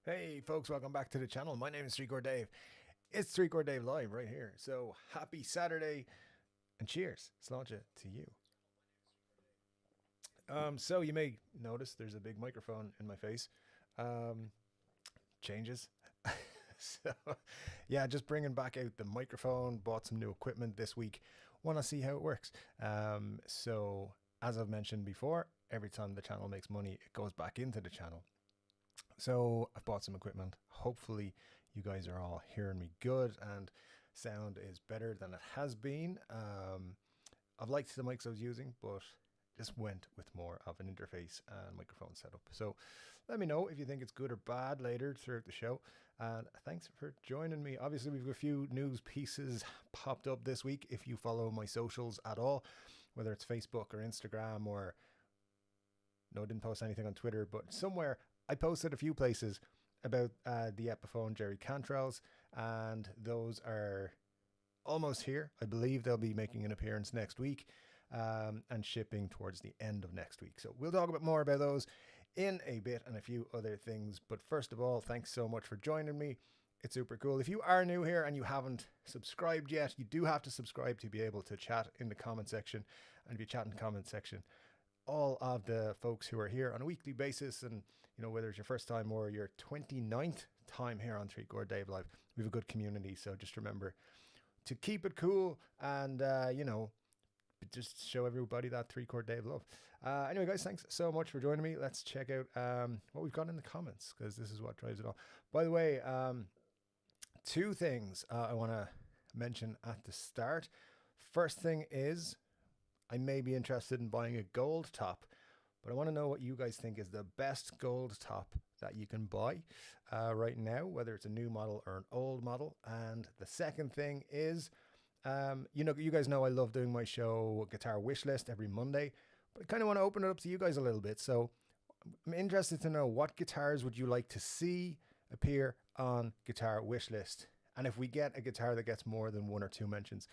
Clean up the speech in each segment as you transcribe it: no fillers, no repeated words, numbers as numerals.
Hey folks, welcome back to the channel. My name is Chord Dave. It's Chord Dave Live right here. So happy Saturday and cheers, Sláinte to you. So you may notice there's a big microphone in my face. Changes. So yeah, just bringing back out the microphone. Bought some new equipment this week. Want to see how it works. So as I've mentioned before, every time the channel makes money, it goes back into the channel. So I've bought some equipment. Hopefully you guys are all hearing me good and sound is better than it has been. I've liked the mics I was using, but just went with more of an interface and microphone setup. So let me know if you think it's good or bad later throughout the show. And thanks for joining me. Obviously, we've got a few news pieces popped up this week. If you follow my socials at all, whether it's Facebook or Instagram or no, I didn't post anything on Twitter, but somewhere I posted a few places about the Epiphone Jerry Cantrells, and those are almost here. I believe they'll be making an appearance next week and shipping towards the end of next week. So we'll talk a bit more about those in a bit and a few other things. But first of all, thanks so much for joining me. It's super cool. If you are new here and you haven't subscribed yet, you do have to subscribe to be able to chat in the comment section. And if you chat in the comment section, all of the folks who are here on a weekly basis, and you know, whether it's your first time or your 29th time here on Chord Dave Live, we have a good community. So just remember to keep it cool and you know, just show everybody that Chord Dave love. Anyway guys, thanks so much for joining me. Let's check out what we've got in the comments, because this is what drives it all. By the way, two things I want to mention at the start. First thing is, I may be interested in buying a gold top, but I want to know what you guys think is the best gold top that you can buy right now, whether it's a new model or an old model. And the second thing is, you know, you guys know I love doing my show Guitar Wish List every Monday, but I kind of want to open it up to you guys a little bit. So I'm interested to know, what guitars would you like to see appear on Guitar Wish List? And if we get a guitar that gets more than one or two mentions,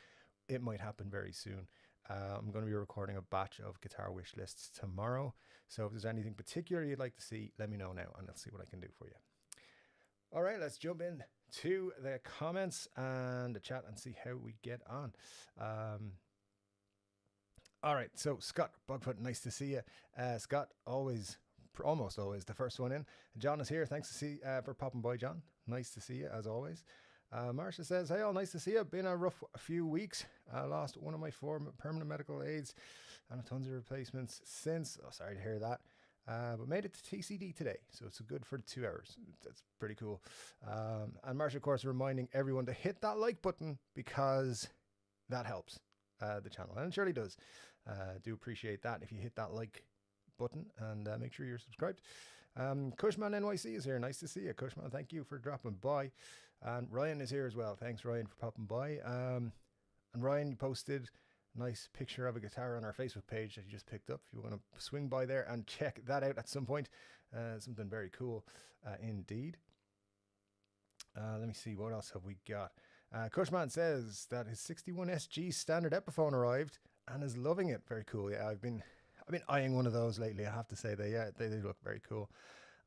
it might happen very soon. I'm going to be recording a batch of guitar wish lists tomorrow. So if there's anything particular you'd like to see, let me know now and I'll see what I can do for you. All right, let's jump in to the comments and the chat and see how we get on. All right, so Scott Bugfoot, nice to see you. Scott, almost always the first one in. John is here. Thanks to see for popping by, John. Nice to see you as always. Marcia says, hey all, nice to see you. Been a rough few weeks. I lost one of my 4 permanent medical aids and tons of replacements since. Oh, sorry to hear that. But made it to TCD today, so it's good for 2 hours. That's pretty cool. And Marcia, of course, reminding everyone to hit that like button, because that helps the channel, and it surely does. Do appreciate that if you hit that like button, and make sure you're subscribed. Cushman NYC is here. Nice to see you, Cushman. Thank you for dropping by. And Ryan is here as well. Thanks, Ryan, for popping by. And Ryan, you posted a nice picture of a guitar on our Facebook page that you just picked up. If you want to swing by there and check that out at some point, something very cool indeed. Let me see, what else have we got? Cushman says that his 61SG standard Epiphone arrived and is loving it. Very cool. Yeah, I've been eyeing one of those lately. I have to say they look very cool.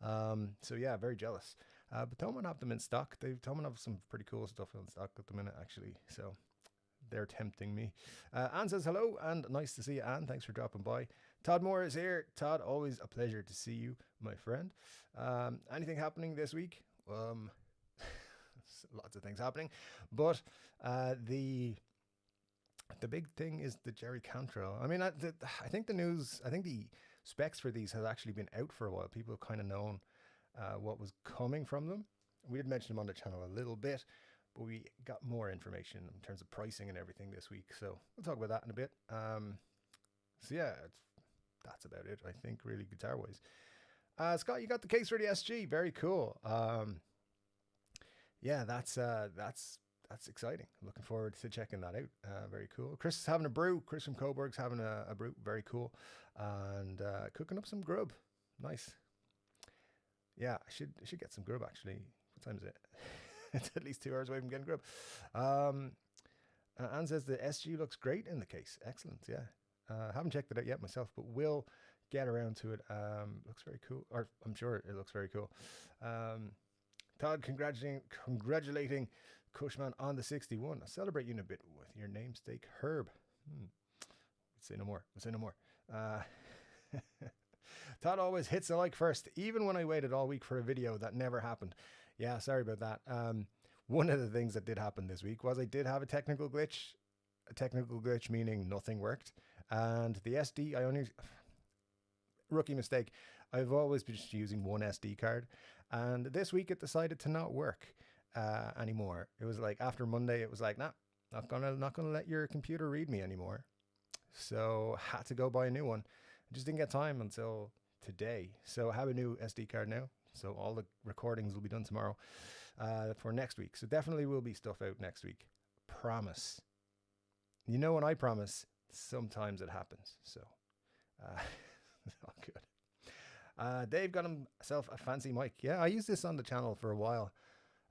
So yeah, very jealous. But Thomann have them in stock. Thomann have some pretty cool stuff in stock at the minute, actually. So they're tempting me. Anne says hello and nice to see you, Anne. Thanks for dropping by. Todd Moore is here. Todd, always a pleasure to see you, my friend. Anything happening this week? Lots of things happening, but the big thing is the Jerry Cantrell. I mean, I think the specs for these have actually been out for a while. People have kind of known what was coming from them. We did mention them on the channel a little bit, but we got more information in terms of pricing and everything this week. So we'll talk about that in a bit. So yeah, that's about it, I think, really, guitar-wise. Scott, you got the case for the SG. Very cool. Yeah, that's exciting. I'm looking forward to checking that out. Very cool. Chris is having a brew. Chris from Coburg's having a brew. Very cool. And cooking up some grub. Nice. Yeah, I should get some grub, actually. What time is it? It's at least 2 hours away from getting grub. Anne says the SG looks great in the case. Excellent, yeah. Haven't checked it out yet myself, but will get around to it. Looks very cool. Or I'm sure it looks very cool. Todd congratulating Cushman on the 61. I'll celebrate you in a bit with your namesake Herb. Say no more. We'll say no more. Todd always hits the like first, even when I waited all week for a video. That never happened. Yeah, sorry about that. One of the things that did happen this week was I did have a technical glitch. A technical glitch meaning nothing worked. And the SD, rookie mistake. I've always been just using one SD card. And this week it decided to not work anymore. It was like after Monday, it was like, nah, not gonna let your computer read me anymore. So had to go buy a new one. I just didn't get time until today. So I have a new SD card now. So all the recordings will be done tomorrow for next week. So definitely will be stuff out next week. Promise. You know when I promise, sometimes it happens. So it's all good. Dave got himself a fancy mic. Yeah, I used this on the channel for a while,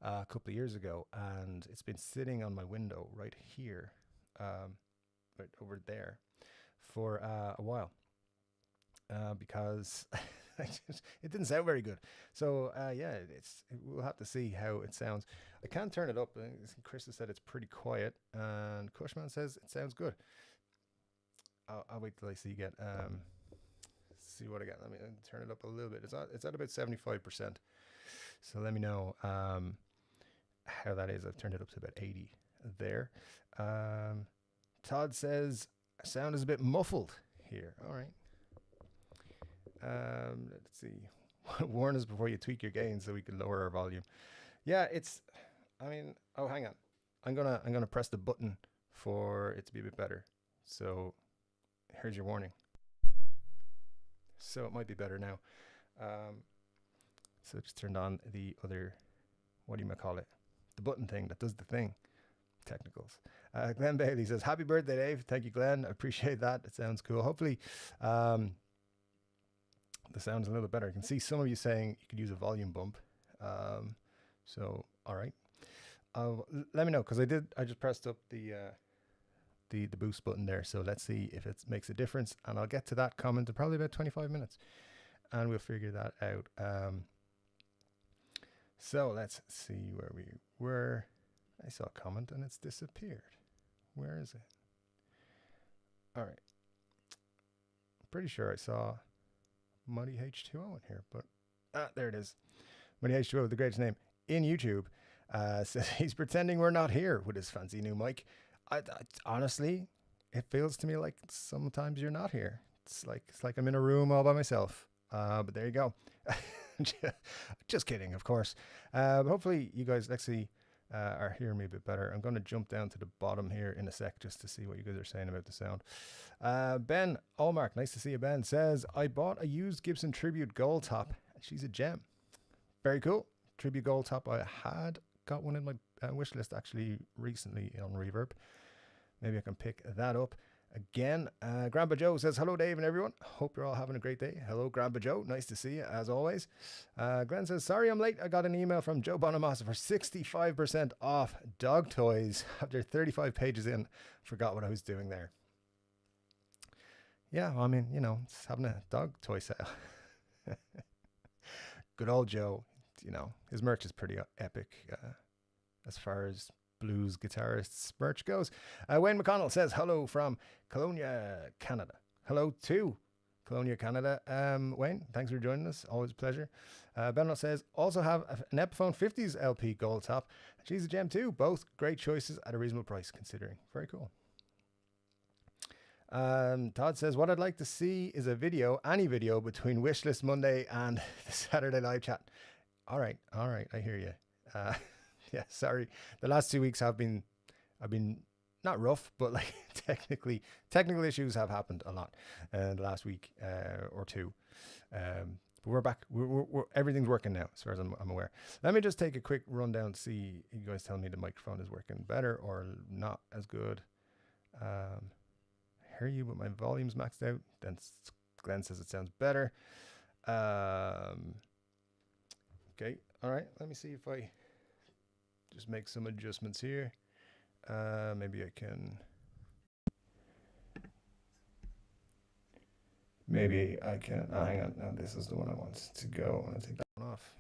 a couple of years ago, and it's been sitting on my window right here, right over there, for a while, because it didn't sound very good. So yeah, we'll have to see how it sounds. I can turn it up. Chris has said it's pretty quiet, and Cushman says it sounds good. I'll wait till I see what I got. Let me turn it up a little bit. It's at about 75%. So let me know how that is. I've turned it up to about 80 there. Todd says sound is a bit muffled here. All right. Let's see. Warn us before you tweak your gain so we can lower our volume. Yeah, oh, hang on. I'm gonna press the button for it to be a bit better. So here's your warning. So it might be better now. So just turned on the other, what do you call it? The button thing that does the thing. Technicals. Glenn Bailey says, happy birthday, Dave. Thank you, Glenn. I appreciate that. It sounds cool. Hopefully the sound's a little better. I can see some of you saying you could use a volume bump. So, all right. Let me know, because I just pressed up the boost button there. So let's see if it makes a difference. And I'll get to that comment in probably about 25 minutes. And we'll figure that out. So let's see where we were. I saw a comment and it's disappeared. Where is it? All right. I'm pretty sure I saw Muddy H2O in here, but there it is. Muddy H2O, the greatest name in YouTube, says he's pretending we're not here with his fancy new mic. I honestly, it feels to me like sometimes you're not here. It's like I'm in a room all by myself. But there you go. Just kidding, of course. But hopefully you guys actually are hearing me a bit better. I'm going to jump down to the bottom here in a sec just to see what you guys are saying about the sound. Ben Allmark, nice to see you, Ben, says, I bought a used Gibson Tribute Gold Top. She's a gem. Very cool. Tribute Gold Top. I had got one in my wish list actually recently on Reverb. Maybe I can pick that up again. Grandpa Joe says, hello, Dave and everyone. Hope you're all having a great day. Hello, Grandpa Joe. Nice to see you, as always. Glenn says, sorry I'm late. I got an email from Joe Bonamassa for 65% off dog toys. After 35 pages in, forgot what I was doing there. Yeah, I mean, you know, it's having a dog toy sale. Good old Joe. You know, his merch is pretty epic as far as blues guitarists merch goes. Wayne McConnell says hello from Kelowna, Canada. Hello to Kelowna, Canada. Wayne, thanks for joining us. Always a pleasure. Benno says also have an Epiphone 50s LP gold top. She's a gem too. Both great choices at a reasonable price considering. Very cool. Todd says what I'd like to see is a video, any video between Wishlist Monday and the Saturday live chat. All right, I hear you. Yeah, sorry. The last 2 weeks have been not rough, but like technical issues have happened a lot in the last week or two. But we're back. We're everything's working now, as far as I'm aware. Let me just take a quick rundown to see you guys tell me the microphone is working better or not as good. I hear you, but my volume's maxed out. Then Glenn says it sounds better. Okay, all right. Let me see if I just make some adjustments here. Maybe I can. Oh, hang on. No, this is the one I want to go. I'm going to take that one off.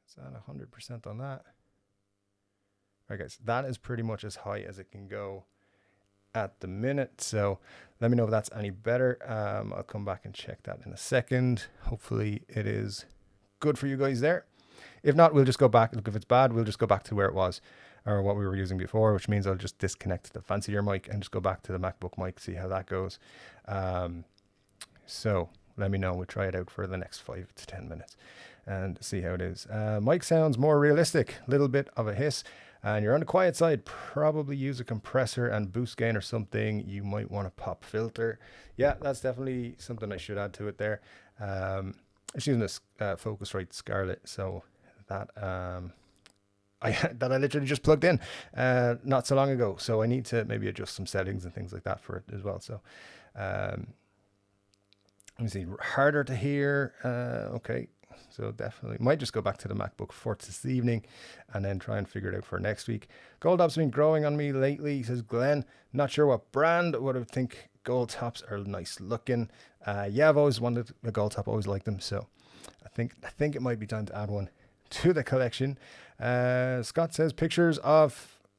Is that 100% on that? All right, guys, that is pretty much as high as it can go at the minute. So let me know if that's any better. I'll come back and check that in a second. Hopefully it is good for you guys there. If not, we'll just go back. Look, if it's bad, we'll just go back to where it was or what we were using before, which means I'll just disconnect the fancier mic and just go back to the MacBook mic, see how that goes. So let me know. We'll try it out for the next 5 to 10 minutes and see how it is. Mic sounds more realistic, little bit of a hiss. And you're on the quiet side, probably use a compressor and boost gain or something. You might want a pop filter. Yeah, that's definitely something I should add to it there. It's using this Focusrite Scarlett, so that I literally just plugged in not so long ago. So I need to maybe adjust some settings and things like that for it as well. So let me see, harder to hear. Okay. So definitely might just go back to the MacBook for this evening and then try and figure it out for next week. Gold tops have been growing on me lately, says Glenn. Not sure what brand. What I think gold tops are nice looking. Yeah, I've always wanted a gold top, always liked them. So I think it might be time to add one to the collection. Scott says pictures on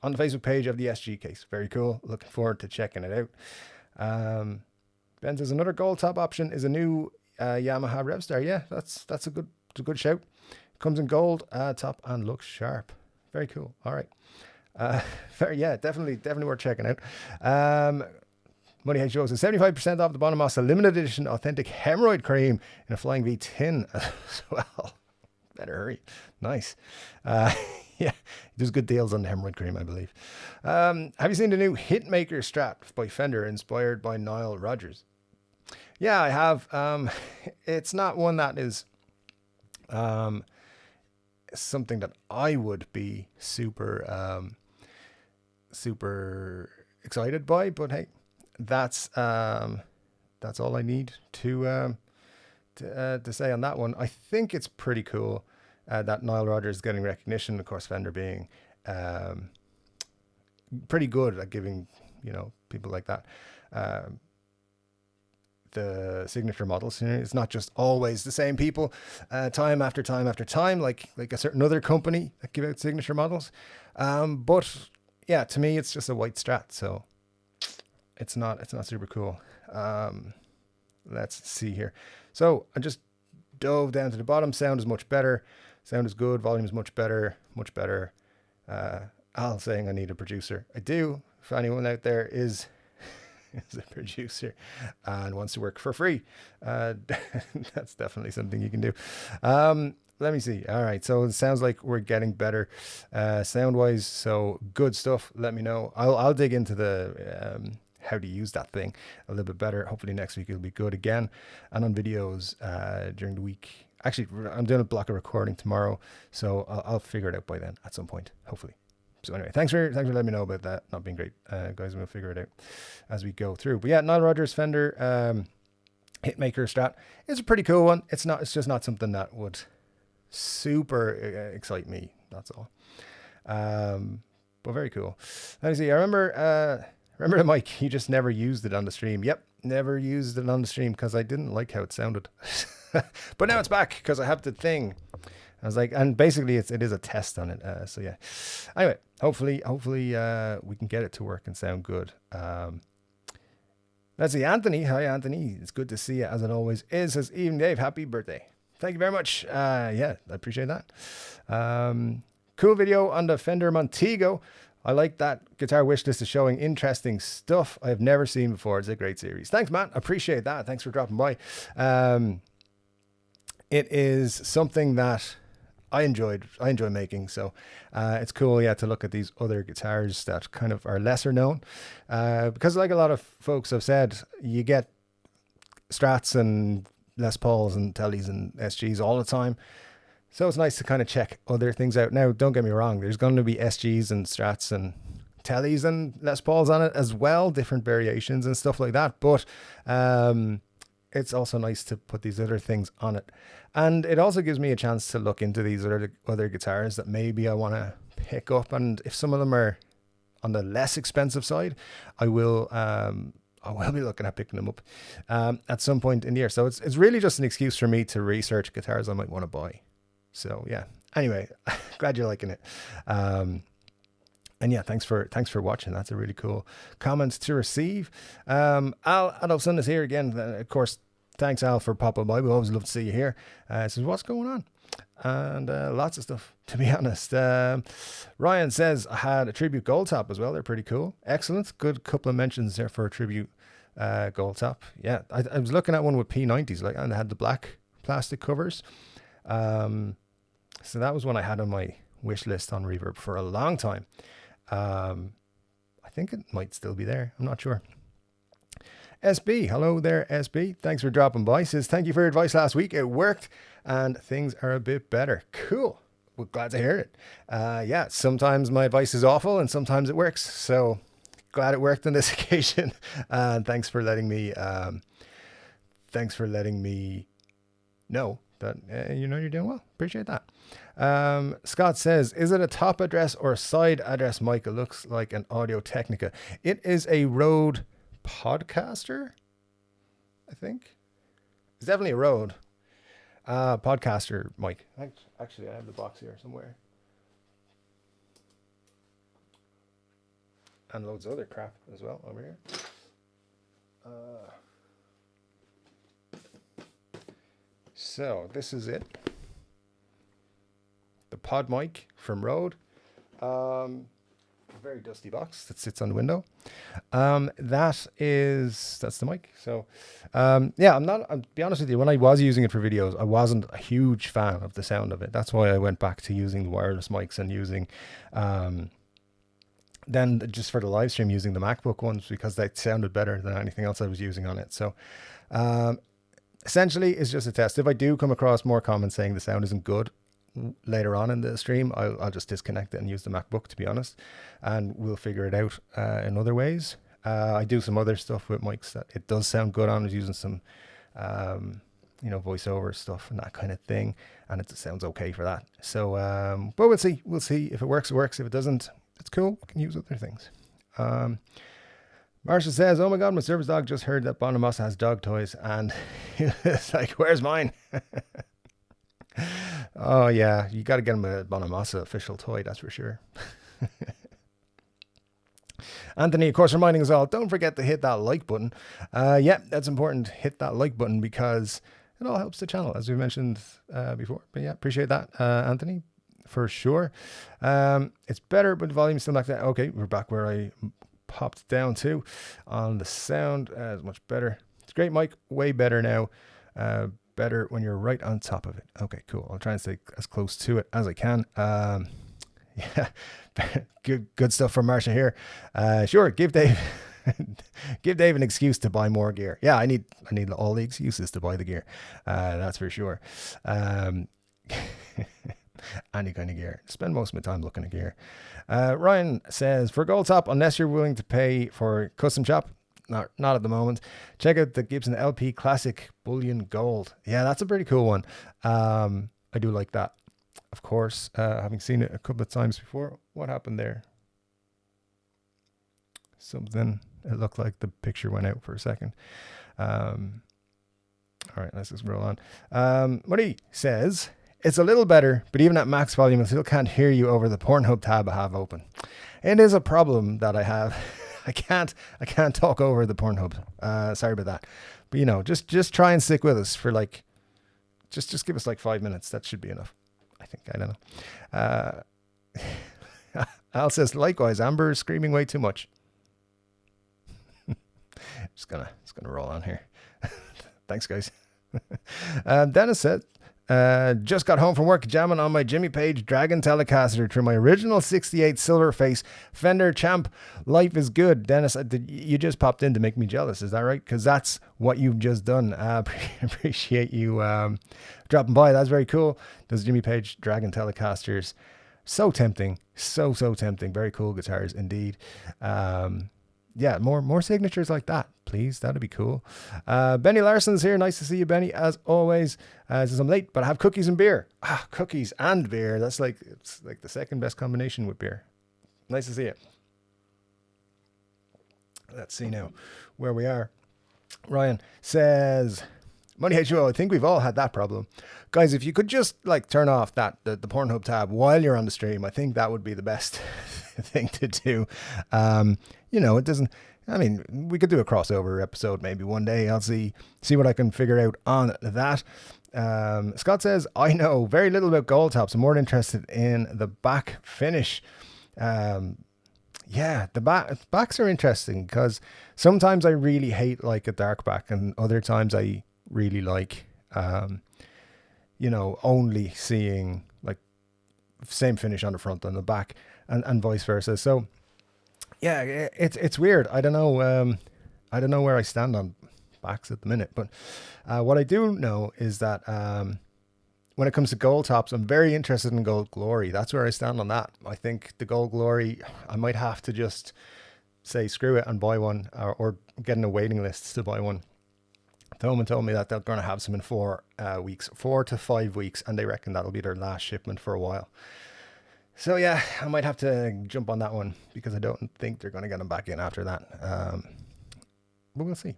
the Facebook page of the SG case. Very cool. Looking forward to checking it out. Ben says another gold top option is a new Yamaha Revstar. Yeah, that's a good shout. Comes in gold top and looks sharp. Very cool. All right. Yeah, definitely worth checking out. Money Head shows 75% off the Bonamassa limited edition authentic hemorrhoid cream in a Flying V tin as well. Better hurry. Nice. Yeah, there's good deals on the hemorrhoid cream, I believe. Have you seen the new Hitmaker Strat by Fender inspired by Nile Rodgers? Yeah, I have. It's not one that is something that I would be super excited by, but hey, that's all I need to say on that one. I think it's pretty cool that Nile Rodgers is getting recognition. Of course, Fender being pretty good at giving people like that the signature models. It's not just always the same people time after time after time like a certain other company that give out signature models, but yeah, to me it's just a white Strat, so it's not super cool. Let's see here. So I just dove down to the bottom. Sound is much better, sound is good, volume is much better. Al saying I need a producer. I do. If anyone out there is a producer and wants to work for free, that's definitely something you can do. Let me see. All right, so it sounds like we're getting better sound wise, so good stuff. Let me know. I'll dig into the how to use that thing a little bit better. Hopefully next week it'll be good again, and on videos during the week. Actually, I'm doing a block of recording tomorrow, so I'll figure it out by then at some point, hopefully. So anyway, thanks for letting me know about that not being great, guys. We'll figure it out as we go through. But yeah, Nile Rodgers Fender Hitmaker Strat is a pretty cool one. It's just not something that would super excite me. That's all. But very cool. Let me see. I remember the mic. You just never used it on the stream. Yep, never used it on the stream because I didn't like how it sounded. But now it's back because I have the thing. I was like, and basically it is a test on it. So yeah. Anyway, hopefully we can get it to work and sound good. Let's see, Anthony. Hi, Anthony. It's good to see you as it always is. Says, Evening Dave, happy birthday. Thank you very much. Yeah, I appreciate that. Cool video on the Fender Montego. I like that guitar wish list is showing interesting stuff I have never seen before. It's a great series. Thanks, man. I appreciate that. Thanks for dropping by. It is something that I enjoy making, so it's cool, yeah, to look at these other guitars that kind of are lesser known, because like a lot of folks have said, you get Strats and Les Pauls and Tellys and SGs all the time, so it's nice to kind of check other things out. Now, don't get me wrong, there's going to be SGs and Strats and Tellys and Les Pauls on it as well, different variations and stuff like that, but it's also nice to put these other things on it. And it also gives me a chance to look into these other guitars that maybe I want to pick up. And if some of them are on the less expensive side, I will be looking at picking them up at some point in the year. So it's really just an excuse for me to research guitars I might want to buy. So yeah, Anyway, glad you're liking it. And yeah, thanks for watching. That's a really cool comments to receive. Al Adolfson is here again. Of course, thanks Al for popping by. We always love to see you here. Says what's going on, and lots of stuff, to be honest. Ryan says I had a tribute gold top as well. They're pretty cool. Excellent. Good couple of mentions there for a tribute gold top. Yeah, I was looking at one with P90s, like, and they had the black plastic covers. So that was one I had on my wish list on Reverb for a long time. I think it might still be there. I'm not sure. SB, hello there, SB. Thanks for dropping by. Says, thank you for your advice last week. It worked and things are a bit better. Cool. Well, glad to hear it. Yeah, sometimes my advice is awful and sometimes it works. So glad it worked on this occasion. And thanks for letting me know that you're doing well. Appreciate that. Scott says, is it a top address or side address mic? It looks like an Audio Technica. It is a Rode Podcaster, I think. It's definitely a Rode Podcaster mic. Actually, I have the box here somewhere. And loads of other crap as well over here. So this is it. The pod mic from Rode. A very dusty box that sits on the window. That's the mic. So yeah, I'll be honest with you, when I was using it for videos, I wasn't a huge fan of the sound of it. That's why I went back to using the wireless mics and using then just for the live stream using the MacBook ones, because they sounded better than anything else I was using on it. So essentially it's just a test. If I do come across more comments saying the sound isn't good later on in the stream, I'll just disconnect it and use the MacBook, to be honest, and we'll figure it out in other ways. I do some other stuff with mics that it does sound good on. I was using some voiceover stuff and that kind of thing, and it sounds okay for that. So but we'll see if it works, it works. If it doesn't, it's cool. We can use other things. Marsha says, oh my god, my service dog just heard that Bonamassa has dog toys, and it's like, where's mine? Oh yeah, you got to get him a Bonamassa official toy, that's for sure. Anthony, of course, reminding us all, don't forget to hit that like button. Yeah, that's important. Hit that like button because it all helps the channel, as we mentioned before. But yeah, appreciate that, Anthony, for sure. It's better, but the volume's still back there. Okay, we're back where I popped down to on the sound. It's much better. It's a great mic, way better now. Better when you're right on top of it. Okay, cool. I'll try and stay as close to it as I can. Yeah, good stuff from Marsha here. Sure, give Dave an excuse to buy more gear. Yeah, I need all the excuses to buy the gear. That's for sure. Any kind of gear. Spend most of my time looking at gear. Ryan says, for gold top, unless you're willing to pay for custom shop, not at the moment. Check out the Gibson LP Classic Bullion Gold. Yeah, that's a pretty cool one. I do like that. Of course, having seen it a couple of times before. What happened there? Something, it looked like the picture went out for a second. All right, let's just roll on. Muddy says, it's a little better, but even at max volume, I still can't hear you over the Pornhub tab I have open. It is a problem that I have. I can't talk over the Pornhub. Sorry about that. But just try and stick with us for like, just give us like 5 minutes. That should be enough. I think, I don't know. Al says, likewise, Amber is screaming way too much. Just gonna roll on here. Thanks, guys. Dennis said, just got home from work, jamming on my Jimmy Page Dragon Telecaster through my original 68 silver face Fender Champ. Life is good. Dennis, you just popped in to make me jealous. Is that right? Because that's what you've just done. Appreciate you dropping by. That's very cool. Those Jimmy Page Dragon Telecasters, so tempting. So tempting. Very cool guitars indeed. Yeah, more signatures like that, please. That'd be cool. Benny Larson's here. Nice to see you, Benny, as always. Says I'm late, but I have cookies and beer. Cookies and beer. It's like the second best combination with beer. Nice to see you. Let's see now where we are. Ryan says, Money H2O, I think we've all had that problem. Guys, if you could just like turn off the Pornhub tab while you're on the stream, I think that would be the best thing to do. It doesn't, I mean, we could do a crossover episode maybe one day. I'll see what I can figure out on that. Scott says, I know very little about gold tops. I'm more interested in the back finish. The backs are interesting because sometimes I really hate like a dark back, and other times I really like, only seeing like same finish on the front and the back, and vice versa. So yeah, it's weird. I don't know where I stand on backs at the minute, but what I do know is that when it comes to gold tops, I'm very interested in Gold Glory. That's where I stand on that. I think the Gold Glory, I might have to just say screw it and buy one, or get in a waiting list to buy one. Thoman told me that they're going to have some in 4 weeks, 4 to 5 weeks, and they reckon that'll be their last shipment for a while. So yeah, I might have to jump on that one because I don't think they're going to get them back in after that. But we'll see.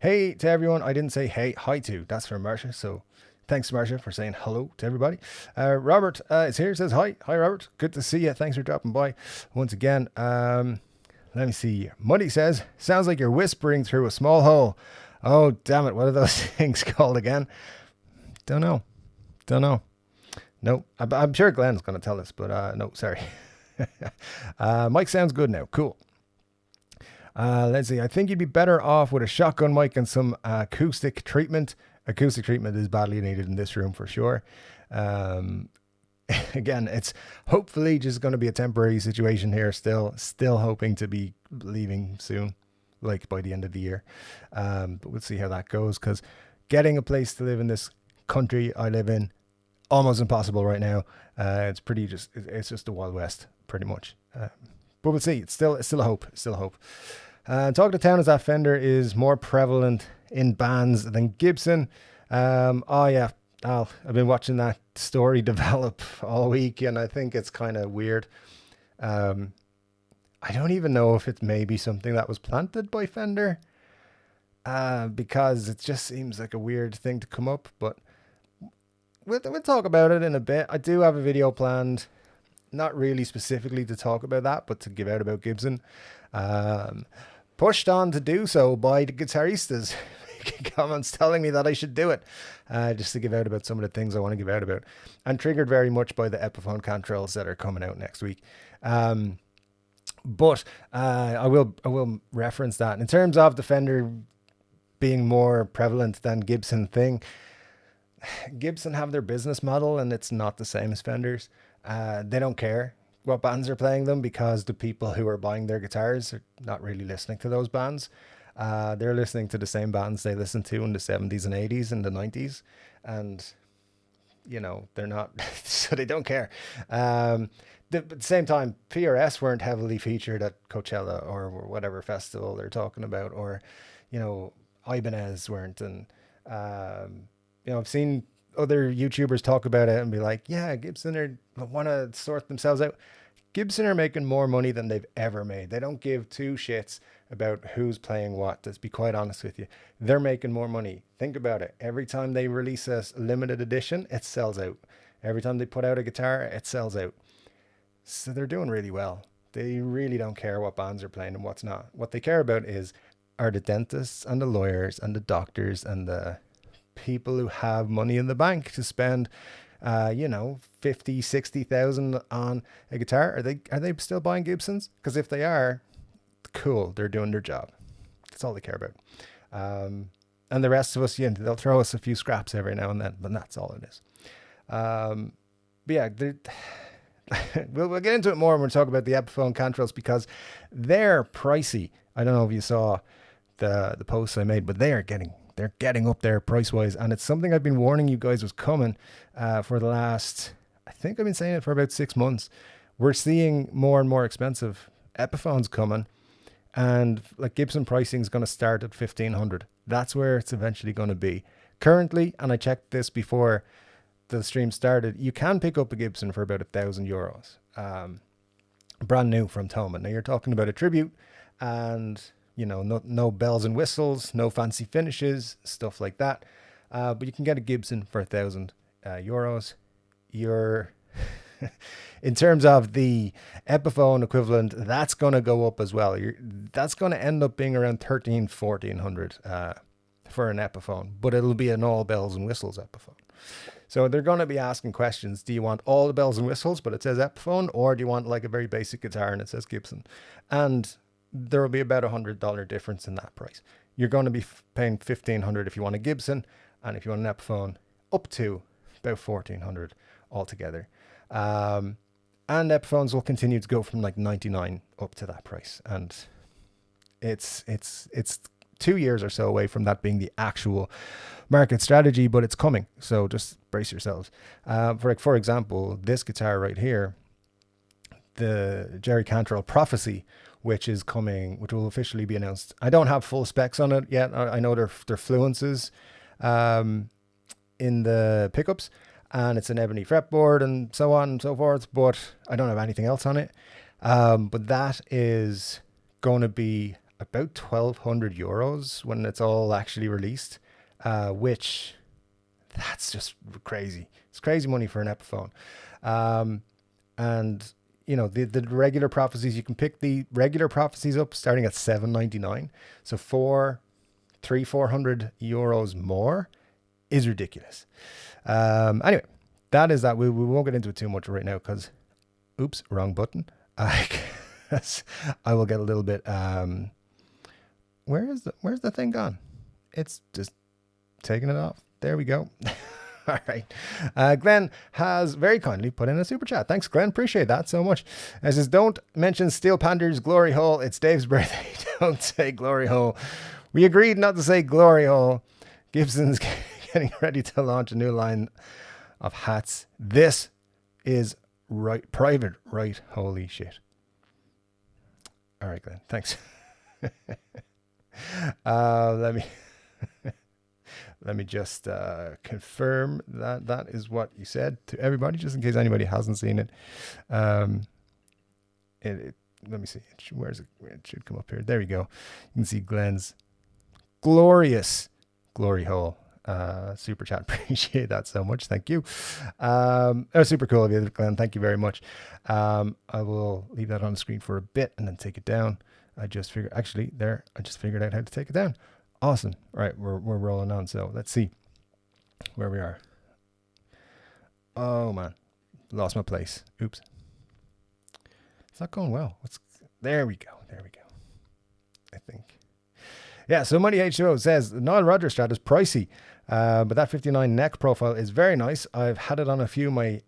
Hey to everyone I didn't say hi to. That's from Marsha. So thanks, Marsha, for saying hello to everybody. Robert is here, says hi. Hi, Robert. Good to see you. Thanks for dropping by once again. Let me see. Muddy says, sounds like you're whispering through a small hole. Oh, damn it. What are those things called again? Don't know. No, I'm sure Glenn's going to tell us, but no, sorry. Mic sounds good now. Cool. Let's see. I think you'd be better off with a shotgun mic and some acoustic treatment. Acoustic treatment is badly needed in this room for sure. Again, it's hopefully just going to be a temporary situation here. Still hoping to be leaving soon, like by the end of the year. But we'll see how that goes, because getting a place to live in this country I live in, almost impossible right now. It's just the Wild West, pretty much. But we'll see. It's still a hope. Talk to Town is that Fender is more prevalent in bands than Gibson. Oh yeah, Al, I've been watching that story develop all week, and I think it's kind of weird. I don't even know if it's maybe something that was planted by Fender, because it just seems like a weird thing to come up, but we'll talk about it in a bit. I do have a video planned, not really specifically to talk about that, but to give out about Gibson. Pushed on to do so by the guitaristas. Comments telling me that I should do it, just to give out about some of the things I want to give out about, and triggered very much by the Epiphone cantrells that are coming out next week. But I will reference that in terms of the Fender being more prevalent than Gibson thing. Gibson have their business model, and it's not the same as Fender's. They don't care what bands are playing them, because the people who are buying their guitars are not really listening to those bands. They're listening to the same bands they listened to in the 70s and 80s and the 90s, and they're not so they don't care. At the same time, PRS weren't heavily featured at Coachella or whatever festival they're talking about, or Ibanez weren't, and I've seen other YouTubers talk about it and be like, yeah, Gibson want to sort themselves out. Gibson are making more money than they've ever made. They don't give two shits about who's playing what. Let's be quite honest with you. They're making more money. Think about it. Every time they release a limited edition, it sells out. Every time they put out a guitar, it sells out. So they're doing really well. They really don't care what bands are playing and what's not. What they care about are the dentists and the lawyers and the doctors and the people who have money in the bank to spend 50,000-60,000 on a guitar. Are they still buying Gibsons? Because if they are, cool, they're doing their job. That's all they care about. And the rest of us, they'll throw us a few scraps every now and then, but that's all it is. But yeah, we'll get into it more when we talk about the Epiphone cantrells, because they're pricey. I don't know if you saw the posts I made, but they're getting up there price wise, and it's something I've been warning you guys was coming for the last, I think I've been saying it for about 6 months. We're seeing more and more expensive Epiphones coming, and like Gibson pricing is going to start at 1,500. That's where it's eventually going to be currently. And I checked this before the stream started. You can pick up a Gibson for about €1,000, brand new from Thoman. Now you're talking about a tribute, and no bells and whistles, no fancy finishes, stuff like that. But you can get a Gibson for €1,000. You're in terms of the Epiphone equivalent, that's going to go up as well. That's going to end up being around 1,400 for an Epiphone, but it'll be an all bells and whistles Epiphone. So they're going to be asking questions. Do you want all the bells and whistles, but it says Epiphone, or do you want like a very basic guitar and it says Gibson? And there will be about $100 difference in that price. You're going to be paying $1,500 if you want a Gibson, and if you want an Epiphone, up to about $1,400 altogether. And Epiphones will continue to go from like 99 up to that price, and it's 2 years or so away from that being the actual market strategy, but it's coming. So just brace yourselves. For example, this guitar right here, the Jerry Cantrell Prophecy, which is coming, which will officially be announced. I don't have full specs on it yet. I know they're fluences in the pickups, and it's an ebony fretboard and so on and so forth, but I don't have anything else on it. But that is going to be about €1,200 when it's all actually released, which that's just crazy. It's crazy money for an Epiphone. And you know, the regular Prophecies, you can pick the regular Prophecies up starting at $799. So €400 more is ridiculous. Anyway, that is that. We won't get into it too much right now because, oops, wrong button. I guess I will get a little bit. Where's the thing gone? It's just taking it off. There we go. All right. Glenn has very kindly put in a super chat. Thanks, Glenn. Appreciate that so much. It says, don't mention Steel Pander's Glory Hole. It's Dave's birthday. Don't say Glory Hole. We agreed not to say Glory Hole. Gibson's getting ready to launch a new line of hats. This is right, private, right? Holy shit. All right, Glenn. Thanks. Let me just confirm that that is what you said to everybody, just in case anybody hasn't seen it. Let me see. Where's it? It should come up here. There we go. You can see Glenn's glorious glory hole. Super chat. Appreciate that so much. Thank you. Super cool of you, Glenn. Thank you very much. I will leave that on the screen for a bit and then take it down. I just figured out how to take it down. Awesome. All right, we're rolling on. So let's see where we are. Oh man, lost my place. Oops. It's not going well. There we go. I think. Yeah. So Money H2O says Nile Rodgers Strat is pricey, but that 59 neck profile is very nice. I've had it on a few of my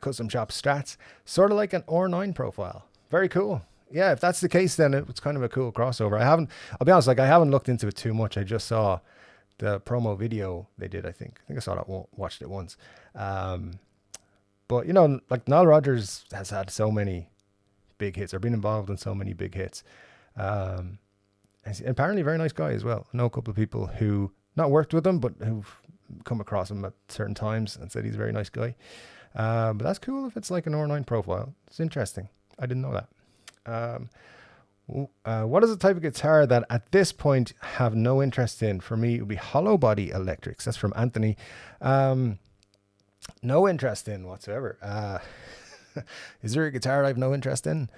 custom shop Strats, sort of like an R9 profile. Very cool. Yeah, if that's the case, then it's kind of a cool crossover. I'll be honest, I haven't looked into it too much. I just saw the promo video they did, I think I saw that, watched it once. But, you know, like Nile Rodgers has had so many big hits, or been involved in so many big hits. And he's apparently a very nice guy as well. I know a couple of people who, not worked with him, but who've come across him at certain times and said he's a very nice guy. But that's cool if it's like an R9 profile. It's interesting. I didn't know that. What is the type of guitar that at this point have no interest in? For me, it would be hollow body electrics. That's from Anthony. No interest in whatsoever. Is there a guitar I have no interest in?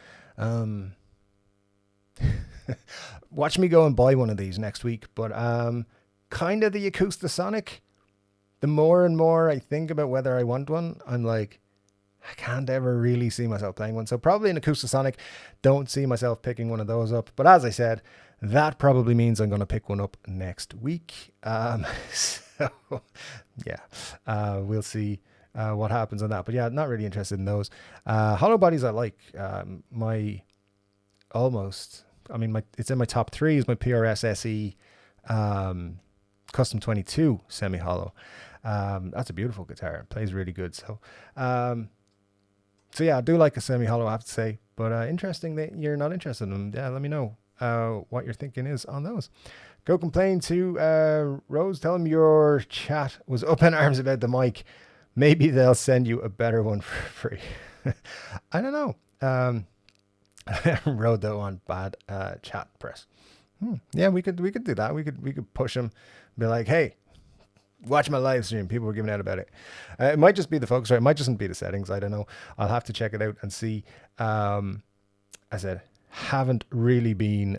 Watch me go and buy one of these next week. But kind of the Acoustasonic. The more and more I think about whether I want one, I'm like, I can't ever really see myself playing one. So probably an Acoustasonic. Don't see myself picking one of those up. But as I said, that probably means I'm going to pick one up next week. So yeah, we'll see what happens on that. But yeah, not really interested in those. Hollow bodies I like. It's in my top 3 is my PRS SE Custom 22 semi-hollow. That's a beautiful guitar. It plays really good. So yeah, I do like a semi-hollow, I have to say. But interesting that you're not interested in them. Yeah, let me know what your thinking is on those. Go complain to Rose. Tell them your chat was up in arms about the mic. Maybe they'll send you a better one for free. I don't know. Rode though on bad chat press. Yeah, we could do that. We could push them, be like, hey, watch my live stream. People were giving out about it. It might just be the focus, right? It might just be the settings. I don't know. I'll have to check it out and see. I said, haven't really been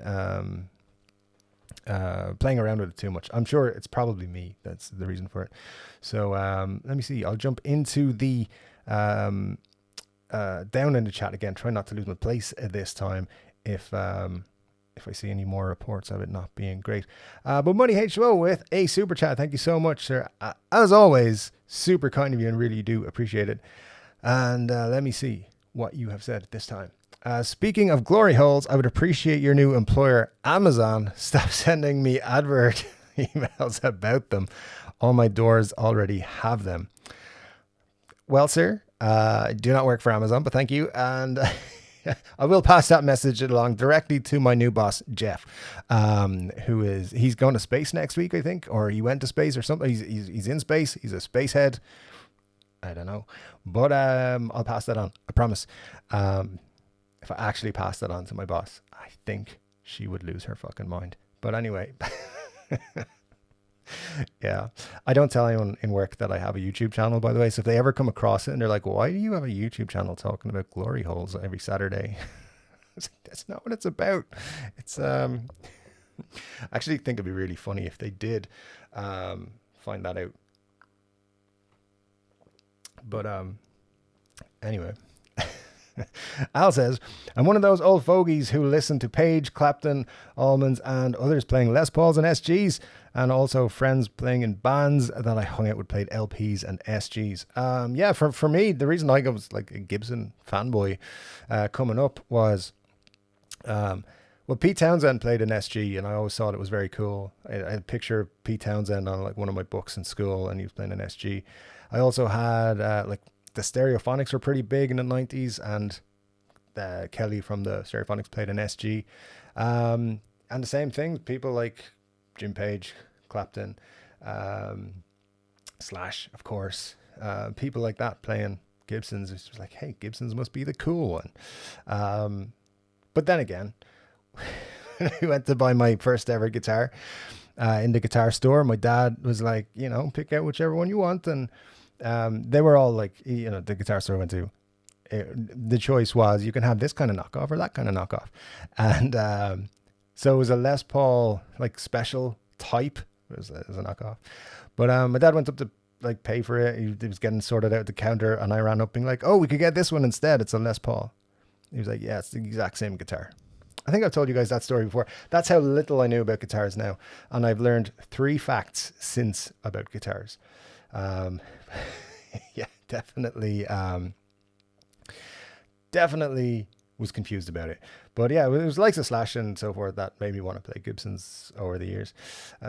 playing around with it too much. I'm sure it's probably me that's the reason for it. So let me see. I'll jump into the down in the chat again. Try not to lose my place this time if I see any more reports of it not being great. But Money HO with a super chat. Thank you so much, sir. As always, super kind of you and really do appreciate it. And let me see what you have said this time. Speaking of glory holes, I would appreciate your new employer, Amazon, stop sending me advert emails about them. All my doors already have them. Well, sir, I do not work for Amazon, but thank you. And I will pass that message along directly to my new boss, Jeff, he's going to space next week, I think, or he went to space or something. He's in space. He's a space head. I don't know, but I'll pass that on. I promise. If I actually pass that on to my boss, I think she would lose her fucking mind. But anyway, yeah, I don't tell anyone in work that I have a YouTube channel, by the way. So if they ever come across it and they're like, why do you have a YouTube channel talking about glory holes every Saturday? That's not what it's about. It's I actually think it'd be really funny if they did find that out. But anyway. Al says, I'm one of those old fogies who listen to Page, Clapton, Allmans and others playing Les Pauls and SGs, and also friends playing in bands that I hung out with played LPs and SGs. Yeah, for me, the reason I was like a Gibson fanboy coming up was, well, Pete Townsend played an SG and I always thought it was very cool. I had a picture of Pete Townsend on like one of my books in school and he was playing an SG. I also had like the Stereophonics were pretty big in the 90s, and Kelly from the Stereophonics played an SG. And the same thing, people like Jim Page, Clapton, Slash, of course, people like that playing Gibsons. It's just like, hey, Gibsons must be the cool one. But then again, when I went to buy my first ever guitar in the guitar store, my dad was like, you know, pick out whichever one you want. And they were all like, you know, the guitar store I went to, the choice was you can have this kind of knockoff or that kind of knockoff. And so it was a Les Paul like special type. It was a knockoff. But my dad went up to like pay for it. He was getting sorted out at the counter and I ran up being like, oh, we could get this one instead. It's a Les Paul. He was like, yeah, it's the exact same guitar. I think I've told you guys that story before. That's how little I knew about guitars now. And I've learned 3 facts since about guitars. Yeah, definitely was confused about it. But yeah, it was like the Slash and so forth that made me want to play Gibsons over the years.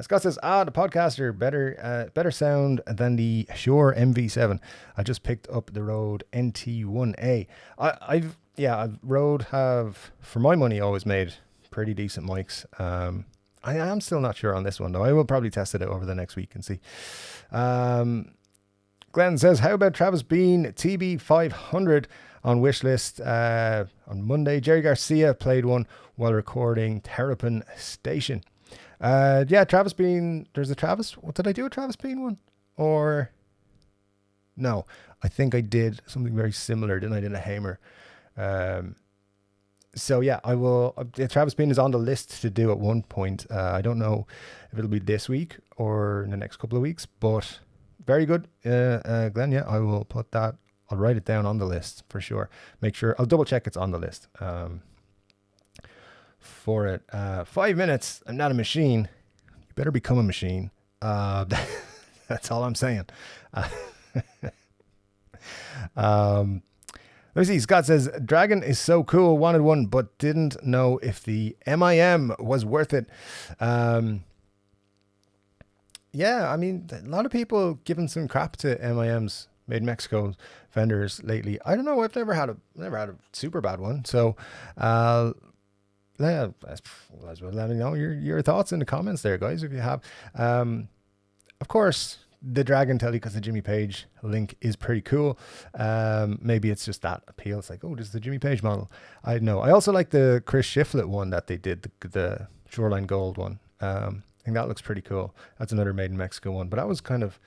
Scott says, the Podcaster, better sound than the Shure MV7. I just picked up the Rode NT1A. Rode have, for my money, always made pretty decent mics. I am still not sure on this one, though. I will probably test it out over the next week and see. Glenn says, how about Travis Bean TB500 on wishlist on Monday? Jerry Garcia played one while recording Terrapin Station. Yeah, Travis Bean. There's a Travis. What did I do a Travis Bean one? Or no, I think I did something very similar. Didn't I? Did a Hamer. So yeah, I will. Travis Bean is on the list to do at one point. I don't know if it'll be this week or in the next couple of weeks, but very good, Glenn. Yeah, I will put that. I'll write it down on the list for sure. Make sure I'll double check it's on the list for it. 5 minutes. I'm not a machine. You better become a machine. That's all I'm saying. Let me see. Scott says, Dragon is so cool. Wanted one, but didn't know if the MIM was worth it. Yeah, I mean, a lot of people giving some crap to MIMs, made in Mexico Fenders lately. I don't know. I've never had a super bad one. So, yeah, let me know your thoughts in the comments there, guys, if you have. Of course, the Dragon Telecaster Jimmy Page link is pretty cool. Maybe it's just that appeal. It's like, oh, this is the Jimmy Page model. I know. I also like the Chris Shiflett one that they did, the Shoreline Gold one. think that looks pretty cool. That's another made in Mexico one, but that was kind of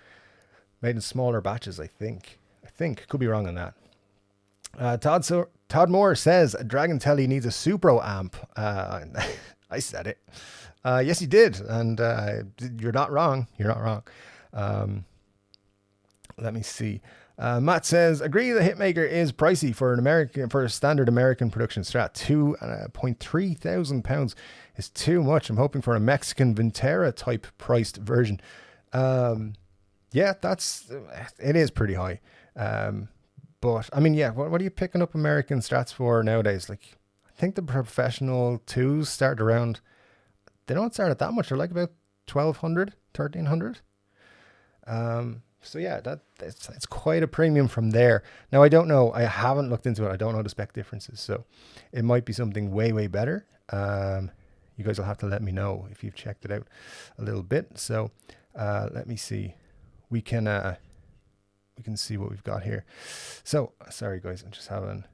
made in smaller batches, I think. Could be wrong on that. Todd Moore says Dragon Telly needs a Supro amp. I said it. Yes, you did, and you're not wrong. Let me see. Matt says, agree the Hitmaker is pricey for a standard American production Strat. £2,300 is too much. I'm hoping for a Mexican Vintera type priced version. Yeah, it is pretty high. But I mean, yeah, what are you picking up American Strats for nowadays? Like, I think the professional 2s start around, they don't start at that much. They're like about 1,200, 1,300. So yeah, it's quite a premium from there. Now, I don't know. I haven't looked into it. I don't know the spec differences. So it might be something way, way better. You guys will have to let me know if you've checked it out a little bit. So let me see. We can see what we've got here. So sorry guys, I'm just having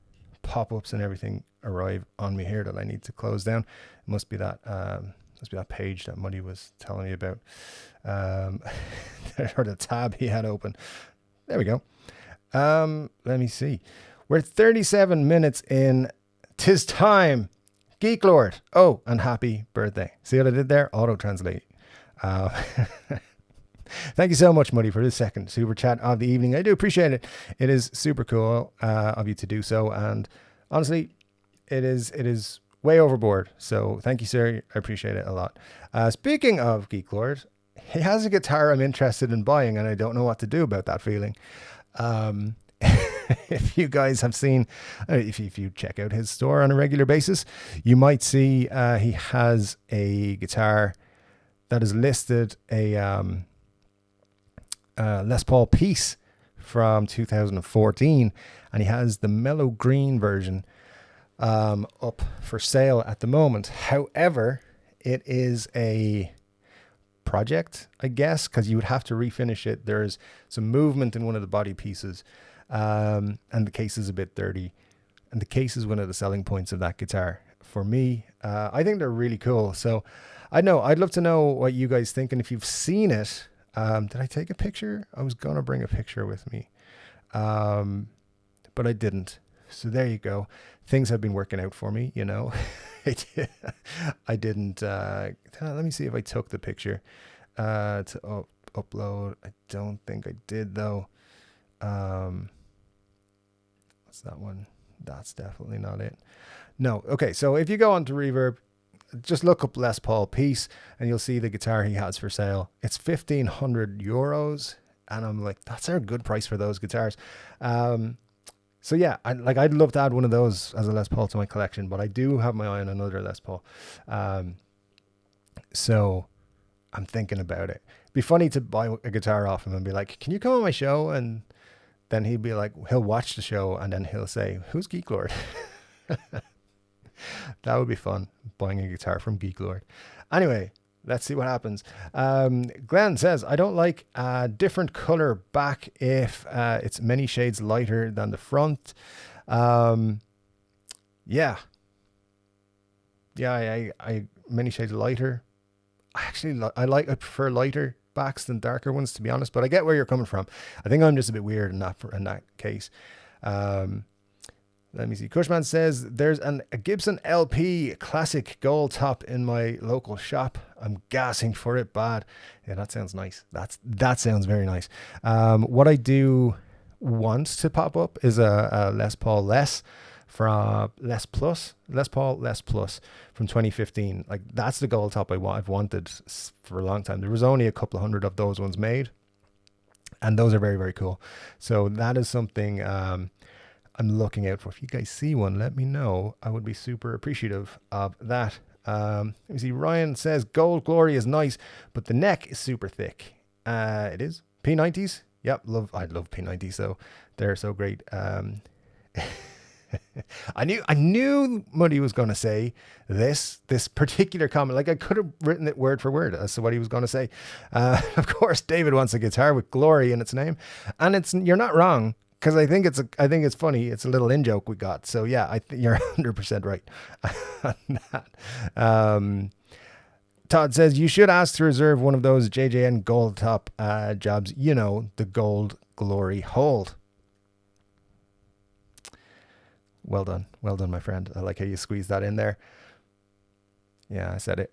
pop-ups and everything arrive on me here that I need to close down. It must be that page that Muddy was telling me about, or the tab he had open. There we go. Let me see. We're 37 minutes in. 'Tis time. Geek Lord. Oh, and happy birthday. See what I did there? Auto translate. Thank you so much, Muddy, for this second super chat of the evening. I do appreciate it. It is super cool of you to do so, and honestly, it is way overboard. So thank you, sir. I appreciate it a lot. Speaking of Geek Lord, he has a guitar I'm interested in buying, and I don't know what to do about that feeling. If you guys have seen, if you check out his store on a regular basis, you might see he has a guitar that is listed a Les Paul piece from 2014, and he has the mellow green version up for sale at the moment. However, it is a project, I guess, because you would have to refinish it. There's some movement in one of the body pieces, and the case is a bit dirty, and the case is one of the selling points of that guitar for me. I think they're really cool. So I'd love to know what you guys think, and if you've seen it. Did I take a picture? I was going to bring a picture with me, but I didn't. So there you go. Things have been working out for me, you know. I didn't. Let me see if I took the picture to upload. I don't think I did, though. What's that one? That's definitely not it. No. Okay, so if you go on to Reverb, just look up Les Paul piece and you'll see the guitar he has for sale. It's €1,500, and I'm like, that's a good price for those guitars. So yeah, I'd love to add one of those as a Les Paul to my collection, but I do have my eye on another Les Paul. So I'm thinking about it. It'd be funny to buy a guitar off him and be like, can you come on my show? And then he'd be like, he'll watch the show and then he'll say, who's Geek Lord? That would be fun, buying a guitar from Geek Lord. Anyway, let's see what happens. Glenn says, I don't like a different color back if it's many shades lighter than the front. Yeah, I many shades lighter. I prefer lighter backs than darker ones, to be honest, but I get where you're coming from. I think I'm just a bit weird in that case. Let me see. Cushman says there's a Gibson LP classic gold top in my local shop. I'm gassing for it bad. Yeah, that sounds nice. That sounds very nice. What I do want to pop up is a Les Paul Les from Les Paul Les Plus from 2015. Like, that's the gold top I've wanted for a long time. There was only a couple of hundred of those ones made, and those are very, very cool. So that is something I'm looking out for. If you guys see one, let me know. I would be super appreciative of that. Let me see. Ryan says Gold Glory is nice, but the neck is super thick. It is. P90s. Yep. I love P90s. So they're so great. I knew Muddy was going to say this particular comment. Like, I could have written it word for word as to what he was going to say. Of course, David wants a guitar with glory in its name, and you're not wrong. Because I think it's funny. It's a little in joke we got. So yeah, you're 100% right on that. Todd says, you should ask to reserve one of those JJN gold top jobs. You know, the gold glory hold. Well done. Well done, my friend. I like how you squeezed that in there. Yeah, I said it.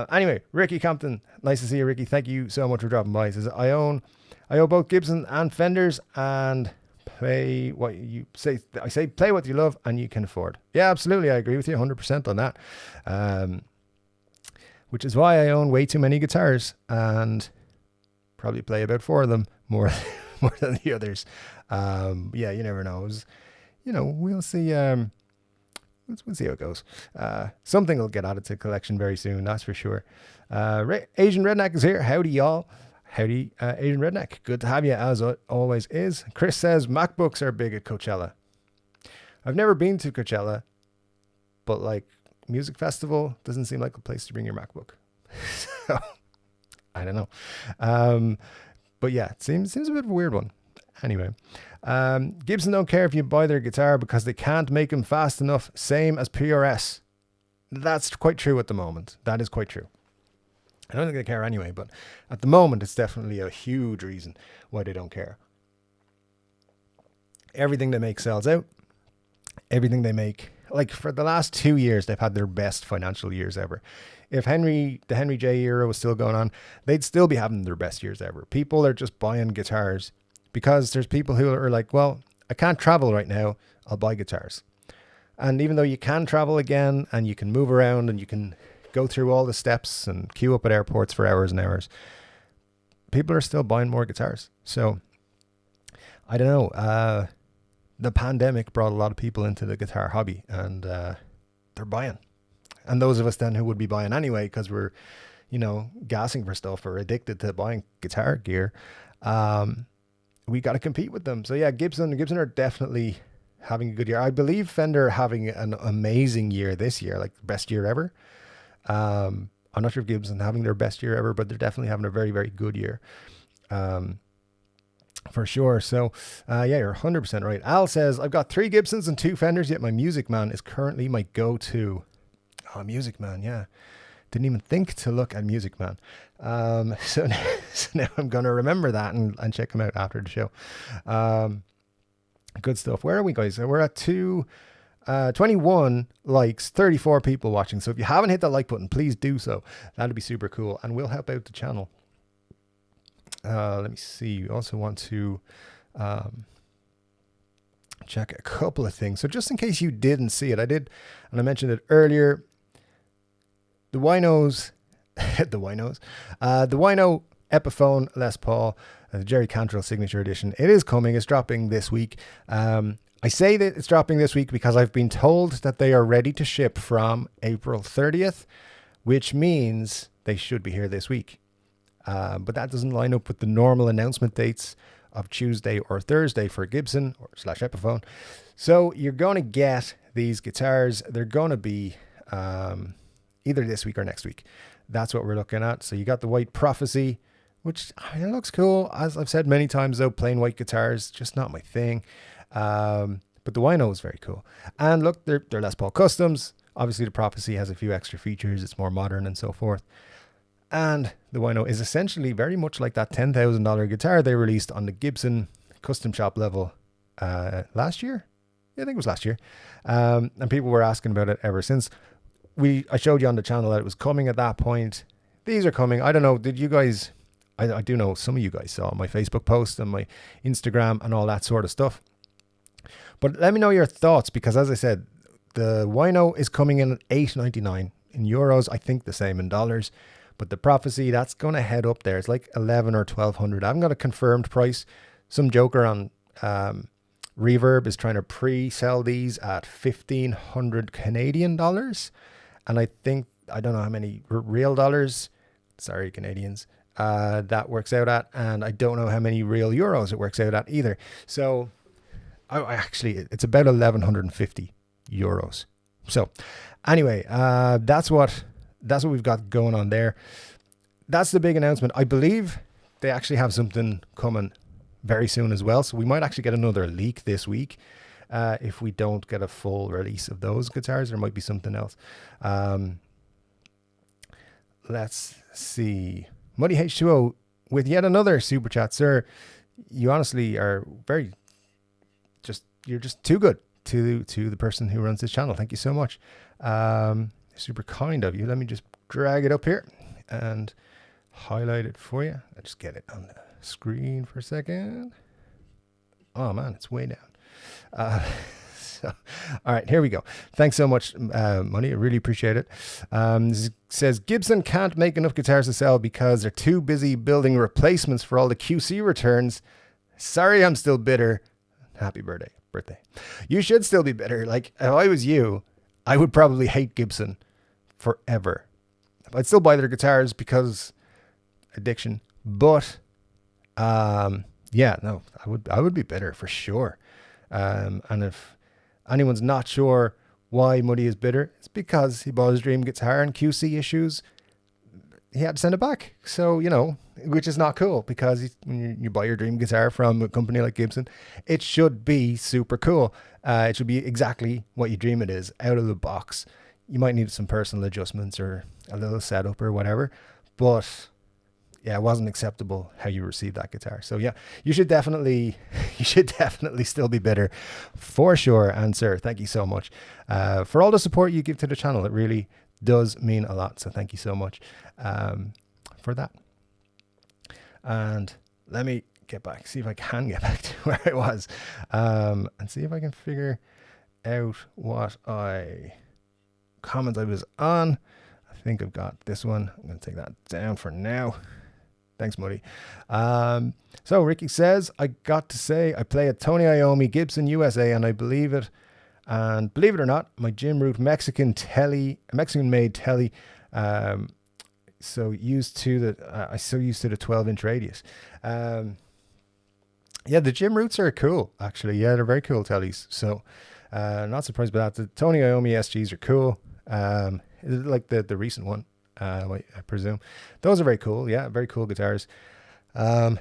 Anyway, Ricky Compton. Nice to see you, Ricky. Thank you so much for dropping by. He says, I own both Gibson and Fenders and play what you say. I say play what you love and you can afford. Yeah, absolutely. I agree with you 100% on that. Which is why I own way too many guitars and probably play about 4 of them more than the others. Yeah, you never know. We'll see. We'll see how it goes. Something will get added to collection very soon, that's for sure. Asian Redneck is here. Howdy, y'all. Howdy, Asian Redneck. Good to have you, as it always is. Chris says MacBooks are big at Coachella. I've never been to Coachella, but like music festival doesn't seem like a place to bring your MacBook. So, I don't know. But yeah, it seems a bit of a weird one. Anyway, Gibson don't care if you buy their guitar because they can't make them fast enough. Same as PRS. That's quite true at the moment. That is quite true. I don't think they care anyway, but at the moment, it's definitely a huge reason why they don't care. Everything they make sells out. Everything they make, like for the last 2 years, they've had their best financial years ever. If the Henry J era was still going on, they'd still be having their best years ever. People are just buying guitars because there's people who are like, well, I can't travel right now. I'll buy guitars. And even though you can travel again and you can move around and you can go through all the steps and queue up at airports for hours and hours, people are still buying more guitars. So I don't know. The pandemic brought a lot of people into the guitar hobby and they're buying. And those of us then who would be buying anyway, because we're, gassing for stuff or addicted to buying guitar gear, we got to compete with them. So yeah, Gibson are definitely having a good year. I believe Fender are having an amazing year this year, like best year ever. I'm not sure if Gibson having their best year ever, but they're definitely having a very, very good year. For sure. So, yeah, you're 100% right. Al says, I've got 3 Gibsons and 2 Fenders, yet my Music Man is currently my go-to. Oh, Music Man, yeah. Didn't even think to look at Music Man. So now I'm going to remember that and check him out after the show. Good stuff. Where are we, guys? We're at 21 likes, 34 people watching. So if you haven't hit that like button, please do so. That'd be super cool and will help out the channel. Let me see. We also want to check a couple of things. So just in case you didn't see it, I did, and I mentioned it earlier. The Winos, the Wino Epiphone Les Paul, the Jerry Cantrell Signature Edition. It is coming. It's dropping this week. I say that it's dropping this week because I've been told that they are ready to ship from April 30th, which means they should be here this week. But that doesn't line up with the normal announcement dates of Tuesday or Thursday for Gibson or / Epiphone. So you're going to get these guitars. They're going to be either this week or next week. That's what we're looking at. So you got the White Prophecy, which it looks cool. As I've said many times, though, plain white guitars, just not my thing. But the Wino is very cool. And look, they're Les Paul Customs. Obviously, the Prophecy has a few extra features. It's more modern and so forth. And the Wino is essentially very much like that $10,000 guitar they released on the Gibson custom shop level last year. Yeah, I think it was last year. And people were asking about it ever since. I showed you on the channel that it was coming at that point. These are coming. I don't know. Did you guys... I do know some of you guys saw my Facebook post and my Instagram and all that sort of stuff. But let me know your thoughts because, as I said, the Wino is coming in at $8.99 in euros. I think the same in dollars. But the Prophecy, that's going to head up there. It's like 11 or 1200. I haven't got a confirmed price. Some joker on Reverb is trying to pre-sell these at 1,500 Canadian dollars. And I think, I don't know how many real dollars, sorry, Canadians, that works out at. And I don't know how many real euros it works out at either. So actually, it's about 1,150 euros. So anyway, that's what we've got going on there. That's the big announcement. I believe they actually have something coming very soon as well. So we might actually get another leak this week. If we don't get a full release of those guitars, there might be something else. let's see. Muddy H2O with yet another super chat, sir. You honestly are you're just too good to the person who runs this channel. Thank you so much. Super kind of you. Let me just drag it up here and highlight it for you. I'll just get it on the screen for a second. Oh man, it's way down. So, all right, here we go. Thanks so much, Money. I really appreciate it. Says Gibson can't make enough guitars to sell because they're too busy building replacements for all the QC returns. Sorry, I'm still bitter. Happy birthday. You should still be bitter. Like, if I was you, I would probably hate Gibson forever. I'd still buy their guitars because addiction. But, yeah, no, I would be bitter for sure. And if anyone's not sure why Muddy is bitter, it's because he bought his dream guitar and QC issues. He had to send it back. So, you know, which is not cool because when you buy your dream guitar from a company like Gibson, it should be super cool. It should be exactly what you dream it is out of the box. You might need some personal adjustments or a little setup or whatever, but yeah, it wasn't acceptable how you received that guitar. So yeah, you should definitely still be bitter for sure. And sir, thank you so much for all the support you give to the channel. It really does mean a lot. So thank you so much for that. And let me see if I can get back to where I was, and see if I can figure out what comment I was on. I think I've got this one. I'm going to take that down for now. Thanks, Muddy. So Ricky says, I got to say, I play a Tony Iommi Gibson USA, and I believe it. And believe it or not, my Jim Root Mexican made telly. So used to the, I so used to the 12-inch radius. Yeah, the Jim Roots are cool, actually. Yeah, they're very cool tellies. So not surprised by that. The Tony Iommi SGs are cool. Like the recent one, I presume. Those are very cool. Yeah, very cool guitars. I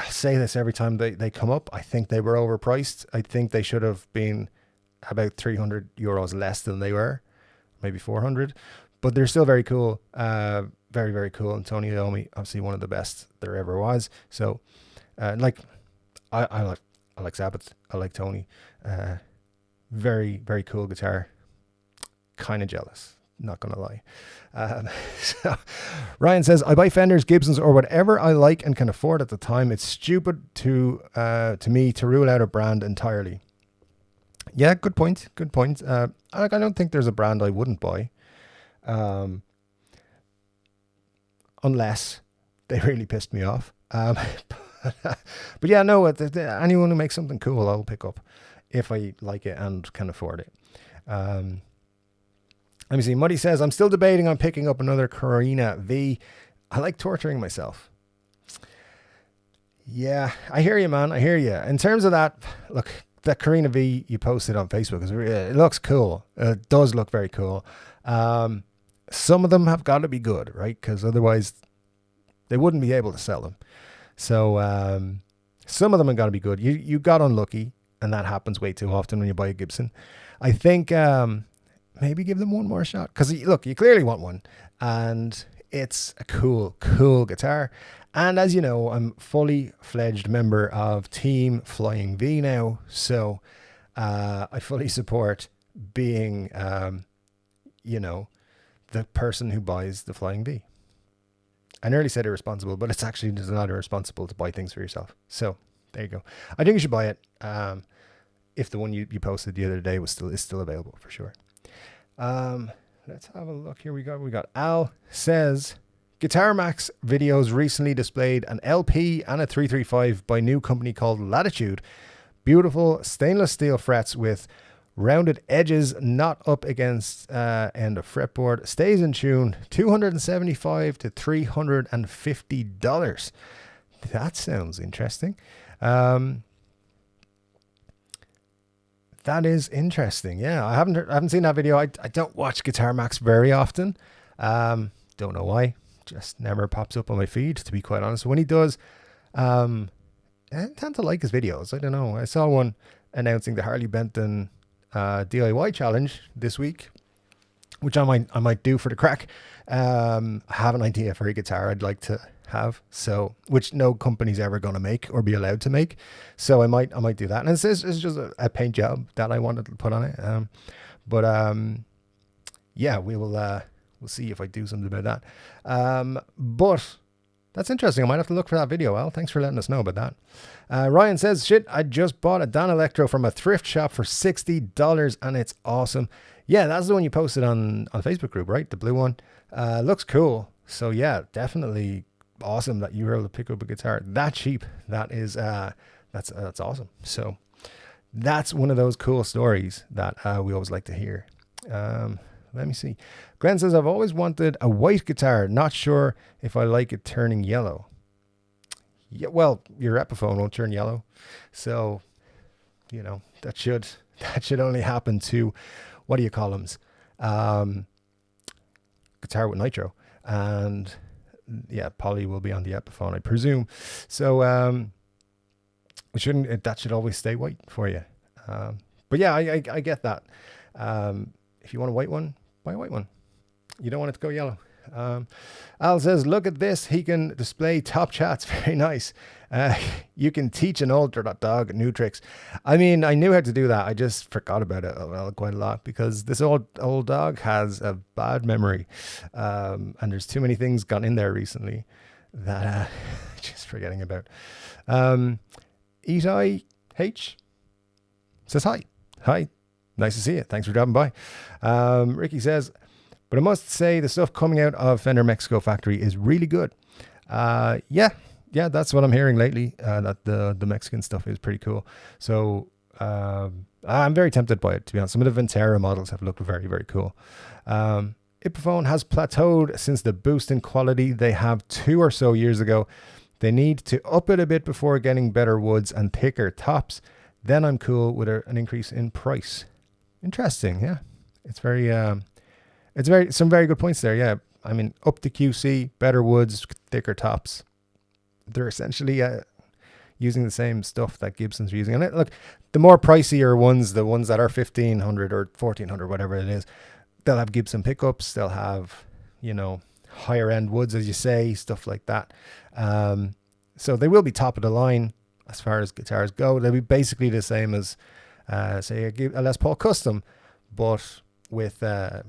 say this every time they come up. I think they were overpriced. I think they should have been about €300 less than they were, maybe 400. But they're still very cool. Very, very cool. And Tony Iommi, obviously one of the best there ever was. So, like, I like Sabbath. I like Tony. Very, very cool guitar. Kind of jealous. Not gonna lie. So Ryan says, I buy Fenders, Gibsons, or whatever I like and can afford at the time. It's stupid to me to rule out a brand entirely. Yeah, good point. Good point. I don't think there's a brand I wouldn't buy, unless they really pissed me off. But yeah, no. Anyone who makes something cool, I'll pick up if I like it and can afford it. Let me see. Muddy says, I'm still debating on picking up another Corina V. I like torturing myself. Yeah, I hear you, man. I hear you. In terms of that, look, that Corina V you posted on Facebook, it looks cool. It does look very cool. Some of them have got to be good, right? Because otherwise they wouldn't be able to sell them. So some of them have got to be good. You got unlucky, and that happens way too often when you buy a Gibson. I think maybe give them one more shot. Because, look, you clearly want one. And it's a cool, cool guitar. And as you know, I'm fully fledged member of Team Flying V now. So I fully support being, you know, the person who buys the Flying V. I nearly said irresponsible, but it's actually not irresponsible to buy things for yourself. So there you go. I think you should buy it. If the one you posted the other day is still available, for sure. Let's have a look here. We got Al says, Guitar Max videos recently displayed an LP and a 335 by new company called Latitude. Beautiful stainless steel frets with rounded edges, not up against end of fretboard. Stays in tune. $275 to $350. That sounds interesting. That is interesting. Yeah, I haven't seen that video. I don't watch Guitar Max very often. Don't know why. Just never pops up on my feed, to be quite honest. When he does, I tend to like his videos. I don't know. I saw one announcing the Harley Benton DIY challenge this week. which I might do for the crack. I have an idea for a guitar I'd like to have, so which no company's ever going to make or be allowed to make. So I might do that, and it's just a paint job that I wanted to put on it. Yeah, we'll see if I do something about that. But that's interesting. I might have to look for that video. Well, thanks for letting us know about that. Ryan says, shit, I just bought a Dan Electro from a thrift shop for $60 and it's awesome. Yeah, that's the one you posted on Facebook group, right? The blue one. Looks cool. So yeah, definitely awesome that you were able to pick up a guitar that cheap. That is, that's awesome. So that's one of those cool stories that we always like to hear. Let me see. Glenn says, I've always wanted a white guitar. Not sure if I like it turning yellow. Yeah, well, your Epiphone won't turn yellow. So, you know, that should only happen to, what do you call them? Guitar with nitro. And yeah, poly will be on the Epiphone, I presume. So, that should always stay white for you. But yeah, I get that. If you want a white one, buy a white one. You don't want it to go yellow. Al says, look at this. He can display top chats. Very nice. You can teach an older dog new tricks. I mean, I knew how to do that. I just forgot about it quite a lot because this old dog has a bad memory. And there's too many things gone in there recently that just forgetting about. Eat H says hi. Hi. Nice to see you. Thanks for dropping by. Ricky says, but I must say the stuff coming out of Fender Mexico factory is really good. Yeah, that's what I'm hearing lately, that the Mexican stuff is pretty cool. So I'm very tempted by it, to be honest. Some of the Ventera models have looked very, very cool. Epiphone has plateaued since the boost in quality they have 2 or so years ago. They need to up it a bit before getting better woods and thicker tops. Then I'm cool with an increase in price. Interesting, yeah. It's some very good points there, yeah. I mean, up the QC, better woods, thicker tops. They're essentially using the same stuff that Gibson's using. And look, the more pricier ones, the ones that are $1,500 or $1,400, whatever it is, they'll have Gibson pickups. They'll have, you know, higher end woods, as you say, stuff like that. So they will be top of the line as far as guitars go. They'll be basically the same as say a Les Paul Custom, but with I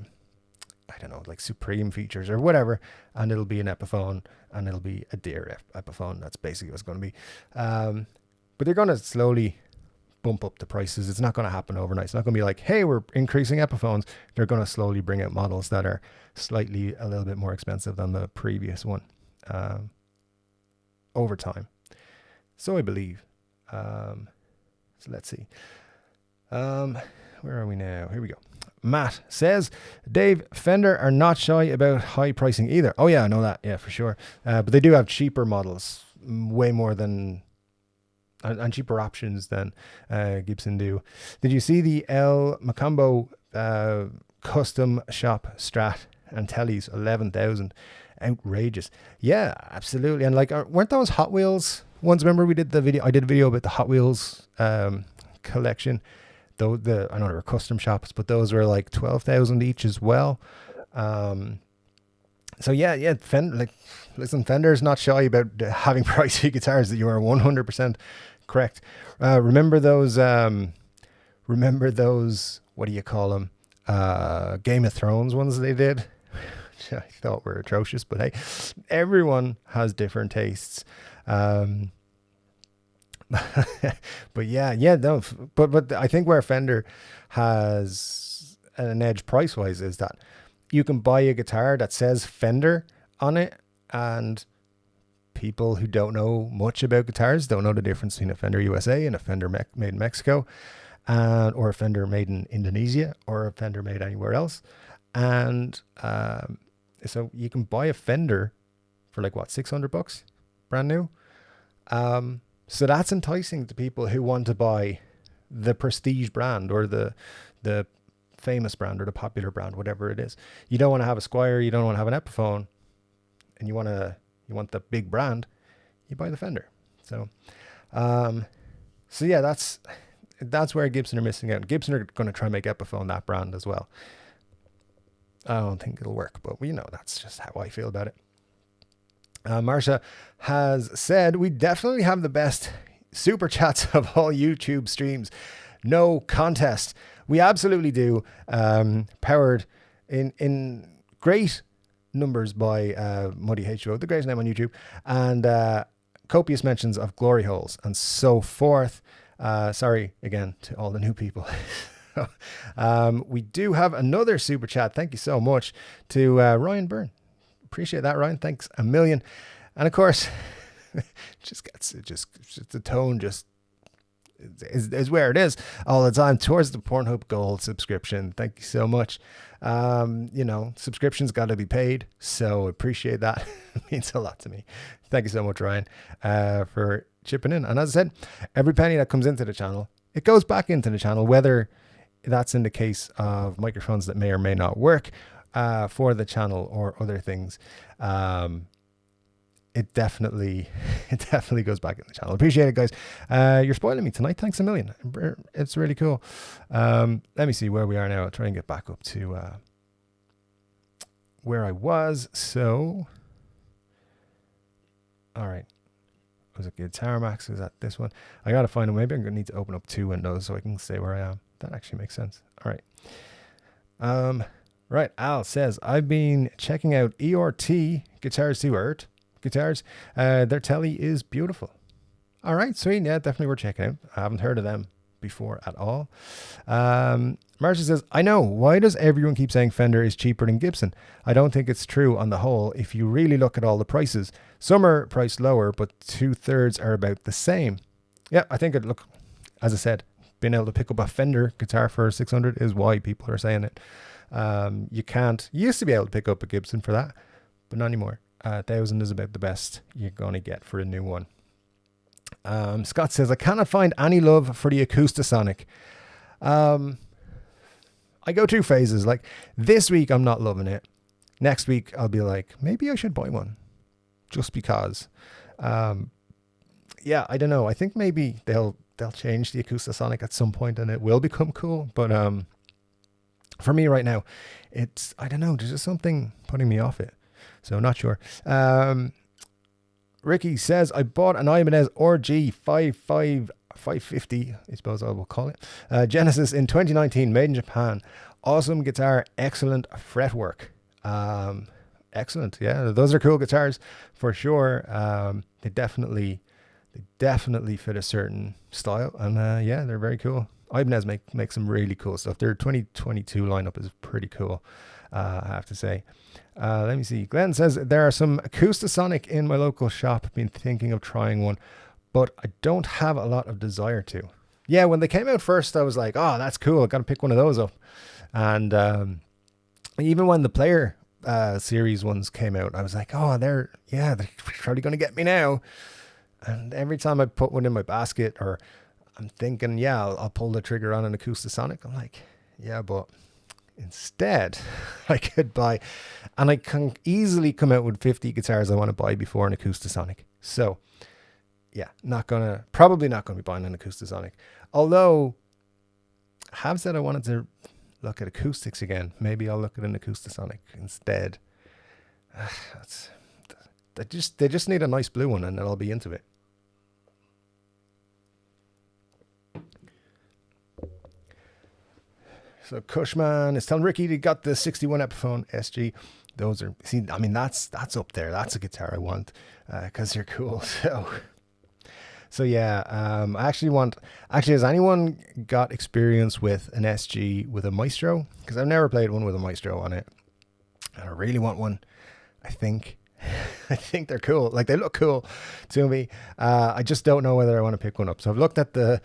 don't know, like Supreme features or whatever, and it'll be an Epiphone and it'll be a dear Epiphone. That's basically what it's going to be. But they're going to slowly bump up the prices. It's not going to happen overnight. It's not going to be like, hey, we're increasing Epiphones. They're going to slowly bring out models that are slightly a little bit more expensive than the previous one over time. So I believe. So let's see. Where are we now? Here we go. Matt says, Dave, Fender are not shy about high pricing either. Oh yeah, I know that. Yeah, for sure. But they do have cheaper models, way more than, and cheaper options than Gibson do. Did you see the El Macambo custom shop Strat and Telly's 11,000? Outrageous. Yeah, absolutely. And like, weren't those Hot Wheels ones? Remember we did the video? I did a video about the Hot Wheels collection. Though I know they were custom shops, but those were like 12,000 each as well. So yeah, Fender, listen, Fender's not shy about having pricey guitars. That you are 100% correct. Remember those? What do you call them? Game of Thrones ones they did. Which I thought were atrocious, but hey, everyone has different tastes. But no, but I think where Fender has an edge price wise is that you can buy a guitar that says Fender on it, and people who don't know much about guitars don't know the difference between a Fender USA and a Fender made in Mexico, or a Fender made in Indonesia, or a Fender made anywhere else. And so you can buy a Fender for like what, $600 brand new. So that's enticing to people who want to buy the prestige brand or the famous brand or the popular brand, whatever it is. You don't want to have a Squier, you don't want to have an Epiphone, and you want the big brand, you buy the Fender. So yeah, that's where Gibson are missing out. Gibson are going to try and make Epiphone that brand as well. I don't think it'll work, but you know, that's just how I feel about it. Marsha has said, we definitely have the best super chats of all YouTube streams. No contest. We absolutely do. Powered in great numbers by Muddy H2O, the greatest name on YouTube, and copious mentions of glory holes and so forth. Sorry again to all the new people. We do have another super chat. Thank you so much to Ryan Byrne. Appreciate that, Ryan. Thanks a million. And of course, the tone just is where it is all the time towards the Pornhub Gold subscription. Thank you so much. You know, subscriptions got to be paid, so appreciate that. It means a lot to me. Thank you so much, Ryan, for chipping in. And as I said, every penny that comes into the channel, it goes back into the channel, whether that's in the case of microphones that may or may not work for the channel or other things. It definitely goes back in the channel. Appreciate it, guys. You're spoiling me tonight. Thanks a million. It's really cool. Let me see where we are now. I'll try and get back up to where I was. So, all right. Was it Guitar Max? Is that this one? I got to find it. Maybe I'm going to need to open up 2 windows so I can stay where I am. That actually makes sense. All right. Right. Al says, I've been checking out ERT Guitars to Earth Guitars. Their telly is beautiful. All right. Sweet. Yeah, definitely worth checking out. I haven't heard of them before at all. Marcia says, I know. Why does everyone keep saying Fender is cheaper than Gibson? I don't think it's true on the whole. If you really look at all the prices, some are priced lower, but 2/3 are about the same. Yeah, I think look, as I said, being able to pick up a Fender guitar for 600 is why people are saying it. You used to be able to pick up a Gibson for that, but not anymore. 1,000 is about the best you're going to get for a new one. Scott says, I cannot find any love for the Acoustasonic. I go through phases. Like this week, I'm not loving it. Next week, I'll be like, maybe I should buy one just because. Yeah, I don't know. I think maybe they'll change the Acoustasonic at some point and it will become cool. But for me right now, I don't know. There's just something putting me off it. So not sure. Ricky says, I bought an Ibanez RG 550, I suppose I will call it. Genesis in 2019, made in Japan. Awesome guitar, excellent fretwork. Excellent, yeah. Those are cool guitars for sure. They definitely fit a certain style, and yeah, they're very cool. Ibanez make some really cool stuff. Their 2022 lineup is pretty cool, I have to say. Let me see. Glenn says, there are some Acoustasonic in my local shop. Been thinking of trying one, but I don't have a lot of desire to. Yeah, when they came out first, I was like, oh, that's cool. I got to pick one of those up. And even when the Player series ones came out, I was like, oh, they're probably going to get me now. And every time I put one in my basket, or I'm thinking, yeah, I'll pull the trigger on an Acoustasonic, I'm like, yeah, but instead I could buy, and I can easily come out with 50 guitars I want to buy before an Acoustasonic. So yeah, probably not going to be buying an Acoustasonic. Although I have said I wanted to look at acoustics again. Maybe I'll look at an Acoustasonic instead. They just need a nice blue one and then I'll be into it. So Cushman is telling Ricky he got the 61 Epiphone SG. Those are, see, I mean, that's up there. That's a guitar I want because they're cool. So yeah, has anyone got experience with an SG with a Maestro? Because I've never played one with a Maestro on it. And I really want one. I think they're cool. Like, they look cool to me. I just don't know whether I want to pick one up. So I've looked at the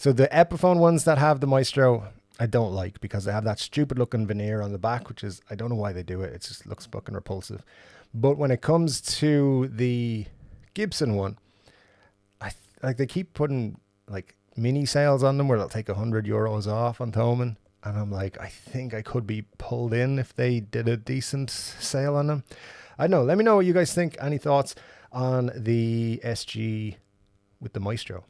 Epiphone ones that have the Maestro. I don't like, because they have that stupid looking veneer on the back, which is, I don't know why they do it. It just looks fucking repulsive. But when it comes to the Gibson one, they keep putting like mini sales on them where they'll take €100 off on Thomann. And I'm like, I think I could be pulled in if they did a decent sale on them. I don't know. Let me know what you guys think. Any thoughts on the SG with the Maestro?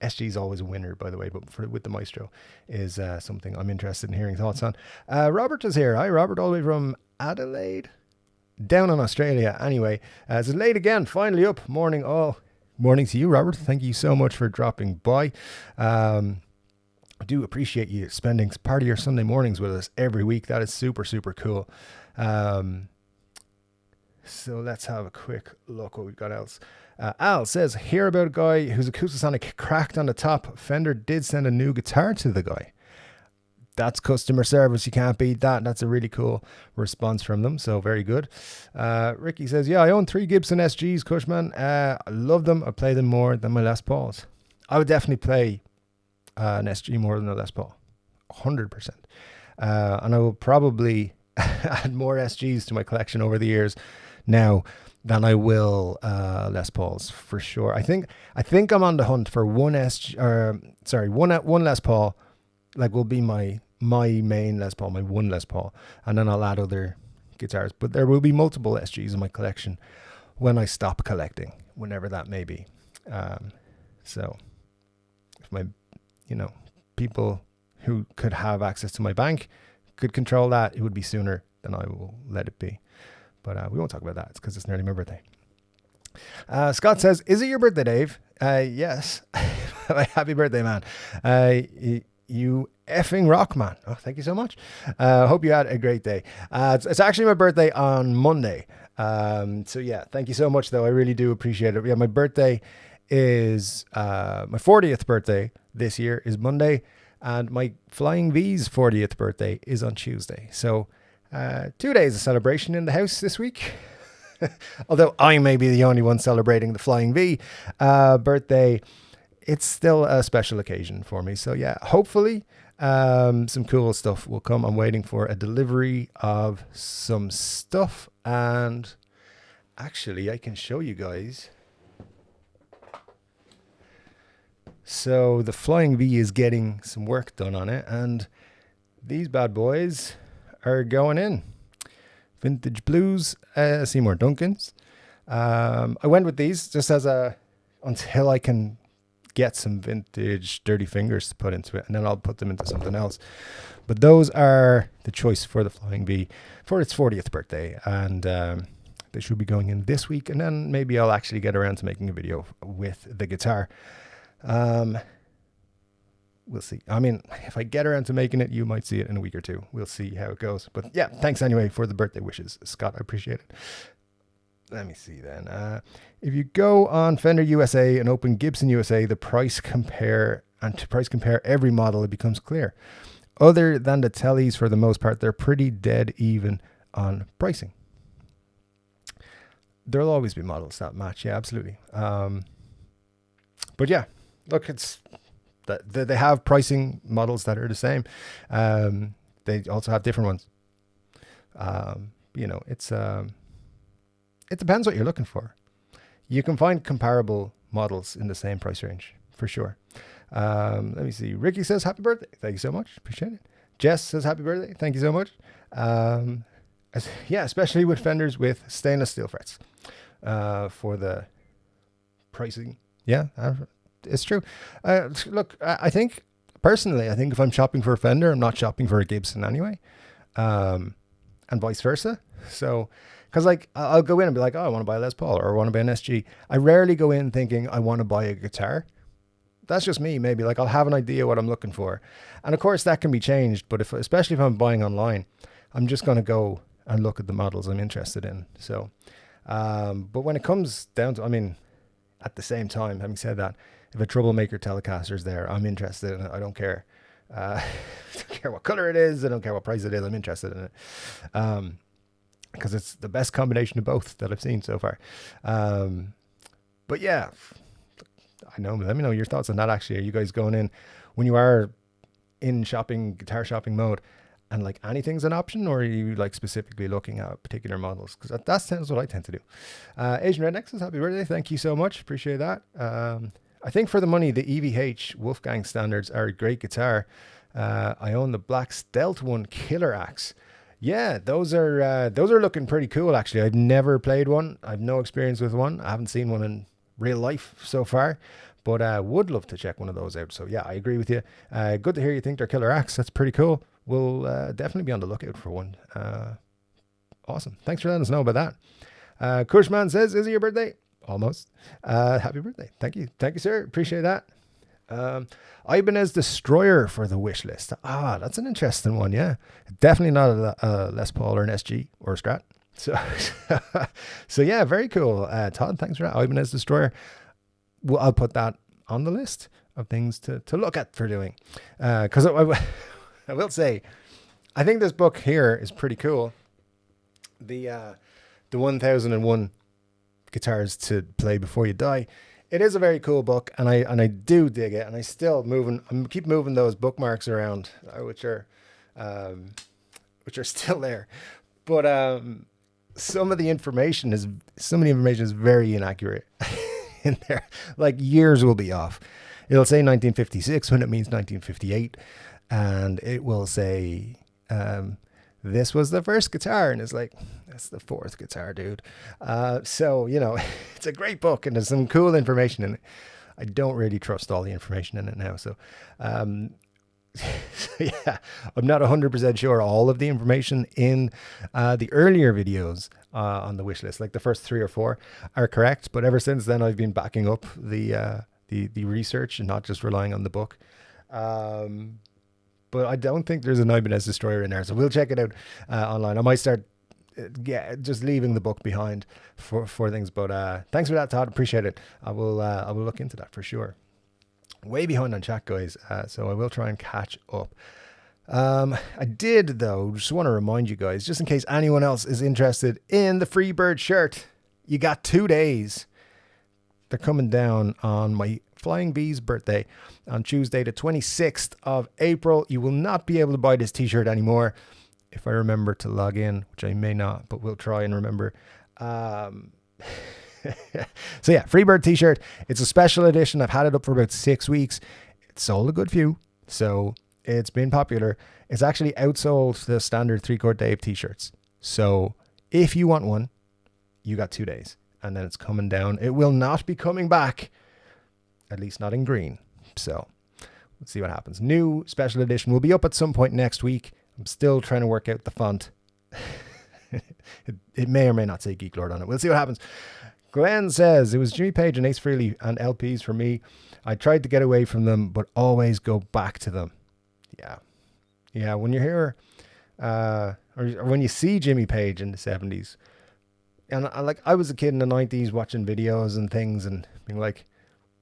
SG is always a winner, by the way, but with the Maestro is something I'm interested in hearing thoughts on. Robert is here. Hi, Robert, all the way from Adelaide, down in Australia. Anyway, it's late again, finally up. Morning all. Morning to you, Robert. Thank you so much for dropping by. I do appreciate you spending part of your Sunday mornings with us every week. That is super, super cool. So let's have a quick look what we've got else. Al says, hear about a guy whose Acoustasonic cracked on the top. Fender did send a new guitar to the guy. That's customer service. You can't beat that. That's a really cool response from them. So very good. Ricky says, yeah, I own 3 Gibson SGs, Cushman. I love them. I play them more than my Les Pauls. I would definitely play an SG more than a Les Paul. 100%. And I will probably add more SGs to my collection over the years now than I will Les Pauls, for sure. I think I'm on the hunt for one Les Paul, like will be my main Les Paul, my one Les Paul, and then I'll add other guitars. But there will be multiple SGs in my collection when I stop collecting, whenever that may be. So if my, people who could have access to my bank could control that, it would be sooner than I will let it be. But we won't talk about that. It's because it's nearly my birthday. Scott says, is it your birthday, Dave? Yes. Happy birthday, man. You effing rock, man. Oh, thank you so much. Hope you had a great day. It's actually my birthday on Monday. So yeah, thank you so much, though. I really do appreciate it. Yeah, my birthday is my 40th birthday this year is Monday, and my Flying V's 40th birthday is on Tuesday. So 2 days of celebration in the house this week. Although I may be the only one celebrating the Flying V birthday, it's still a special occasion for me. So yeah, hopefully some cool stuff will come. I'm waiting for a delivery of some stuff, and actually I can show you guys. So the Flying V is getting some work done on it, and these bad boys are going in. Vintage Blues, Seymour Duncan's. I went with these just as until I can get some vintage Dirty Fingers to put into it, and then I'll put them into something else. But those are the choice for the Flying V for its 40th birthday, and they should be going in this week, and then maybe I'll actually get around to making a video with the guitar. We'll see. I mean, if I get around to making it, you might see it in a week or two. We'll see how it goes. But yeah, thanks anyway for the birthday wishes, Scott. I appreciate it. Let me see then. If you go on Fender USA and open Gibson USA, to price compare every model, it becomes clear. Other than the tellies, for the most part, they're pretty dead even on pricing. There'll always be models that match. Yeah, absolutely. But yeah, look, they have pricing models that are the same. They also have different ones. It depends what you're looking for. You can find comparable models in the same price range for sure. Let me see. Ricky says happy birthday. Thank you so much. Appreciate it. Jess says happy birthday. Thank you so much. Yeah, especially with Fenders with stainless steel frets for the pricing. Yeah, it's true. Look, I think personally, if I'm shopping for a Fender, I'm not shopping for a Gibson anyway, and vice versa. So, because like I'll go in and be like, oh, I want to buy a Les Paul or I want to buy an SG. I rarely go in thinking I want to buy a guitar. That's just me. Maybe like I'll have an idea what I'm looking for, and of course that can be changed. But especially if I'm buying online, I'm just going to go and look at the models I'm interested in. So, but when it comes down to, at the same time, having said that, if a Troublemaker Telecaster is there, I'm interested in it. I don't care. I don't care what color it is. I don't care what price it is. I'm interested in it. Because it's the best combination of both that I've seen so far. But yeah, I know. Let me know your thoughts on that. Actually, are you guys going in when you are in guitar shopping mode, and like anything's an option, or are you like specifically looking at particular models? Because that sounds what I tend to do. Asian Redneck says happy birthday. Thank you so much. Appreciate that. I think for the money, the EVH Wolfgang standards are a great guitar. I own the Black Stealth one, Killer Axe. Yeah, those are looking pretty cool, actually. I've never played one. I've no experience with one. I haven't seen one in real life so far. but would love to check one of those out. So yeah, I agree with you. Good to hear you think they're killer acts. That's pretty cool. We'll definitely be on the lookout for one. Awesome. Thanks for letting us know about that. Kushman says, is it your birthday? Almost. Happy birthday. Thank you. Thank you, sir. Appreciate that. Ibanez Destroyer for the wish list. Ah, that's an interesting one. Yeah, definitely not a Les Paul or an SG or a Strat. So, so yeah, very cool. Todd, thanks for that. Ibanez Destroyer. Well, I'll put that on the list of things to look at for doing. Because I will say, I think this book here is pretty cool. The 1001 Guitars to Play Before You Die. It is a very cool book, and I do dig it, and I keep moving those bookmarks around, which are still there. But some of the information is very inaccurate in there. Like, years will be off. It'll say 1956 when it means 1958, and it will say this was the first guitar, and it's like, that's the fourth guitar, dude. So, you know, it's a great book, and there's some cool information in it. I don't really trust all the information in it now. So, yeah, I'm not 100% sure all of the information in the earlier videos on the wish list, like the first 3 or 4, are correct. But ever since then, I've been backing up the research and not just relying on the book. But I don't think there's an Ibanez Destroyer in there, so we'll check it out online. I might start just leaving the book behind for things. But thanks for that, Todd. Appreciate it. I will look into that for sure. Way behind on chat, guys, so I will try and catch up. I did, though, just want to remind you guys, just in case anyone else is interested in the Freebird shirt, you got 2 days. They're coming down on my Flying Bee's birthday on Tuesday, the 26th of April. You will not be able to buy this t-shirt anymore if I remember to log in, which I may not, but we'll try and remember. So yeah, Freebird t-shirt. It's a special edition. I've had it up for about 6 weeks. It sold a good few, so it's been popular. It's actually outsold the standard 3-Chord Dave t-shirts. So if you want one, you got 2 days, and then it's coming down. It will not be coming back, at least not in green. So let's see what happens. New special edition will be up at some point next week. I'm still trying to work out the font. it may or may not say Geek Lord on it. We'll see what happens. Glenn says, it was Jimmy Page and Ace Frehley and LPs for me. I tried to get away from them, but always go back to them. Yeah, when you hear or when you see Jimmy Page in the 70s, and I was a kid in the 90s watching videos and things and being like,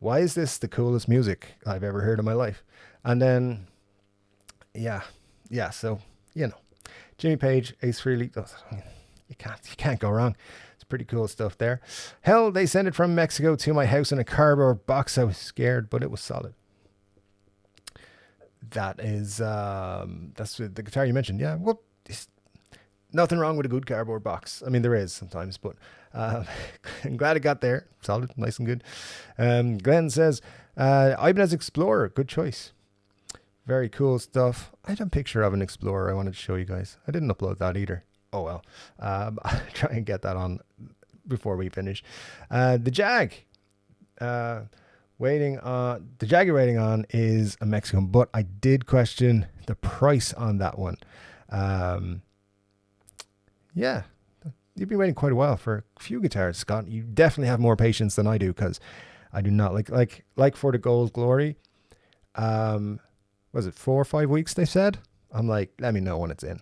why is this the coolest music I've ever heard in my life? And then, yeah, so, you know, Jimmy Page, Ace Frehley, you can't go wrong. It's pretty cool stuff there. Hell, they sent it from Mexico to my house in a cardboard box. I was scared, but it was solid. That is, that's the guitar you mentioned. Yeah, well, nothing wrong with a good cardboard box. I mean, there is sometimes, but I'm glad it got there. Solid, nice and good. Glenn says, Ibanez Explorer, good choice. Very cool stuff. I had a picture of an Explorer I wanted to show you guys. I didn't upload that either. Oh well. I'll try and get that on before we finish. The Jag. The Jag you're waiting on is a Mexican, but I did question the price on that one. Yeah, you've been waiting quite a while for a few guitars, Scott. You definitely have more patience than I do, because I do not like for the Gold Glory. Was it 4 or 5 weeks? They said. I'm like, let me know when it's in.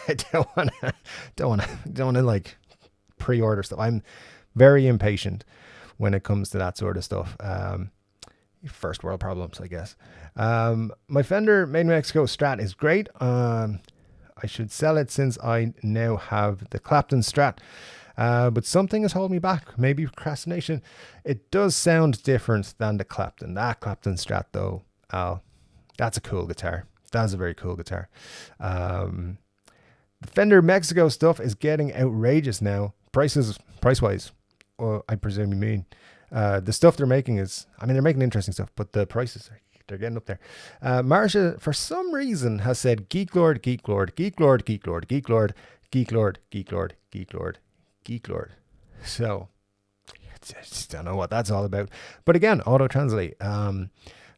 I don't want to like pre-order stuff. I'm very impatient when it comes to that sort of stuff. First world problems, I guess. My Fender made in Mexico Strat is great. I should sell it since I now have the Clapton Strat. But something has held me back. Maybe procrastination. It does sound different than the Clapton. That Clapton Strat, though, that's a cool guitar. That's a very cool guitar. The Fender Mexico stuff is getting outrageous now. Price-wise, I presume you mean. The stuff they're making is, I mean, they're making interesting stuff, but the prices, they're getting up there. Marsha, for some reason, has said Geek Lord, Geek Lord, Geek Lord, Geek Lord, Geek Lord, Geek Lord, Geek Lord, Geek Lord, Geek Lord. So, just don't know what that's all about. But again, auto-translate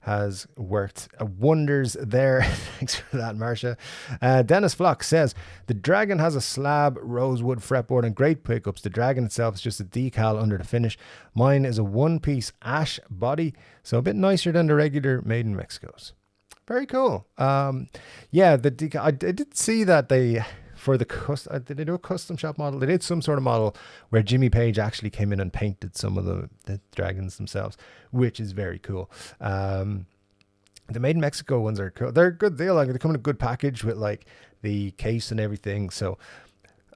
has worked wonders there. Thanks for that, Marcia. Dennis Flock says, the Dragon has a slab rosewood fretboard and great pickups. The Dragon itself is just a decal under the finish. Mine is a one-piece ash body, so a bit nicer than the regular made in Mexico's. Very cool. Yeah, the decal, I did see that they... For the did they do a custom shop model? They did some sort of model where Jimmy Page actually came in and painted some of the Dragons themselves, which is very cool. The Made in Mexico ones are cool. They're a good deal. Like, they come in a good package with like the case and everything. So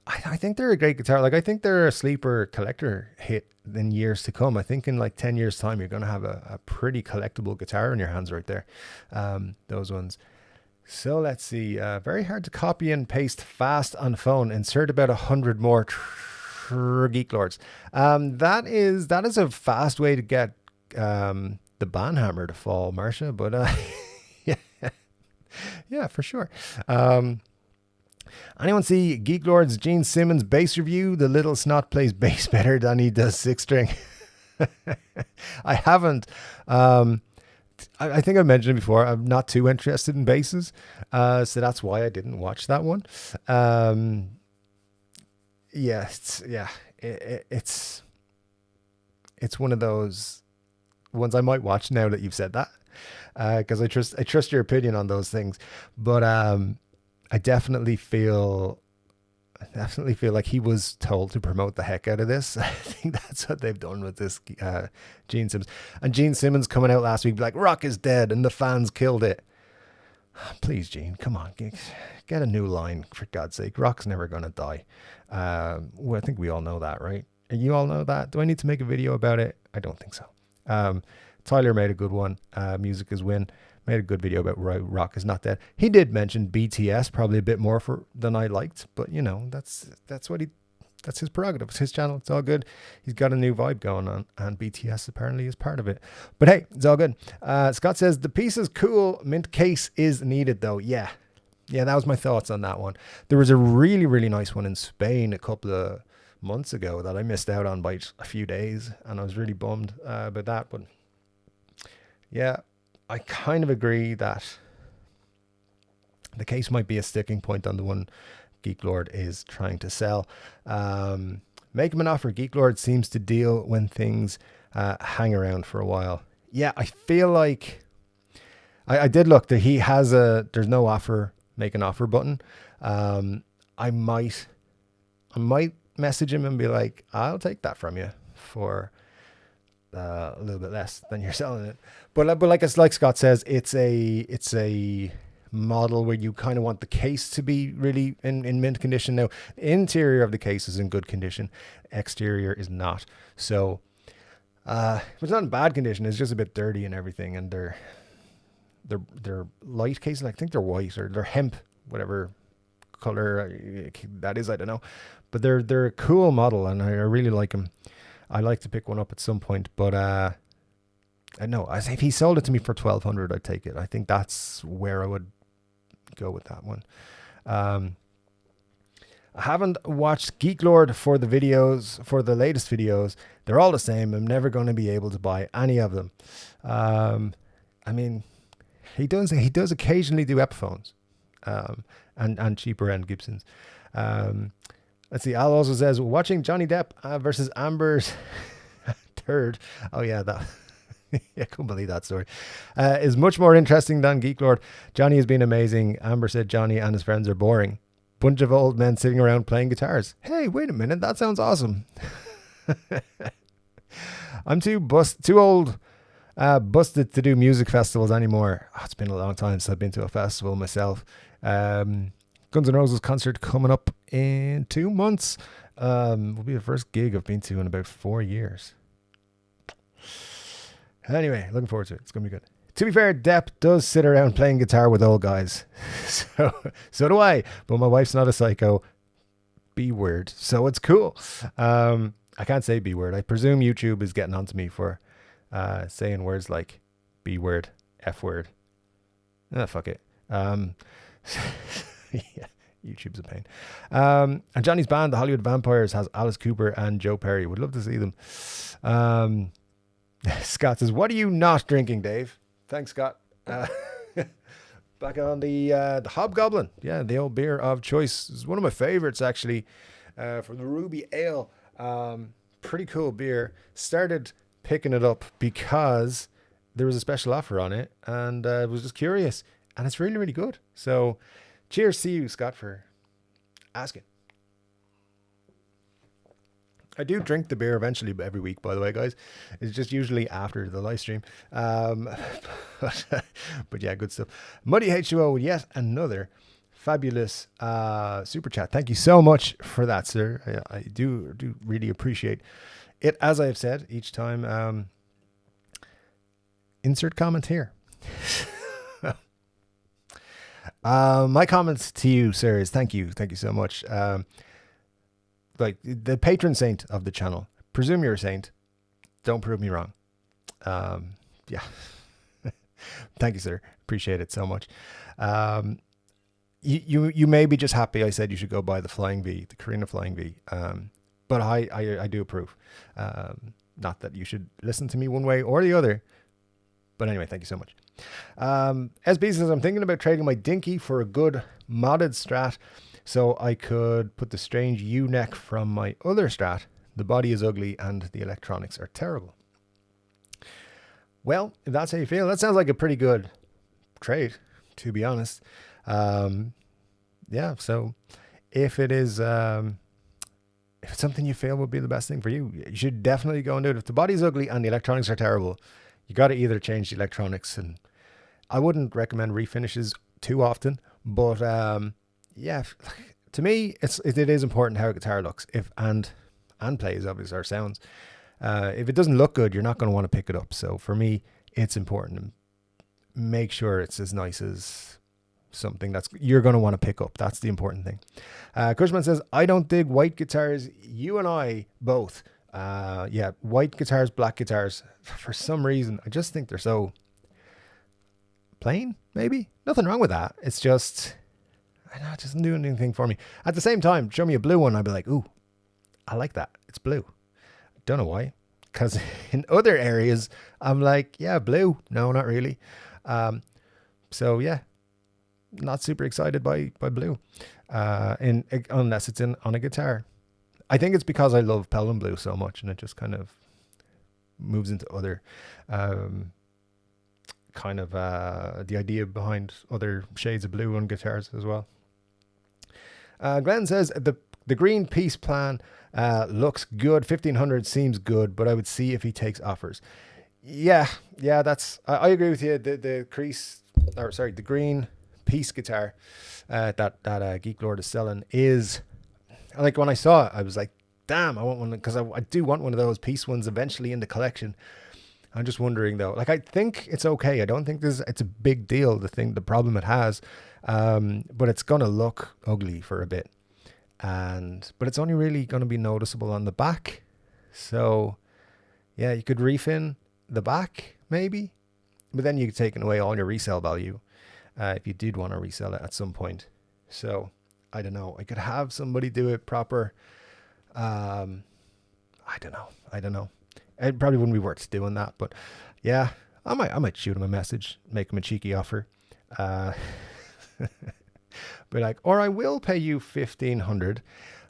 I think they're a great guitar. Like, I think they're a sleeper collector hit in years to come. I think in like 10 years time, you're going to have a pretty collectible guitar in your hands right there. Those ones. So let's see. Very hard to copy and paste fast on phone. Insert about 100 more Geek Lords. That is a fast way to get the banhammer to fall, Marcia. But yeah, for sure. Anyone see Geek Lord's Gene Simmons bass review? The little snot plays bass better than he does six string. I haven't. I think I mentioned it before. I'm not too interested in basses, so that's why I didn't watch that one. It's one of those ones I might watch now that you've said that, because I trust your opinion on those things. But I definitely feel like he was told to promote the heck out of this. I think that's what they've done with this Gene Simmons. And Gene Simmons coming out last week like, Rock is dead and the fans killed it. Please, Gene, come on. Get a new line, for God's sake. Rock's never going to die. Well, I think we all know that, right? And you all know that. Do I need to make a video about it? I don't think so. Tyler made a good one. Music is Win. Made a good video about Rock is not dead. He did mention BTS probably a bit more than I liked, but you know, that's his prerogative. It's his channel. It's all good. He's got a new vibe going on, and BTS apparently is part of it. But hey, it's all good. Scott says the piece is cool. Mint case is needed though. Yeah, that was my thoughts on that one. There was a really, really nice one in Spain a couple of months ago that I missed out on by a few days, and I was really bummed about that. But yeah, I kind of agree that the case might be a sticking point on the one Geek Lord is trying to sell. Make him an offer. Geek Lord seems to deal when things hang around for a while. Yeah, I feel like I did look that he has there's no offer, make an offer button. I might message him and be like, I'll take that from you for a little bit less than you're selling it. But like Scott says, it's a model where you kind of want the case to be really in mint condition. Now, the interior of the case is in good condition, exterior is not. So it's not in bad condition. It's just a bit dirty and everything. And they're light cases. I think they're white or they're hemp, whatever color that is. I don't know. But they're a cool model, and I really like them. I like to pick one up at some point, but I know if he sold it to me for $1,200, I'd take it. I think that's where I would go with that one. I haven't watched Geek Lord for the videos, for the latest videos. They're all the same. I'm never going to be able to buy any of them. I mean, he does occasionally do Epiphones, and cheaper end Gibsons. Let's see. Al also says, watching Johnny Depp versus Amber's third. Oh yeah, that. I couldn't believe that story. Is much more interesting than Geek Lord. Johnny has been amazing. Amber said Johnny and his friends are boring. Bunch of old men sitting around playing guitars. Hey, wait a minute. That sounds awesome. I'm too old, busted to do music festivals anymore. Oh, it's been a long time since I've been to a festival myself. Guns N' Roses concert coming up in 2 months. Will be the first gig I've been to in about 4 years. Anyway, looking forward to it. It's going to be good. To be fair, Depp does sit around playing guitar with old guys. So do I. But my wife's not a psycho. B word. So it's cool. I can't say B word. I presume YouTube is getting onto me for saying words like B word, F word. Fuck it. YouTube's a pain. And Johnny's band, the Hollywood Vampires, has Alice Cooper and Joe Perry. Would love to see them. Scott says, "What are you not drinking, Dave?" Thanks, Scott. Back on the Hobgoblin. Yeah, the old beer of choice. It's one of my favorites, actually, from the Ruby Ale. Pretty cool beer. Started picking it up because there was a special offer on it, and I was just curious, and it's really, really good. So cheers to you, Scott, for asking. I do drink the beer eventually every week, by the way, guys. It's just usually after the live stream. But yeah, good stuff. Muddy H2O with yet another fabulous super chat. Thank you so much for that, sir. I do really appreciate it. As I've said each time, insert comment here. My comments to you, sir, is thank you so much. Like the patron saint of the channel. Presume you're a saint. Don't prove me wrong. Yeah. Thank you, sir. Appreciate it so much. You may be just happy I said you should go buy the Flying V, the Carina Flying V. But I do approve. Not that you should listen to me one way or the other. But anyway, thank you so much. SB says, "I'm thinking about trading my Dinky for a good modded Strat, so I could put the strange U-neck from my other Strat. The body is ugly and the electronics are terrible." Well, if that's how you feel, that sounds like a pretty good trade, to be honest. Yeah, so if it is, if it's something you feel would be the best thing for you, you should definitely go and do it. If the body's ugly and the electronics are terrible, you got to either change the electronics, and I wouldn't recommend refinishes too often, but yeah, to me, it is important how a guitar looks and plays, obviously, or sounds. If it doesn't look good, you're not going to want to pick it up. So for me, it's important to make sure it's as nice as something that's you're going to want to pick up. That's the important thing. Cushman says, "I don't dig white guitars. You and I both." Yeah, white guitars, black guitars. For some reason, I just think they're so plain. Maybe nothing wrong with that. It's just, I know, it doesn't do anything for me. At the same time, show me a blue one, I'd be like, "Ooh, I like that. It's blue." Don't know why, because in other areas I'm like, yeah, blue. No, not really. So yeah, not super excited by blue, unless it's on a guitar. I think it's because I love Pelham blue so much, and it just kind of moves into other kind of the idea behind other shades of blue on guitars as well. Glenn says, the green peace plan looks good. 1500 seems good, but I would see if he takes offers. Yeah, that's, I agree with you. The green peace guitar that Geek Lord is selling is, like, when I saw it, I was like, damn, I want one, because I do want one of those peace ones eventually in the collection. I'm just wondering though, like, I think it's okay. I don't think it's a big deal, the problem it has, but it's gonna look ugly for a bit. But it's only really going to be noticeable on the back. So yeah, you could refin the back maybe, but then you're taking away all your resale value if you did want to resell it at some point. So I don't know. I could have somebody do it proper. I don't know. It probably wouldn't be worth doing that, but yeah, I might shoot him a message, make him a cheeky offer. But like, or I will pay you 1500,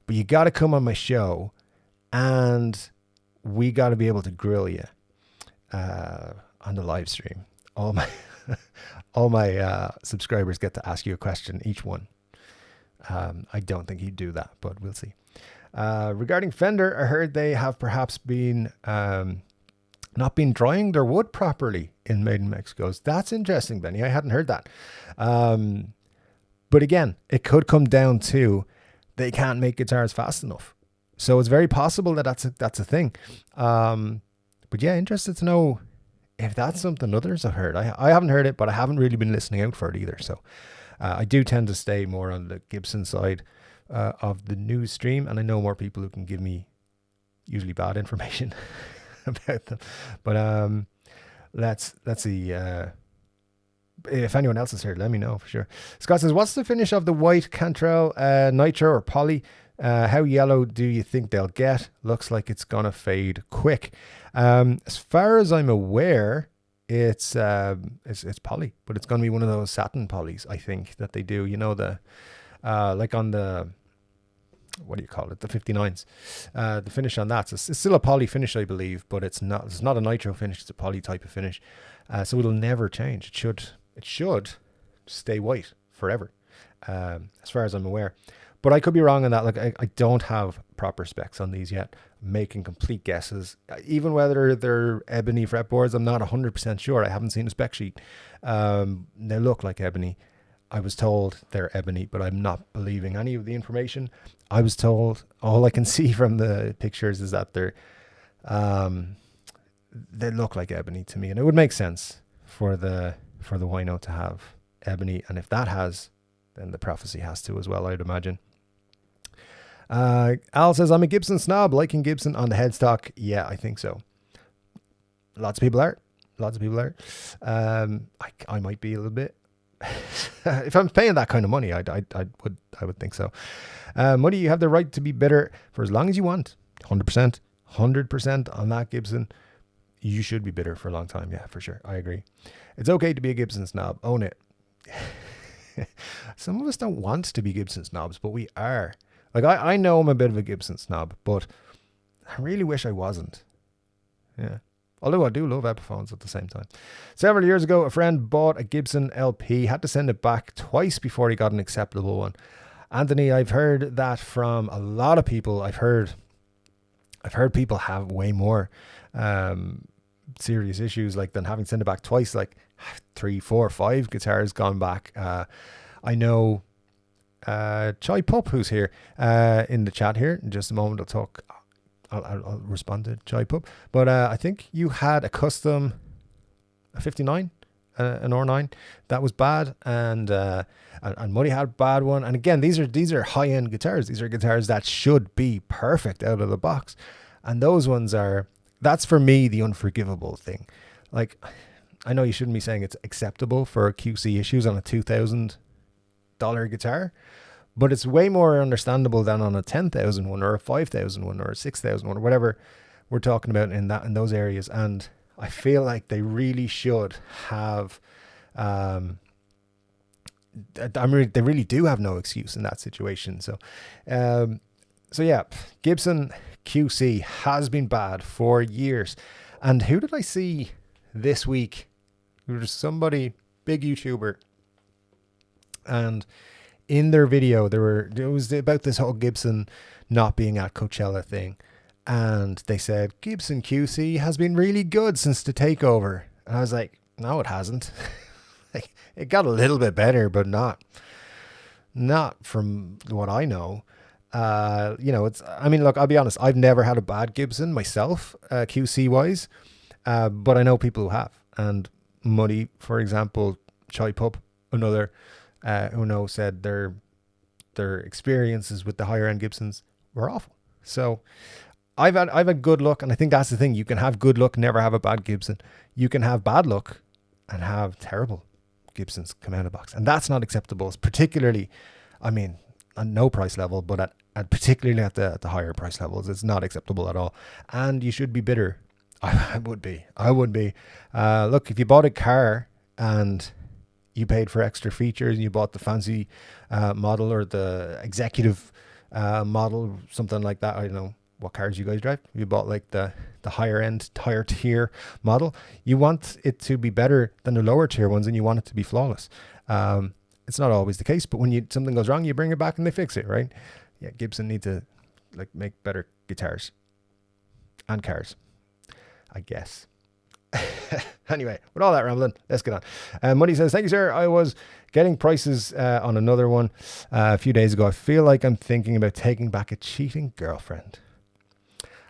but you got to come on my show, and we got to be able to grill you on the live stream. All my subscribers get to ask you a question, each one. I don't think he'd do that, but we'll see. Regarding Fender, I heard they have perhaps been not been drying their wood properly in Made in Mexico. That's interesting, Benny. I hadn't heard that. But again, it could come down to they can't make guitars fast enough. So it's very possible that that's a thing. But yeah, interested to know if that's something others have heard. I haven't heard it, but I haven't really been listening out for it either. So I do tend to stay more on the Gibson side of the news stream, and I know more people who can give me usually bad information about them. But let's see. If anyone else is here, let me know for sure. Scott says, what's the finish of the white Cantrell Nitro or Poly? How yellow do you think they'll get? Looks like it's going to fade quick. As far as I'm aware, it's poly, but it's going to be one of those satin polys, I think, that they do. You know, the like on the, what do you call it, the 59s, the finish on that, it's still a poly finish, I believe, but it's not a nitro finish, it's a poly type of finish. So it'll never change. It should stay white forever, as far as I'm aware. But I could be wrong on that. Like, I don't have proper specs on these yet. I'm making complete guesses. Even whether they're ebony fretboards, I'm not 100% sure. I haven't seen a spec sheet. They look like ebony. I was told they're ebony, but I'm not believing any of the information. I was told, all I can see from the pictures is that they look like ebony to me, and it would make sense for the Wino to have ebony, and if that has, then the Prophecy has to as well, I'd imagine. Al says, I'm a Gibson snob, liking Gibson on the headstock. Yeah, I think so. Lots of people are. I might be a little bit. If I'm paying that kind of money, I would think so. Muddy, you have the right to be bitter for as long as you want. 100% on that Gibson. You should be bitter for a long time. Yeah, for sure. I agree. It's okay to be a Gibson snob. Own it. Some of us don't want to be Gibson snobs, but we are. Like, I know I'm a bit of a Gibson snob, but I really wish I wasn't. Yeah. Although I do love Epiphones at the same time. Several years ago, a friend bought a Gibson LP, had to send it back twice before he got an acceptable one. Anthony, I've heard that from a lot of people. I've heard people have way more serious issues like than having to send it back twice, like 3, 4, 5 guitars gone back. I know Chai Pup, who's here in the chat here. In just a moment, I'll respond to Chai Pup. But I think you had a custom, a 59, an R9 that was bad, and Muddy had a bad one. And again, these are high end guitars. These are guitars that should be perfect out of the box, and those ones that's for me the unforgivable thing. Like, I know you shouldn't be saying it's acceptable for QC issues on a $2,000 guitar, but it's way more understandable than on a $10,000 one or a $5,000 one or a $6,000 one or whatever we're talking about in those areas. And I feel like they really should have. They really do have no excuse in that situation. So yeah, Gibson QC has been bad for years. And who did I see this week? There was somebody, big YouTuber, and in their video, it was about this whole Gibson not being at Coachella thing. And they said, Gibson QC has been really good since the takeover. And I was like, no, it hasn't. Like, it got a little bit better, but not from what I know. Look, I'll be honest, I've never had a bad Gibson myself, QC wise. But I know people who have. And Muddy, for example, Chai Pup, another, who said their experiences with the higher end Gibsons were awful. So I've had good luck, and I think that's the thing. You can have good luck, never have a bad Gibson. You can have bad luck and have terrible Gibsons come out of the box, and that's not acceptable. Particularly, I mean, at no price level, but particularly at the higher price levels, it's not acceptable at all. And you should be bitter. I would be. Look, if you bought a car and you paid for extra features and you bought the fancy model or the executive model, something like that. I don't know what cars you guys drive. You bought like the higher end, higher tier model. You want it to be better than the lower tier ones, and you want it to be flawless. It's not always the case, but when something goes wrong, you bring it back and they fix it, right? Yeah, Gibson need to make better guitars and cars, I guess. Anyway, with all that rambling, let's get on. Money says, thank you, sir. I was getting prices on another one a few days ago. I feel like I'm thinking about taking back a cheating girlfriend.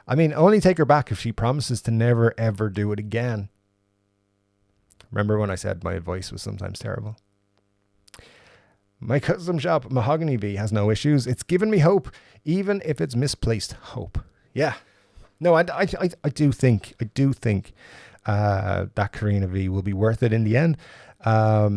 I mean, only take her back if she promises to never, ever do it again. Remember when I said my advice was sometimes terrible? My custom shop, Mahogany V, has no issues. It's given me hope, even if it's misplaced hope. Yeah. No, I do think that Carina V will be worth it in the end. I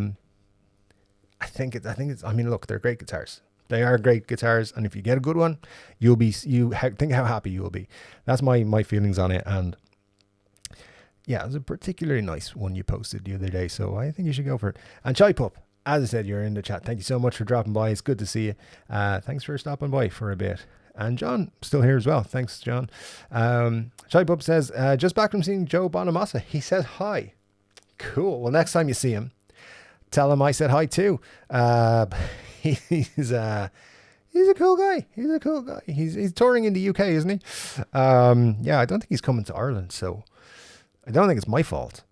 mean, look, they're great guitars. They are great guitars, and if you get a good one, think how happy you will be. That's my feelings on it. And yeah, it was a particularly nice one you posted the other day, so I think you should go for it. And Chai Pup, as I said, you're in the chat. Thank you so much for dropping by. It's good to see you. Thanks for stopping by for a bit. And John, still here as well. Thanks, John. Chai Pup says, just back from seeing Joe Bonamassa. He says hi. Cool. Well, next time you see him, tell him I said hi too. He's a cool guy. He's touring in the UK, isn't he? Yeah, I don't think he's coming to Ireland, so I don't think it's my fault.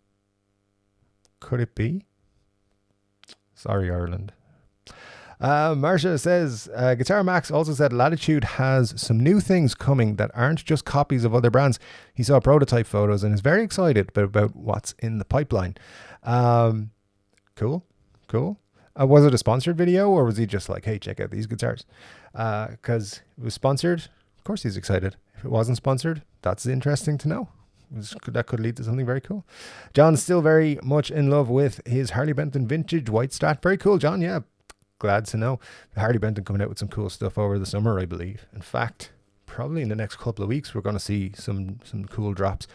Could it be? Sorry, Ireland. Marsha says, Guitar Max also said Latitude has some new things coming that aren't just copies of other brands. He saw prototype photos and is very excited about what's in the pipeline. Cool. Was it a sponsored video, or was he just like, hey, check out these guitars? Because it was sponsored. Of course he's excited. If it wasn't sponsored, that's interesting to know. That could lead to something very cool. John's still very much in love with his Harley Benton vintage white Strat. Very cool, John. Yeah, glad to know. Harley Benton coming out with some cool stuff over the summer, I believe. In fact, probably in the next couple of weeks, we're going to see some cool drops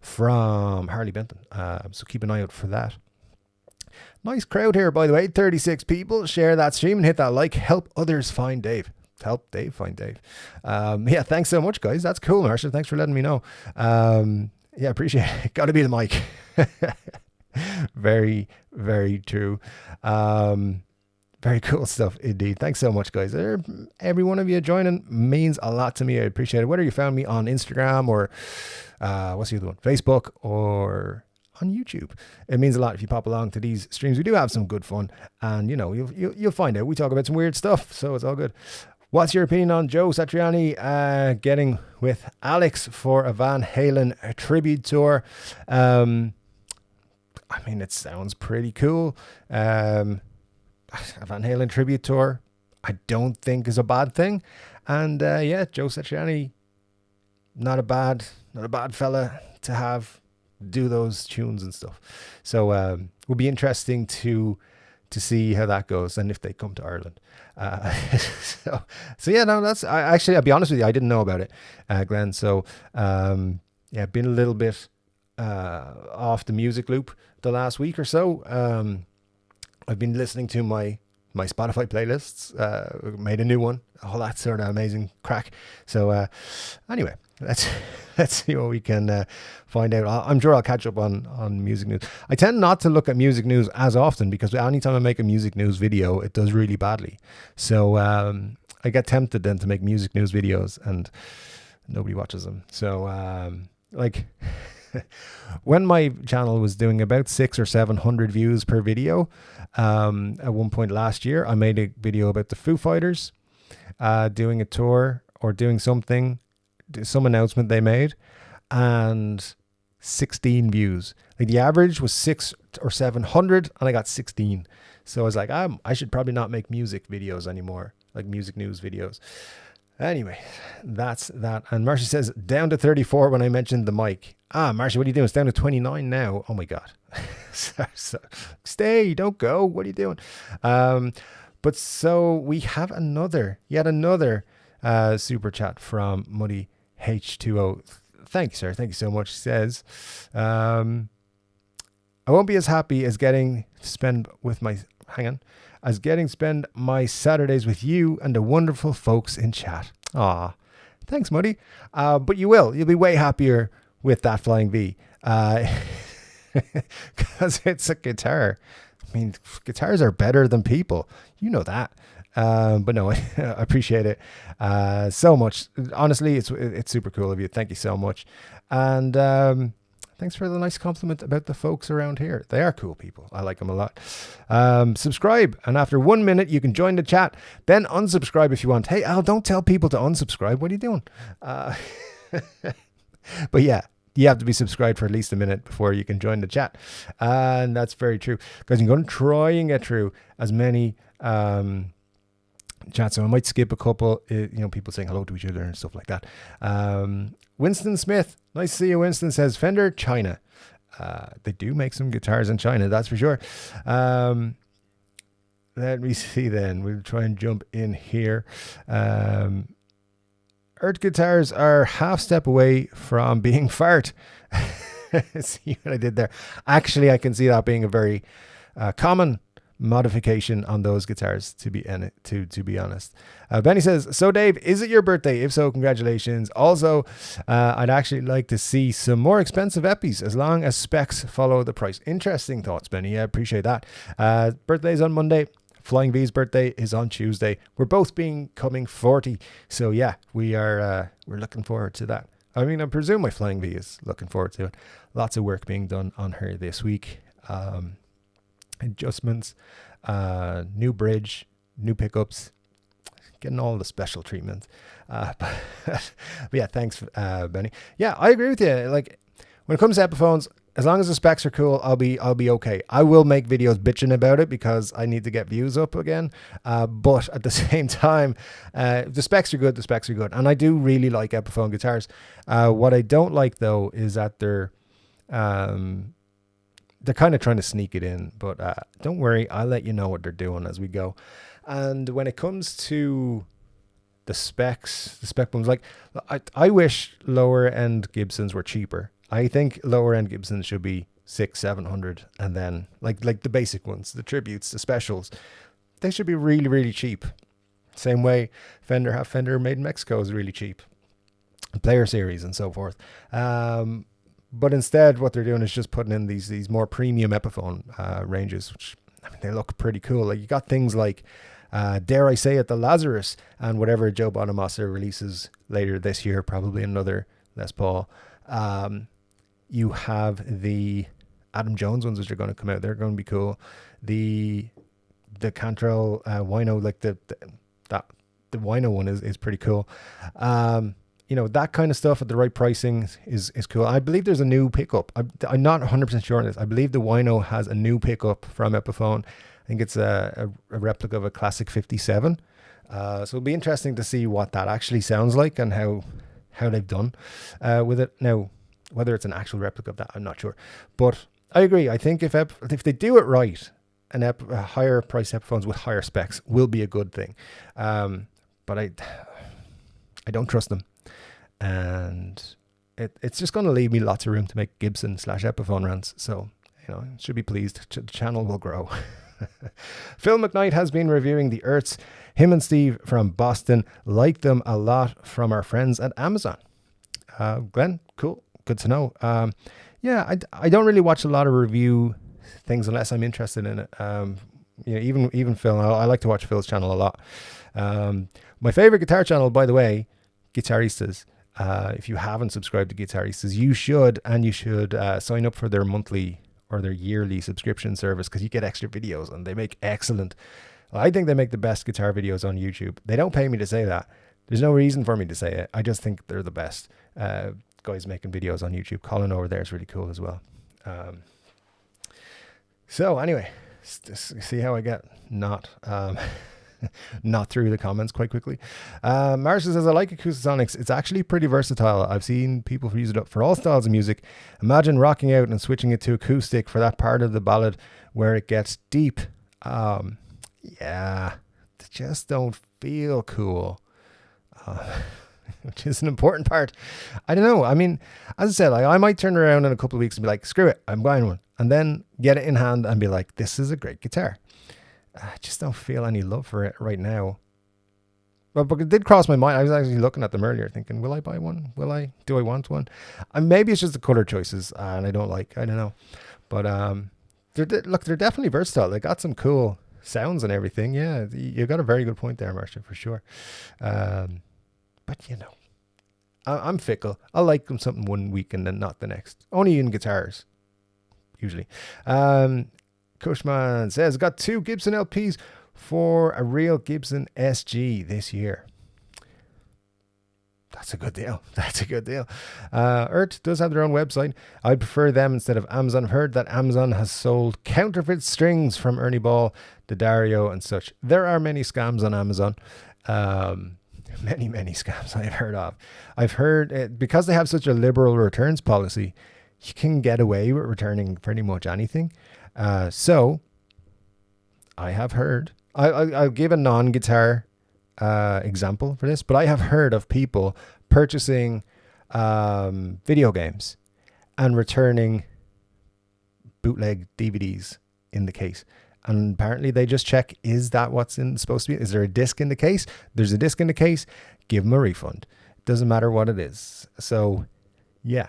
from Harley Benton. So keep an eye out for that. Nice crowd here, by the way. 36 people. Share that stream and hit that like. Help others find Dave. Help Dave find Dave. Yeah, thanks so much, guys. That's cool, Marsha. Thanks for letting me know. Yeah, appreciate it. Got to be the mic. Very, very true. Very cool stuff indeed. Thanks so much, guys. Every one of you joining means a lot to me. I appreciate it. Whether you found me on Instagram or what's the other one? Facebook or on YouTube. It means a lot if you pop along to these streams. We do have some good fun, and you know, you'll find out. We talk about some weird stuff, so it's all good. What's your opinion on Joe Satriani getting with Alex for a Van Halen tribute tour? I mean, it sounds pretty cool. A Van Halen tribute tour, I don't think is a bad thing. And yeah, Joe Satriani, not a bad fella to have do those tunes and stuff. So will be interesting to see how that goes and if they come to Ireland. So yeah, no, that's I'll be honest with you, I didn't know about it, Glenn. So yeah, been a little bit off the music loop the last week or so. I've been listening to my Spotify playlists, made a new one, all that sort of amazing crack. So anyway, let's see what we can find out. I'm sure I'll catch up on music news. I tend not to look at music news as often because anytime I make a music news video, it does really badly. So I get tempted then to make music news videos and nobody watches them. So like when my channel was doing about 600 or 700 views per video, at one point last year, I made a video about the Foo Fighters doing a tour or doing something, some announcement they made, and 16 views. Like the average was 600 or 700, and I got 16. So I was like, I should probably not make music videos anymore, like music news videos. Anyway, that's that. And Marcia says, down to 34 when I mentioned the mic. Marcia, what are you doing? It's down to 29 now. Oh my God. so, stay, don't go. What are you doing? But so we have yet another super chat from Muddy H2O. Thank you, sir. Thank you so much. He says, I won't be as happy as getting to spend my Saturdays with you and the wonderful folks in chat. Aw, thanks, Muddy. But you'll be way happier with that Flying V. Because it's a guitar. I mean, guitars are better than people. You know that. But no, I appreciate it so much. Honestly, it's super cool of you. Thank you so much. And thanks for the nice compliment about the folks around here. They are cool people. I like them a lot. Subscribe. And after 1 minute, you can join the chat. Then unsubscribe if you want. Hey, Al, don't tell people to unsubscribe. What are you doing? But yeah, you have to be subscribed for at least a minute before you can join the chat. And that's very true. Because I'm going to try and get through as many chats. So I might skip a couple, people saying hello to each other and stuff like that. Winston Smith, nice to see you. Winston says Fender China. They do make some guitars in China, that's for sure. Let me see then. We'll try and jump in here. Earth guitars are half step away from being fart. See what I did there? Actually, I can see that being a very common modification on those guitars, to be honest. Benny says, so Dave, is it your birthday? If so, congratulations. Also, I'd actually like to see some more expensive Epis as long as specs follow the price. Interesting thoughts, Benny. I appreciate that. Birthday's on Monday. Flying V's birthday is on Tuesday. We're both coming 40. So yeah, we're looking forward to that. I mean, I presume my Flying V is looking forward to it. Lots of work being done on her this week. Adjustments, new bridge, new pickups, getting all the special treatments. But yeah, thanks, Benny. Yeah, I agree with you. Like, when it comes to Epiphones, as long as the specs are cool, I'll be okay. I will make videos bitching about it because I need to get views up again. But at the same time, the specs are good. The specs are good, and I do really like Epiphone guitars. What I don't like though is that they're kind of trying to sneak it in. But don't worry, I'll let you know what they're doing as we go. And when it comes to the specs, the spec booms, like I wish lower end Gibsons were cheaper. I think lower end Gibsons should be 600-700, and then like the basic ones, the tributes, the specials, they should be really, really cheap. Same way Fender made in Mexico is really cheap. Player series and so forth. But instead, what they're doing is just putting in these more premium Epiphone ranges, which I mean, they look pretty cool. Like, you got things like, dare I say it, the Lazarus, and whatever Joe Bonamassa releases later this year, probably another Les Paul. You have the Adam Jones ones, which are going to come out. They're going to be cool. The Cantrell Wino, like the Wino one is pretty cool. You know, that kind of stuff at the right pricing is cool. I believe there's a new pickup. I'm not 100% sure on this. I believe the Wino has a new pickup from Epiphone. I think it's a replica of a classic 57. So it'll be interesting to see what that actually sounds like and how they've done with it. Now, whether it's an actual replica of that, I'm not sure. But I agree. I think if they do it right, a higher price Epiphones with higher specs will be a good thing. But I don't trust them. And it's just going to leave me lots of room to make Gibson / Epiphone rants. So, you know, should be pleased. The channel will grow. Phil McKnight has been reviewing the Earths. Him and Steve from Boston like them a lot from our friends at Amazon. Glenn, cool. Good to know. Yeah, I don't really watch a lot of review things unless I'm interested in it. You know, even Phil, I like to watch Phil's channel a lot. My favorite guitar channel, by the way, Guitaristas. If you haven't subscribed to Guitaristas, you should, and you should sign up for their monthly or their yearly subscription service, because you get extra videos and they make excellent. I think they make the best guitar videos on YouTube. They don't pay me to say that. There's no reason for me to say it. I just think they're the best guys making videos on YouTube. Colin over there is really cool as well. So anyway, see how I get not through the comments quite quickly. Marcia says, I like Acoustasonics. It's actually pretty versatile. I've seen people use it up for all styles of music. Imagine rocking out and switching it to acoustic for that part of the ballad where it gets deep. Yeah, they just don't feel cool. Which is an important part. I don't know. I mean, as I said, I might turn around in a couple of weeks and be like, screw it, I'm buying one. And then get it in hand and be like, this is a great guitar. I just don't feel any love for it right now. But it did cross my mind. I was actually looking at them earlier thinking, will I buy one? Do I want one? Maybe it's just the color choices and I don't know. But they're definitely versatile. They got some cool sounds and everything. Yeah, you got a very good point there, Marcia, for sure. But you know, I'm fickle. I like them something one week and then not the next. Only in guitars, usually. Cushman says, got 2 Gibson LPs for a real Gibson SG this year. That's a good deal. Earth does have their own website. I prefer them instead of Amazon. I've heard that Amazon has sold counterfeit strings from Ernie Ball, Daddario and such. There are many scams on Amazon. Many scams I've heard of. I've heard it, because they have such a liberal returns policy, you can get away with returning pretty much anything. So I have heard, I'll give a non-guitar example for this, but I have heard of people purchasing video games and returning bootleg DVDs in the case. And apparently they just check, is that what's supposed to be? Is there a disc in the case? There's a disc in the case, give them a refund. Doesn't matter what it is. So yeah,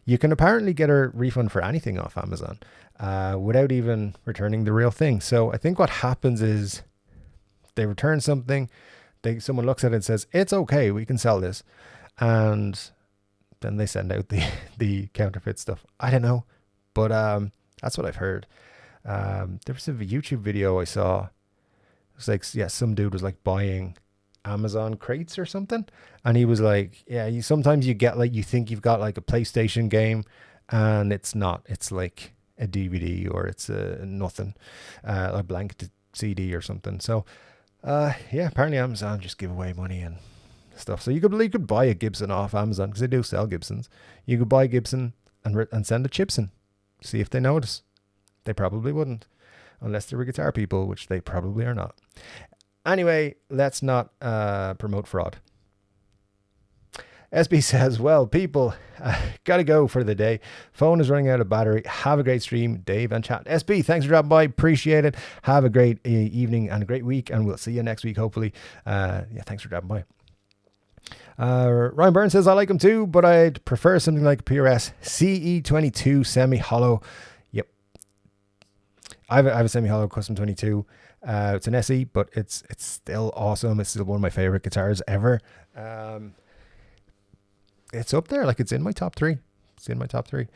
you can apparently get a refund for anything off Amazon without even returning the real thing. So I think what happens is they return something, someone looks at it and says, it's okay, we can sell this. And then they send out the counterfeit stuff. I don't know, but that's what I've heard. There was a YouTube video I saw. It was like, yeah, some dude was like buying Amazon crates or something, and he was like, yeah, sometimes you get like, you think you've got like a PlayStation game, and it's not. It's like a DVD, or it's nothing, a blank CD or something. So yeah, apparently Amazon just give away money and stuff. So you could buy a Gibson off Amazon, because they do sell Gibsons. You could buy a Gibson and send a Chipson, see if they notice. They probably wouldn't, unless they were guitar people, which they probably are not. Anyway, let's not promote fraud. SB says, well, people, gotta go for the day. Phone is running out of battery. Have a great stream, Dave and chat. SB, thanks for dropping by. Appreciate it. Have a great evening and a great week, and we'll see you next week, hopefully. Yeah, thanks for dropping by. Ryan Byrne says, I like them too, but I'd prefer something like PRS CE22 semi-hollow. Yep. I have a semi-hollow custom 22. It's an SE, but it's still awesome. It's still one of my favorite guitars ever. It's up there, like it's in my top 3. It's in my top 3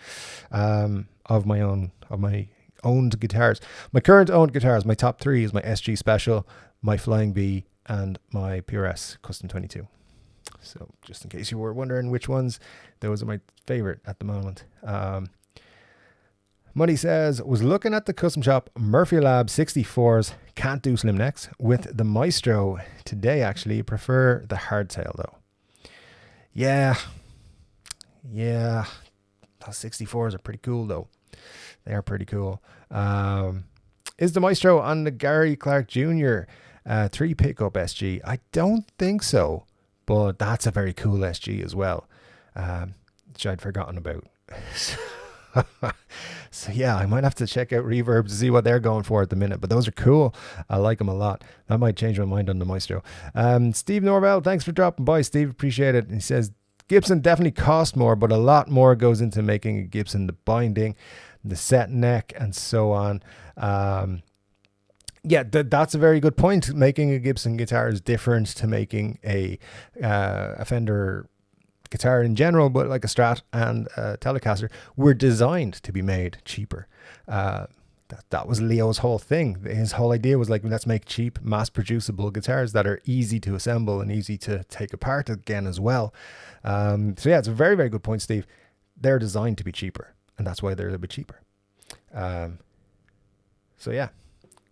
of my owned guitars. My current owned guitars, my top 3 is my SG Special, my Flying V, and my PRS Custom 22. So just in case you were wondering which ones, those are my favorite at the moment. Money says, was looking at the custom shop Murphy Lab 64s, can't do slim necks, with the Maestro today. Actually prefer the hardtail though. Yeah, those 64s are pretty cool though. They are pretty cool. Is the Maestro on the Gary Clark Jr. 3 pickup SG? I don't think so, but that's a very cool SG as well, which I'd forgotten about. So yeah, I might have to check out Reverb to see what they're going for at the minute, but those are cool. I like them a lot. That might change my mind on the Maestro. Steve Norvell, thanks for dropping by, Steve. Appreciate it. And he says, Gibson definitely cost more, but a lot more goes into making a Gibson, the binding, the set neck, and so on. Yeah, that's a very good point. Making a Gibson guitar is different to making a Fender guitar in general, but like a Strat and a Telecaster were designed to be made cheaper. That was Leo's whole thing. His whole idea was like, let's make cheap, mass-producible guitars that are easy to assemble and easy to take apart again as well. So yeah, it's a very, very good point, Steve. They're designed to be cheaper, and that's why they're a little bit cheaper. So yeah,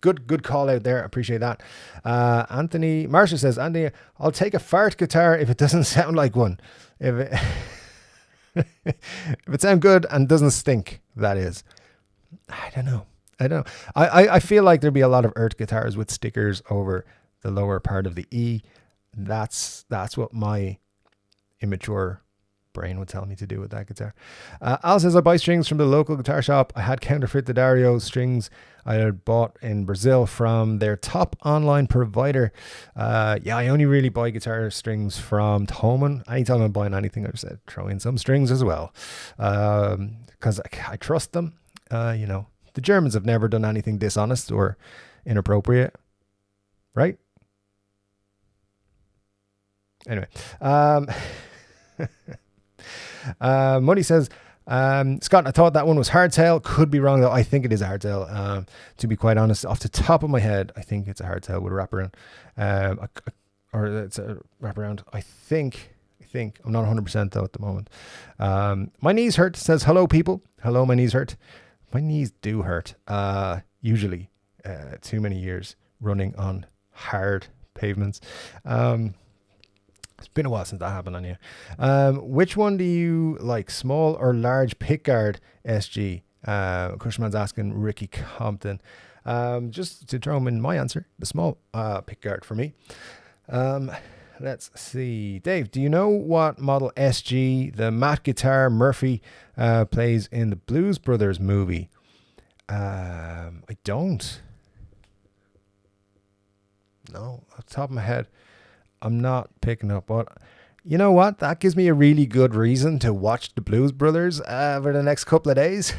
good call out there. Appreciate that. Anthony Marshall says, Anthony, I'll take a fart guitar if it doesn't sound like one. If it sounds good and doesn't stink, that is. I don't know. I feel like there'd be a lot of earth guitars with stickers over the lower part of the E. That's what my immature brain would tell me to do with that guitar. Al says, I buy strings from the local guitar shop. I had counterfeit the Dario strings I had bought in Brazil from their top online provider. Yeah, I only really buy guitar strings from Thomann. Anytime I'm buying anything, I just said throw in some strings as well, because I trust them. You know, the Germans have never done anything dishonest or inappropriate, right? Anyway, Money says, Scott, I thought that one was hardtail. Could be wrong though. I think it is a hardtail. To be quite honest, off the top of my head, I think it's a hardtail with a wraparound, or it's a wraparound. I think I'm not 100% though at the moment. My knees hurt. Says hello, people. Hello, my knees hurt. My knees do hurt. Usually, too many years running on hard pavements. It's been a while since that happened on you. Which one do you like, small or large pickguard SG? Cushman's asking Ricky Compton. Just to throw him in my answer, the small pickguard for me. Let's see. Dave, do you know what model SG the matte guitar Murphy plays in the Blues Brothers movie? I don't. No, off the top of my head, I'm not picking up. But you know what? That gives me a really good reason to watch the Blues Brothers for the next couple of days.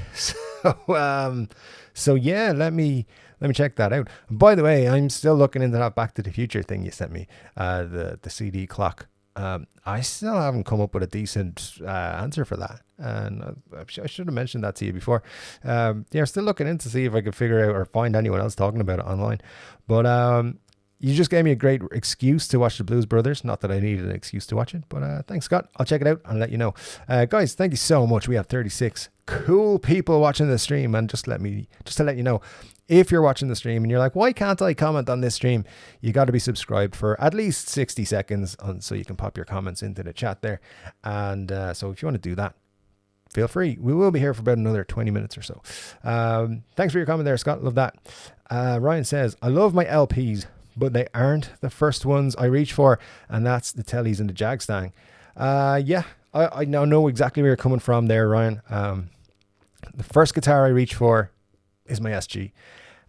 So yeah, let me check that out. By the way, I'm still looking into that Back to the Future thing you sent me, the CD clock. I still haven't come up with a decent answer for that, and I should have mentioned that to you before. Yeah, still looking in to see if I could figure out or find anyone else talking about it online. But you just gave me a great excuse to watch the Blues Brothers. Not that I needed an excuse to watch it, but thanks, Scott. I'll check it out and let you know. Guys, thank you so much. We have 36 cool people watching the stream, and just to let you know, if you're watching the stream and you're like, why can't I comment on this stream? You got to be subscribed for at least 60 seconds so you can pop your comments into the chat there. And so if you want to do that, feel free. We will be here for about another 20 minutes or so. Thanks for your comment there, Scott. Love that. Ryan says, I love my LPs, but they aren't the first ones I reach for, and that's the Tellys and the Jagstang. Yeah, I now know exactly where you're coming from there, Ryan. The first guitar I reach for is my SG.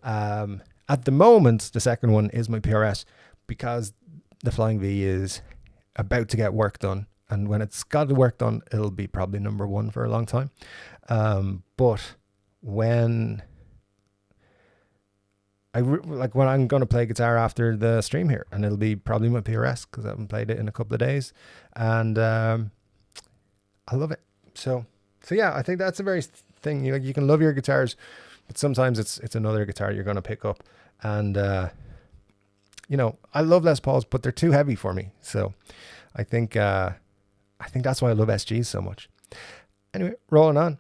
At the moment, the second one is my PRS, because the Flying V is about to get work done, and when it's got the work done, it'll be probably number one for a long time. But when when I'm going to play guitar after the stream here, and it'll be probably my PRS because I haven't played it in a couple of days, and I love it. So yeah, I think that's the very thing. You can love your guitars, but sometimes it's another guitar you're going to pick up, and I love Les Pauls, but they're too heavy for me. So I think that's why I love SGs so much. Anyway, rolling on.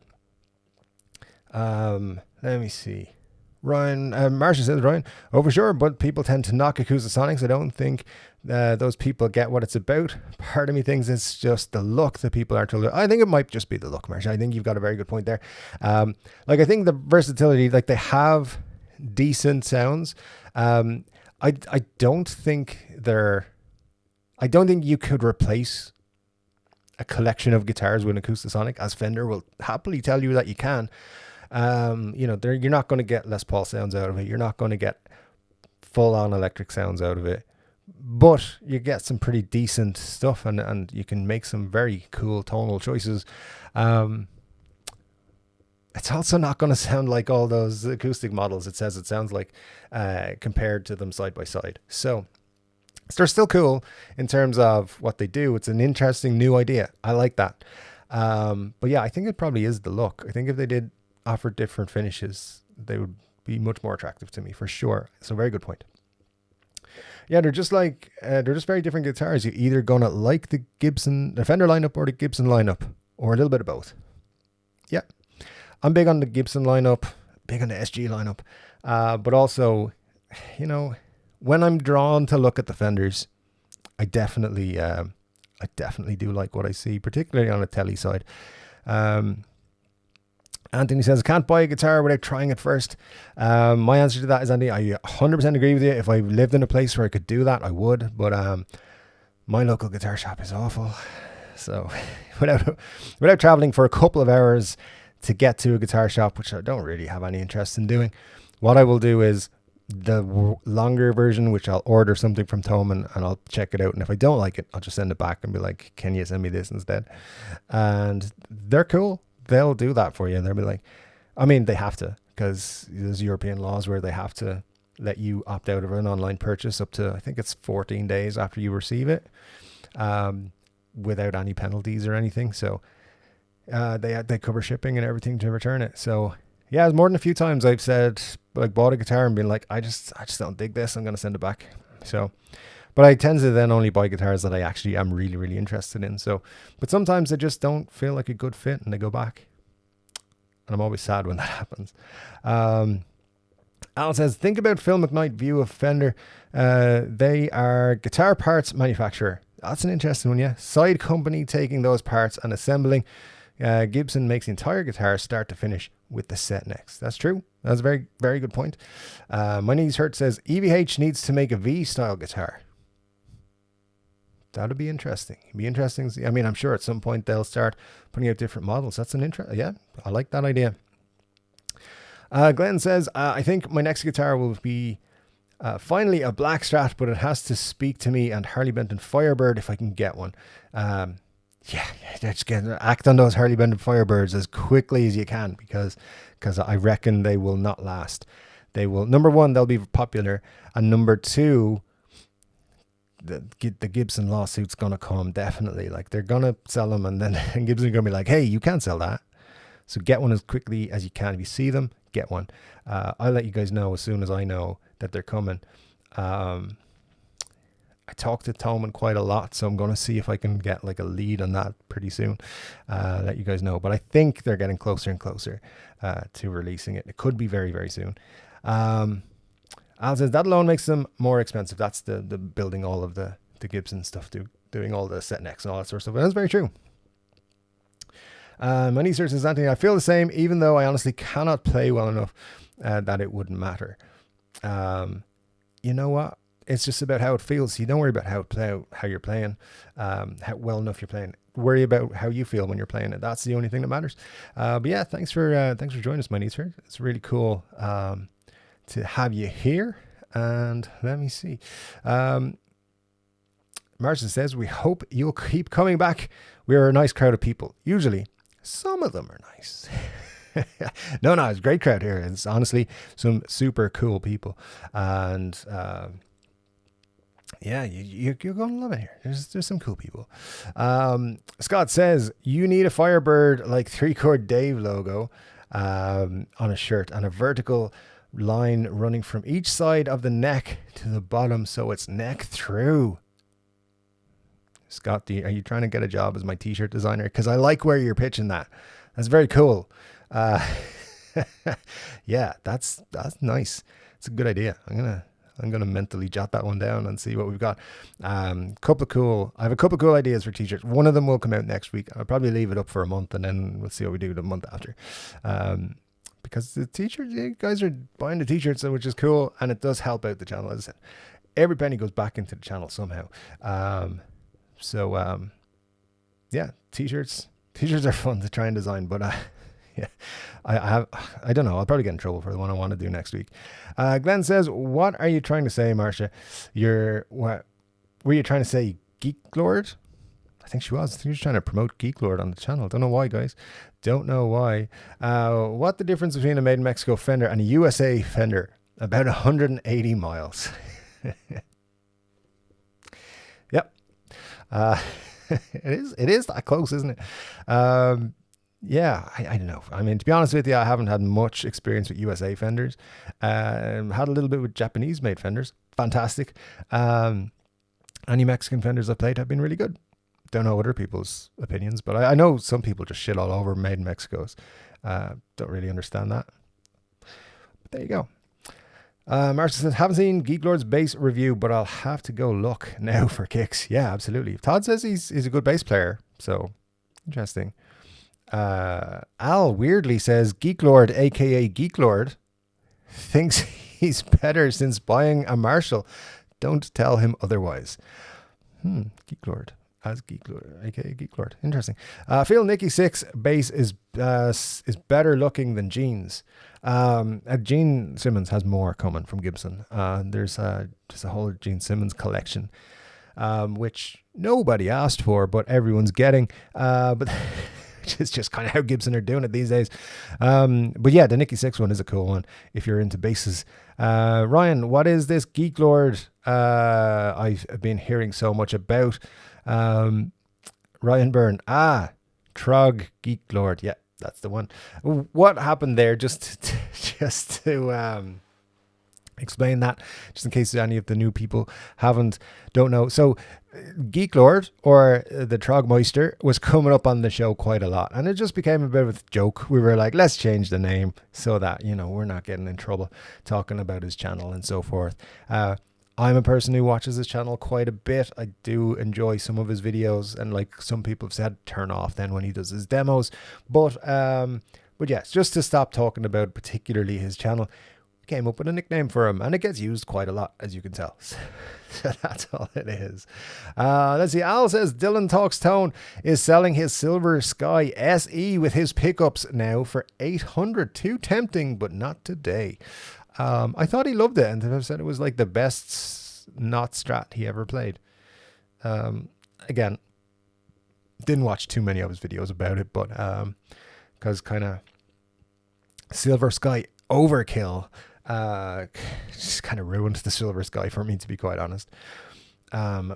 Let me see. Ryan, Marcia says, Ryan, oh for sure, but people tend to knock Acoustasonics. I don't think those people get what it's about. Part of me thinks it's just the look that people are told. I think it might just be the look, Marcia. I think you've got a very good point there. I think the versatility, they have decent sounds. I don't think you could replace a collection of guitars with an Acoustasonic, as Fender will happily tell you that you can. You're not going to get Les Paul sounds out of it. You're not going to get full-on electric sounds out of it, but you get some pretty decent stuff, and you can make some very cool tonal choices. It's also not going to sound like all those acoustic models it sounds like, compared to them side by side. So they're still cool in terms of what they do. It's an interesting new idea. I like that. But yeah, I think it probably is the look. I think if they did offer different finishes, they would be much more attractive to me for sure. So very good point. Yeah, they're just very different guitars. You're either gonna like the Fender lineup or the Gibson lineup, or a little bit of both. Yeah, I'm big on the Gibson lineup, big on the SG lineup, but also, when I'm drawn to look at the Fenders, I definitely do like what I see, particularly on the Tele side. Anthony says, I can't buy a guitar without trying it first. My answer to that is, Andy, I 100% agree with you. If I lived in a place where I could do that, I would. But my local guitar shop is awful. So without traveling for a couple of hours to get to a guitar shop, which I don't really have any interest in doing, what I will do is the longer version, which I'll order something from Thomann and I'll check it out. And if I don't like it, I'll just send it back and be like, can you send me this instead? And they're cool. They'll do that for you. And they'll be like, they have to, because there's European laws where they have to let you opt out of an online purchase up to, I think it's 14 days after you receive it, without any penalties or anything. So they cover shipping and everything to return it. So yeah, it's more than a few times I've said, bought a guitar and been like, I just don't dig this. I'm going to send it back. So, but I tend to then only buy guitars that I actually am really, really interested in. So, but sometimes they just don't feel like a good fit and they go back. And I'm always sad when that happens. Alan says, think about Phil McKnight view of Fender. They are guitar parts manufacturer. That's an interesting one, yeah. Side company taking those parts and assembling. Gibson makes the entire guitar start to finish with the set necks. That's true. That's a very, very good point. My Knees Hurt says, EVH needs to make a V-style guitar. That'll be interesting. It'd be interesting. I mean, I'm sure at some point they'll start putting out different models. That's an yeah, I like that idea. Glenn says, I think my next guitar will be finally a black Strat, but it has to speak to me and Harley Benton Firebird if I can get one. Yeah, just act on those Harley Benton Firebirds as quickly as you can, because I reckon they will not last. They will, number one, they'll be popular, and number two, the Gibson lawsuit's gonna come, definitely. Like, they're gonna sell them, and then Gibson's gonna be like, hey, you can't sell that, so get one as quickly as you can. If you see them, get one. I'll let you guys know as soon as I know that they're coming. I talked to Toman quite a lot, so I'm going to see if I can get like a lead on that pretty soon. Let you guys know. But I think they're getting closer and closer to releasing it. It could be very, very soon. Al says that alone makes them more expensive. That's the building all of the Gibson stuff, doing all the set necks and all that sort of stuff. And that's very true. Money Search says, Anthony, I feel the same, even though I honestly cannot play well enough that it wouldn't matter. You know what? It's just about how it feels. So you don't worry about how you're playing, how well enough you're playing. Worry about how you feel when you're playing it. That's the only thing that matters. But yeah, thanks for joining us, my niece. It's really cool to have you here. And let me see. Martin says, we hope you'll keep coming back. We are a nice crowd of people. Usually, some of them are nice. No, it's a great crowd here. It's honestly some super cool people. And yeah, you're going to love it here. There's some cool people. Scott says, you need a Firebird like 3-Chord Dave logo on a shirt and a vertical line running from each side of the neck to the bottom so it's neck through. Scott, are you trying to get a job as my t-shirt designer? Because I like where you're pitching that. That's very cool. Yeah, that's nice. It's a good idea. I'm gonna mentally jot that one down and see what we've got. I have a couple of cool ideas for t-shirts. One of them will come out next week. I'll probably leave it up for a month and then we'll see what we do the month after. Because the t-shirts, you guys are buying the t-shirts, which is cool, and it does help out the channel. As I said, every penny goes back into the channel somehow. Yeah, t-shirts are fun to try and design, but yeah, I don't know. I'll probably get in trouble for the one I want to do next week. Glenn says, what are you trying to say, Marcia? Were you trying to say Geek Lord? I think she was. I think she was trying to promote Geek Lord on the channel. Don't know why, guys. Don't know why. What the difference between a made in Mexico Fender and a USA Fender? About 180 miles. Yep. It is that close, isn't it? Yeah, I don't know. I mean, to be honest with you, I haven't had much experience with USA Fenders. Had a little bit with Japanese made Fenders. Fantastic. Any Mexican Fenders I've played have been really good. Don't know other people's opinions, but I know some people just shit all over made in Mexico's. Don't really understand that. But there you go. Marcia says, haven't seen Geek Lord's bass review, but I'll have to go look now for kicks. Yeah, absolutely. Todd says he's a good bass player, so interesting. Al weirdly says, Geek Lord, aka Geek Lord, thinks he's better since buying a Marshall. Don't tell him otherwise. Geek Lord as Geek Lord, aka Geek Lord. Interesting. Phil Nicky 6 bass is better looking than Gene's. Gene Simmons has more coming from Gibson. There's just a whole Gene Simmons collection, which nobody asked for, but everyone's getting. But it's just kind of how Gibson are doing it these days. But yeah, the Nicky 6 one is a cool one if you're into basses. Ryan, what is this Geek Lord I've been hearing so much about? Ryan Byrne. Trog Geek Lord. Yeah, that's the one. What happened there? Just to explain that, just in case any of the new people don't know. So Geek Lord, or the Trogmeister, was coming up on the show quite a lot, and it just became a bit of a joke. We were like, let's change the name so that, we're not getting in trouble talking about his channel and so forth. I'm a person who watches his channel quite a bit. I do enjoy some of his videos, and like some people have said, turn off then when he does his demos. But yes, just to stop talking about particularly his channel, we came up with a nickname for him, and it gets used quite a lot, as you can tell. So that's all it is. Let's see. Al says Dylan Talks Tone is selling his Silver Sky SE with his pickups now for $800. Too tempting, but not today. I thought he loved it, and I said it was like the best not Strat he ever played. Again, didn't watch too many of his videos about it, but because kind of Silver Sky overkill just kind of ruined the Silver Sky for me, to be quite honest,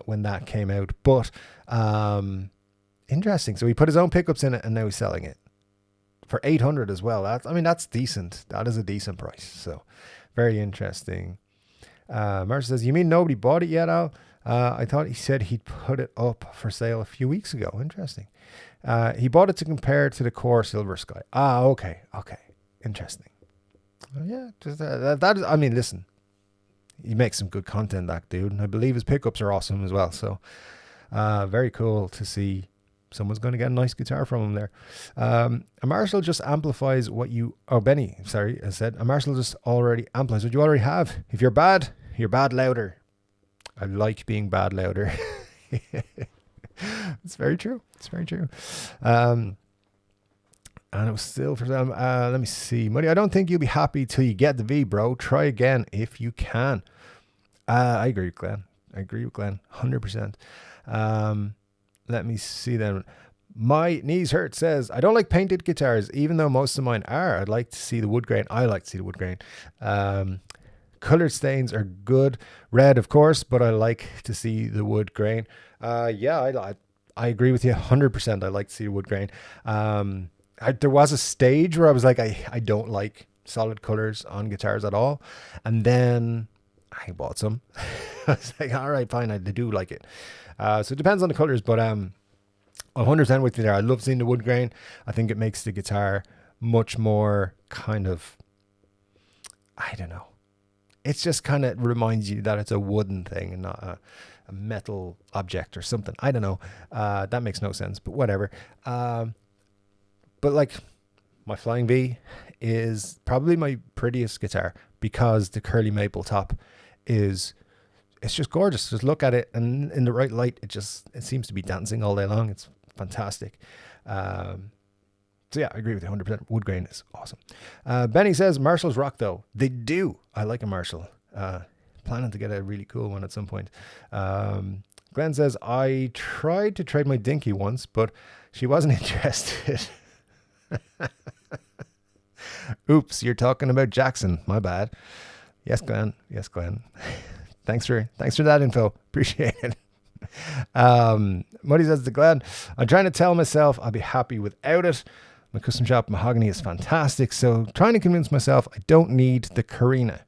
when that came out. But interesting. So he put his own pickups in it, and now he's selling it for $800 as well. That's decent. That is a decent price. So very interesting. Marcia says, you mean nobody bought it yet, Al? I thought he said he'd put it up for sale a few weeks ago. Interesting. He bought it to compare to the core Silver Sky. Okay. Interesting. Yeah, just listen, he makes some good content, that dude, and I believe his pickups are awesome as well. So very cool to see someone's going to get a nice guitar from him there. A Marshall just amplifies what you... Oh, Benny, sorry, I said. A Marshall just already amplifies what you already have. If you're bad louder. I like being bad louder. It's very true. It's very true. And it was still for them. Let me see. Muddy, I don't think you'll be happy till you get the V, bro. Try again if you can. I agree with Glenn. 100%. Let me see then. My Knees Hurt says, I don't like painted guitars, even though most of mine are. I'd like to see the wood grain. I like to see the wood grain. Colored stains are good. Red, of course, but I like to see the wood grain. I agree with you 100%. I like to see the wood grain. There was a stage where I was like, I don't like solid colors on guitars at all. And then I bought some. I was like, all right, fine. I do like it. So it depends on the colors, but I'm 100% with you there. I love seeing the wood grain. I think it makes the guitar much more kind of, I don't know. It's just kind of reminds you that it's a wooden thing and not a metal object or something. I don't know. That makes no sense, but whatever. But like my Flying V is probably my prettiest guitar because the curly maple top it's just gorgeous. Just look at it, and in the right light, it seems to be dancing all day long. It's fantastic. So yeah, I agree with you 100%. Wood grain is awesome. Benny says Marshalls rock though. They do. I like a Marshall. Planning to get a really cool one at some point. Glenn says I tried to trade my Dinky once, but she wasn't interested. Oops, you're talking about Jackson. My bad. Yes, Glenn. Thanks for that info. Appreciate it. Muddy says to Glenn, I'm trying to tell myself I'll be happy without it. My custom shop mahogany is fantastic, so trying to convince myself I don't need the Carina.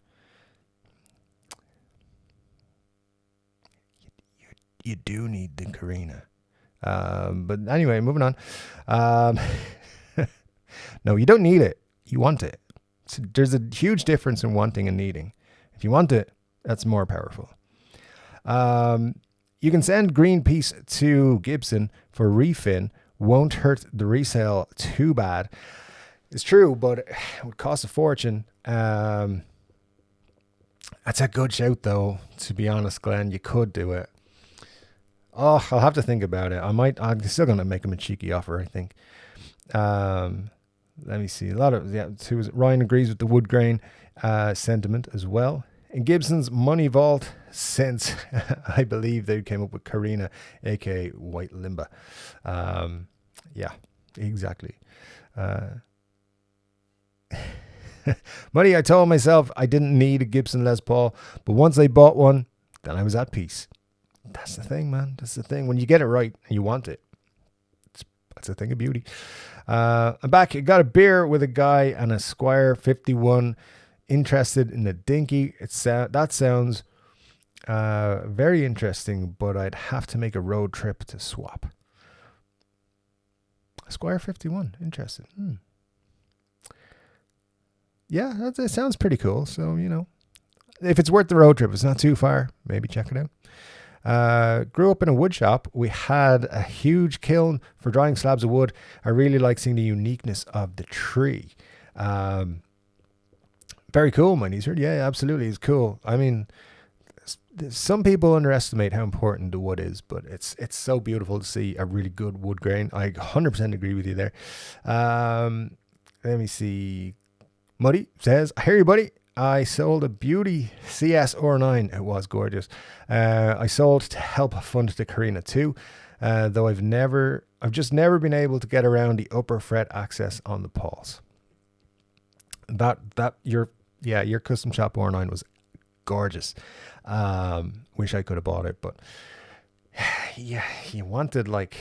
You do need the Carina. But anyway, moving on. No, you don't need it. You want it. So there's a huge difference in wanting and needing. If you want it, that's more powerful. You can send Greenpeace to Gibson for refin. Won't hurt the resale too bad. It's true, but it would cost a fortune. That's a good shout, though, to be honest, Glenn. You could do it. Oh, I'll have to think about it. I'm still going to make him a cheeky offer, I think. Let me see. Ryan agrees with the wood grain sentiment as well. In Gibson's Money Vault, since I believe they came up with Carina, aka White Limba. Yeah, exactly. Money, I told myself I didn't need a Gibson Les Paul, but once I bought one, then I was at peace. That's the thing, man. That's the thing. When you get it right and you want it, that's a thing of beauty. I'm back. I got a beer with a guy and a Squire 51. Interested in the Dinky. That sounds very interesting, but I'd have to make a road trip to swap. Squire 51. Interested. Yeah, that sounds pretty cool. So, if it's worth the road trip, it's not too far, maybe check it out. Grew up in a wood shop. We had a huge kiln for drying slabs of wood. I really like seeing the uniqueness of the tree. Very cool, my niece. Yeah, absolutely, it's cool. I mean, some people underestimate how important the wood is, but it's so beautiful to see a really good wood grain. I 100% agree with you there. Let me see. Muddy says, I hear you, buddy. I sold a beauty CS R9. It was gorgeous. I sold to help fund the Carina too, though I've just never been able to get around the upper fret access on the pulse. Your custom shop R9 was gorgeous. Wish I could have bought it, but yeah, you wanted like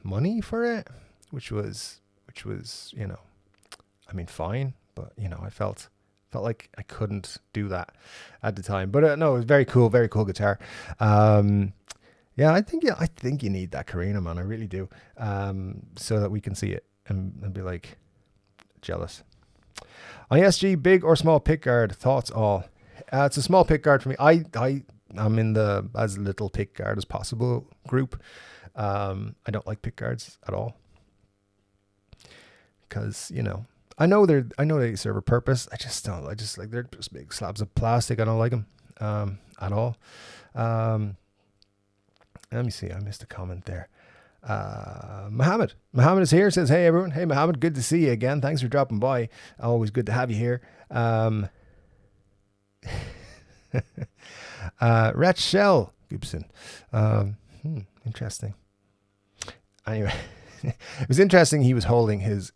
money for it, which was, you know, I mean, fine, but you know, I felt like I couldn't do that at the time. But no, it was very cool guitar. Yeah, I think you need that Carina, man. I really do. So that we can see it and be like jealous. ISG, big or small pickguard? Thoughts all? It's a small pickguard for me. I'm in the as little pickguard as possible group. I don't like pickguards at all because, you know, I know they serve a purpose. I just like they're just big slabs of plastic. I don't like them at all. Let me see. I missed a comment there. Mohammed is here. Says, hey everyone. Hey Mohammed, good to see you again. Thanks for dropping by. Always good to have you here. Rat Shell Gibson. Interesting. Anyway, it was interesting. He was holding his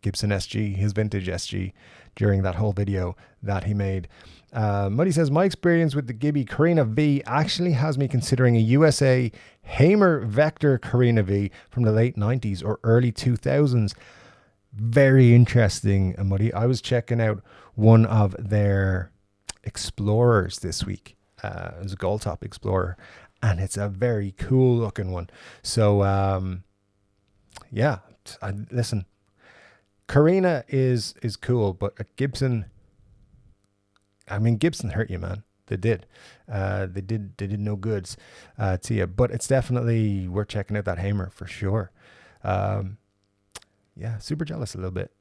Gibson SG, his vintage SG, during that whole video that he made. Muddy says, my experience with the Gibby Carina V actually has me considering a USA Hamer Vector Carina V from the late 90s or early 2000s. Very interesting, Muddy. I was checking out one of their Explorers this week. It was a Gold Top Explorer, and it's a very cool looking one. So, yeah, listen, Carina is cool, but a Gibson, I mean, Gibson hurt you, man. They did. They did no goods to you, but it's definitely worth checking out that Hamer for sure. Yeah, super jealous a little bit.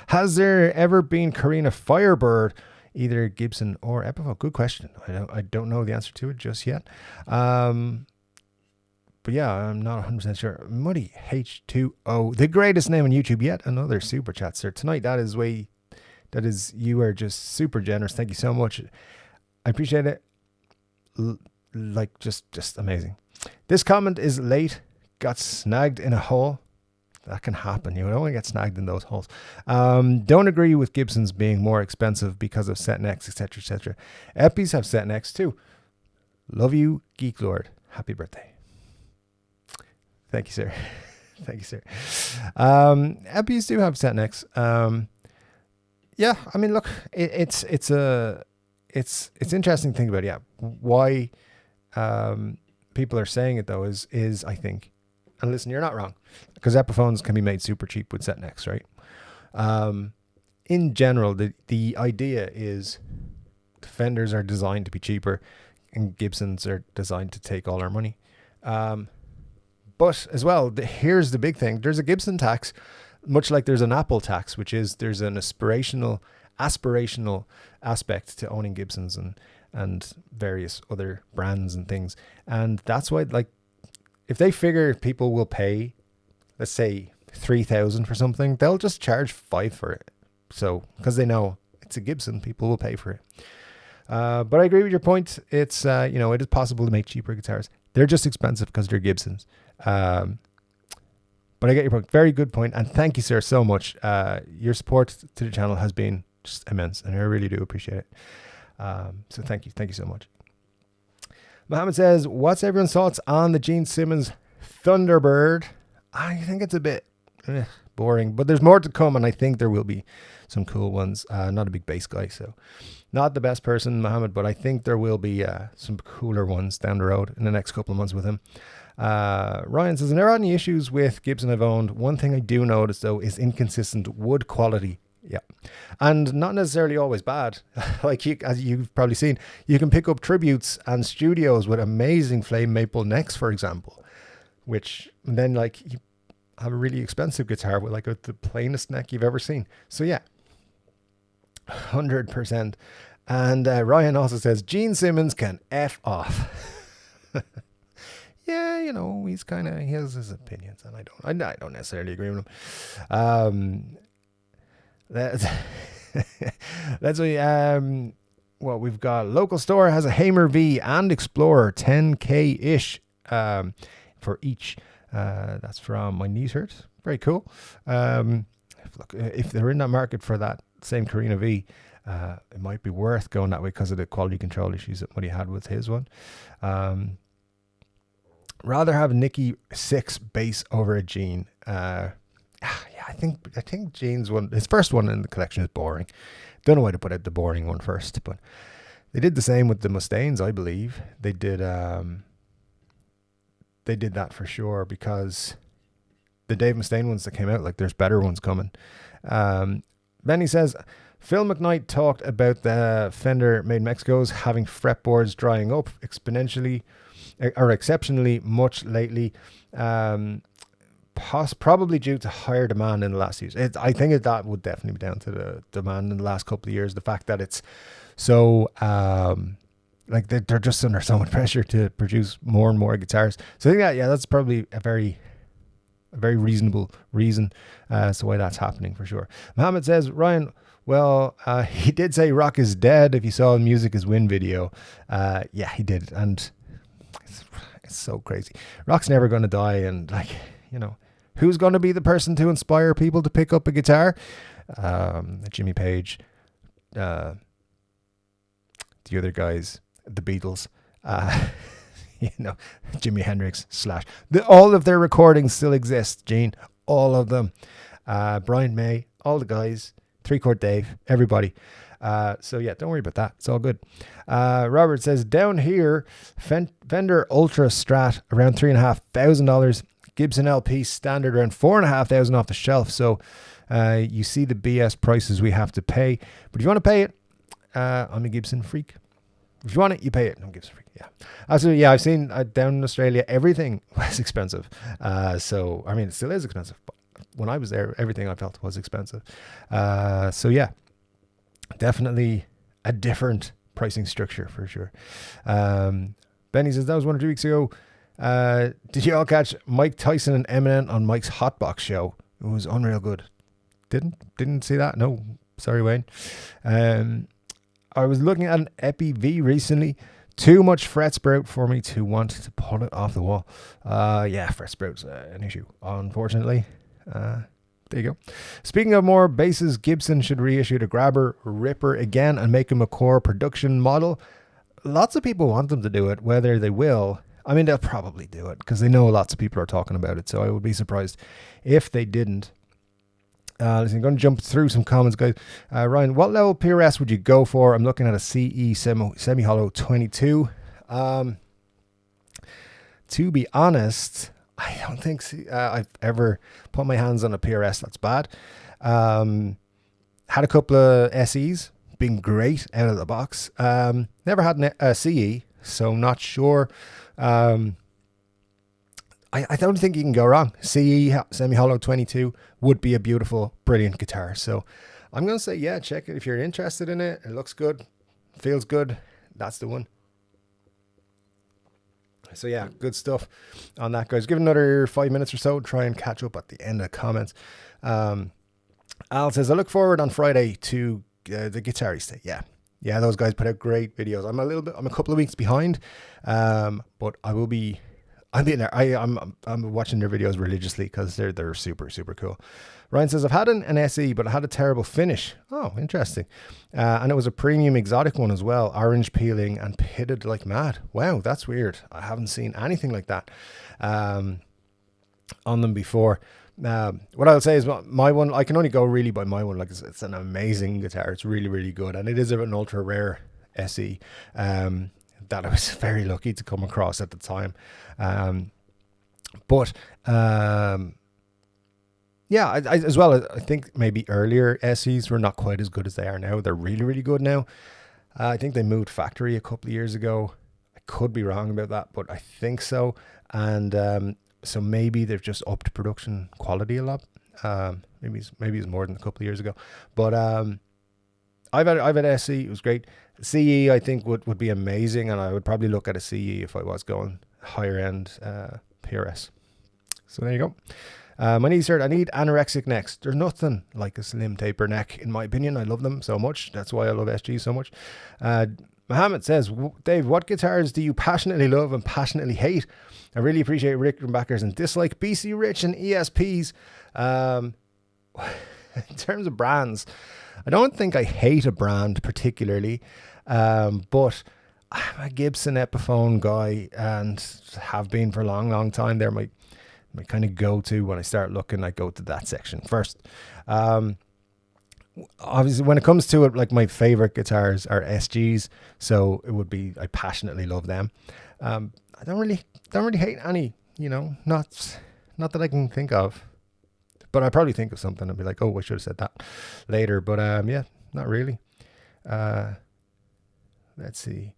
Has there ever been Carina Firebird, either Gibson or Epiphone? Good question. I don't know the answer to it just yet. But yeah, I'm not 100% sure. Muddy H2O, the greatest name on YouTube yet. Another super chat, sir. Tonight, you are just super generous. Thank you so much. I appreciate it. Like, just amazing. This comment is late. Got snagged in a hole. That can happen. You don't want to get snagged in those holes. Don't agree with Gibsons being more expensive because of set necks, etc., etc. Eppies have set necks too. Love you, Geek Lord. Happy birthday. Thank you, sir. Thank you, sir. Eppies do have set necks. Yeah, I mean, look, it's interesting to think about. Yeah, why people are saying it though is I think, and listen, you're not wrong, because Epiphones can be made super cheap with set necks, right? In general, the idea is Fenders are designed to be cheaper, and Gibsons are designed to take all our money. But as well, here's the big thing: there's a Gibson tax. Much like there's an Apple tax, which is there's an aspirational aspect to owning Gibsons and various other brands and things. And that's why, like, if they figure people will pay, let's say $3,000 for something, they'll just charge $5,000 for it. So, because they know it's a Gibson, people will pay for it. But I agree with your point. It's, it is possible to make cheaper guitars. They're just expensive because they're Gibsons. But I get your point. Very good point. And thank you, sir, so much. Your support to the channel has been just immense, and I really do appreciate it. So thank you. Thank you so much. Mohammed says, what's everyone's thoughts on the Gene Simmons Thunderbird? I think it's a bit boring, but there's more to come, and I think there will be some cool ones. Not a big bass guy, so not the best person, Mohammed, but I think there will be some cooler ones down the road in the next couple of months with him. Ryan says, I never had any issues with Gibson I've owned. One thing I do notice though is inconsistent wood quality Yeah. And not necessarily always bad. Like as you've probably seen, you can pick up tributes and studios with amazing flame maple necks, for example, which then like you have a really expensive guitar with like the plainest neck you've ever seen. So yeah, 100%. And Ryan also says Gene Simmons can F off. Yeah, you know, he has his opinions, and I don't necessarily agree with him. That's what we've got. Local store has a Hamer V and Explorer 10K ish for each. That's from My Knees Hurt. Very cool. Look, if they're in that market for that same Carina V, it might be worth going that way because of the quality control issues that Muddy had with his one. Rather have Nicky 6 bass over a Gene. Yeah, I think Gene's one, his first one in the collection is boring. Don't know why to put out the boring one first, but they did the same with the Mustaines, I believe. They did that for sure, because the Dave Mustaine ones that came out, like there's better ones coming. Benny says Phil McKnight talked about the Fender made Mexico's having fretboards drying up exponentially or exceptionally much lately, probably due to higher demand in the last years. I think that would definitely be down to the demand in the last couple of years. The fact that it's so like they're just under so much pressure to produce more and more guitars. So I think that's probably a very reasonable reason as to why that's happening for sure. Mohammed says, Ryan, well, he did say rock is dead if you saw the Music is Win video. Yeah, he did. And it's so crazy. Rock's never going to die. And like, you know, who's going to be the person to inspire people to pick up a guitar? Jimmy Page, the other guys, the Beatles, you know, Jimi Hendrix / all of their recordings still exist, Gene, all of them. Brian May, all the guys, Chord Dave, everybody. So yeah, don't worry about that. It's all good. Robert says down here, Fender Ultra Strat around $3,500. Gibson LP standard around $4,500 off the shelf. So you see the BS prices we have to pay. But if you want to pay it, I'm a Gibson freak. If you want it, you pay it. I'm a Gibson freak. Yeah. Absolutely. Yeah, I've seen down in Australia, everything was expensive. So, I mean, it still is expensive. But when I was there, everything I felt was expensive. So yeah, definitely a different pricing structure for sure. Benny says that was 1 or 2 weeks ago. Did you all catch Mike Tyson and Eminem on Mike's Hotbox show? It was unreal good. Didn't see that? No, sorry, Wayne. I was looking at an Epi V recently. Too much fret sprout for me to want to pull it off the wall. Yeah, fret sprout's an issue, unfortunately. There you go. Speaking of more basses, Gibson should reissue the Grabber Ripper again and make him a core production model. Lots of people want them to do it. Whether they will, I mean, they'll probably do it because they know lots of people are talking about it. So I would be surprised if they didn't. Listen, I'm going to jump through some comments, guys. Ryan, what level PRS would you go for? I'm looking at a CE semi-hollow 22. To be honest, I don't think I've ever put my hands on a PRS that's bad. Had a couple of SEs, been great out of the box. Never had a CE, so I'm not sure. I don't think you can go wrong. CE semi-hollow 22 would be a beautiful, brilliant guitar. So I'm going to say, yeah, check it. If you're interested in it, it looks good, feels good, that's the one. So yeah, good stuff on that, guys. Give it another 5 minutes or so. Try and catch up at the end of the comments. Al says, I look forward on Friday to the Guitarist Day. Yeah, those guys put out great videos. I'm a couple of weeks behind, but I'll be in there. I'm watching their videos religiously because they're super, super cool. Ryan says, I've had an SE, but I had a terrible finish. Oh, interesting. And it was a premium exotic one as well. Orange peeling and pitted like mad. Wow, that's weird. I haven't seen anything like that on them before. What I'll say is my one, I can only go really by my one. Like it's an amazing guitar. It's really, really good. And it is an ultra rare SE. That I was very lucky to come across at the time. But yeah, I as well. I think maybe earlier SEs were not quite as good as they are now. They're really, really good now. I think they moved factory a couple of years ago. I could be wrong about that, but I think so. And so maybe they've just upped production quality a lot. Maybe it's more than a couple of years ago. But I've had SE. It was great. CE I think would be amazing, and I would probably look at a CE if I was going higher end PRS. So there you go. My niece said, I need anorexic necks. There's nothing like a slim taper neck, in my opinion. I love them so much. That's why I love SG so much. Mohammed says, Dave, what guitars do you passionately love and passionately hate? I really appreciate Rickenbackers and dislike BC Rich and ESPs. In terms of brands, I don't think I hate a brand particularly, but I'm a Gibson Epiphone guy and have been for a long, long time. They're my kind of go-to when I start looking. I go to that section first. Obviously, when it comes to it, like my favorite guitars are SGs, so it would be I passionately love them. I don't really hate any, not that I can think of, but I probably think of something and be like, oh, I should have said that later. But yeah, not really. Let's see.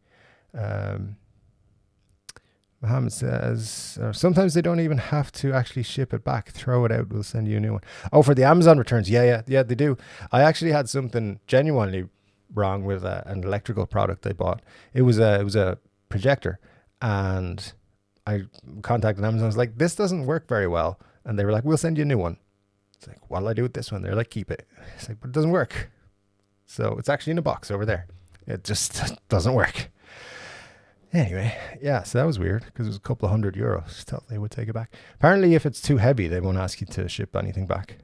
Mohammed says, sometimes they don't even have to actually ship it back. Throw it out. We'll send you a new one. Oh, for the Amazon returns. Yeah, they do. I actually had something genuinely wrong with an electrical product I bought. It was a projector, and I contacted Amazon. I was like, this doesn't work very well. And they were like, we'll send you a new one. It's like, what'll I do with this one? They're like, keep it. It's like, but it doesn't work. So it's actually in a box over there. It just doesn't work. Anyway, yeah, so that was weird because it was a couple of €100. Thought they would take it back. Apparently, if it's too heavy, they won't ask you to ship anything back.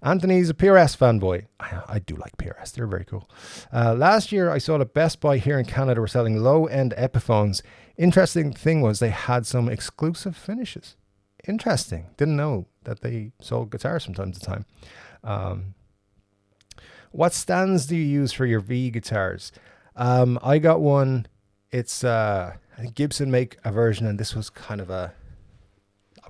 Anthony's a PRS fanboy. I do like PRS. They're very cool. Last year, I saw at Best Buy here in Canada were selling low-end Epiphones. Interesting thing was they had some exclusive finishes. Interesting. Didn't know that they sold guitars from time to time. What stands do you use for your V guitars? I got one. It's I think Gibson make a version, and this was kind of I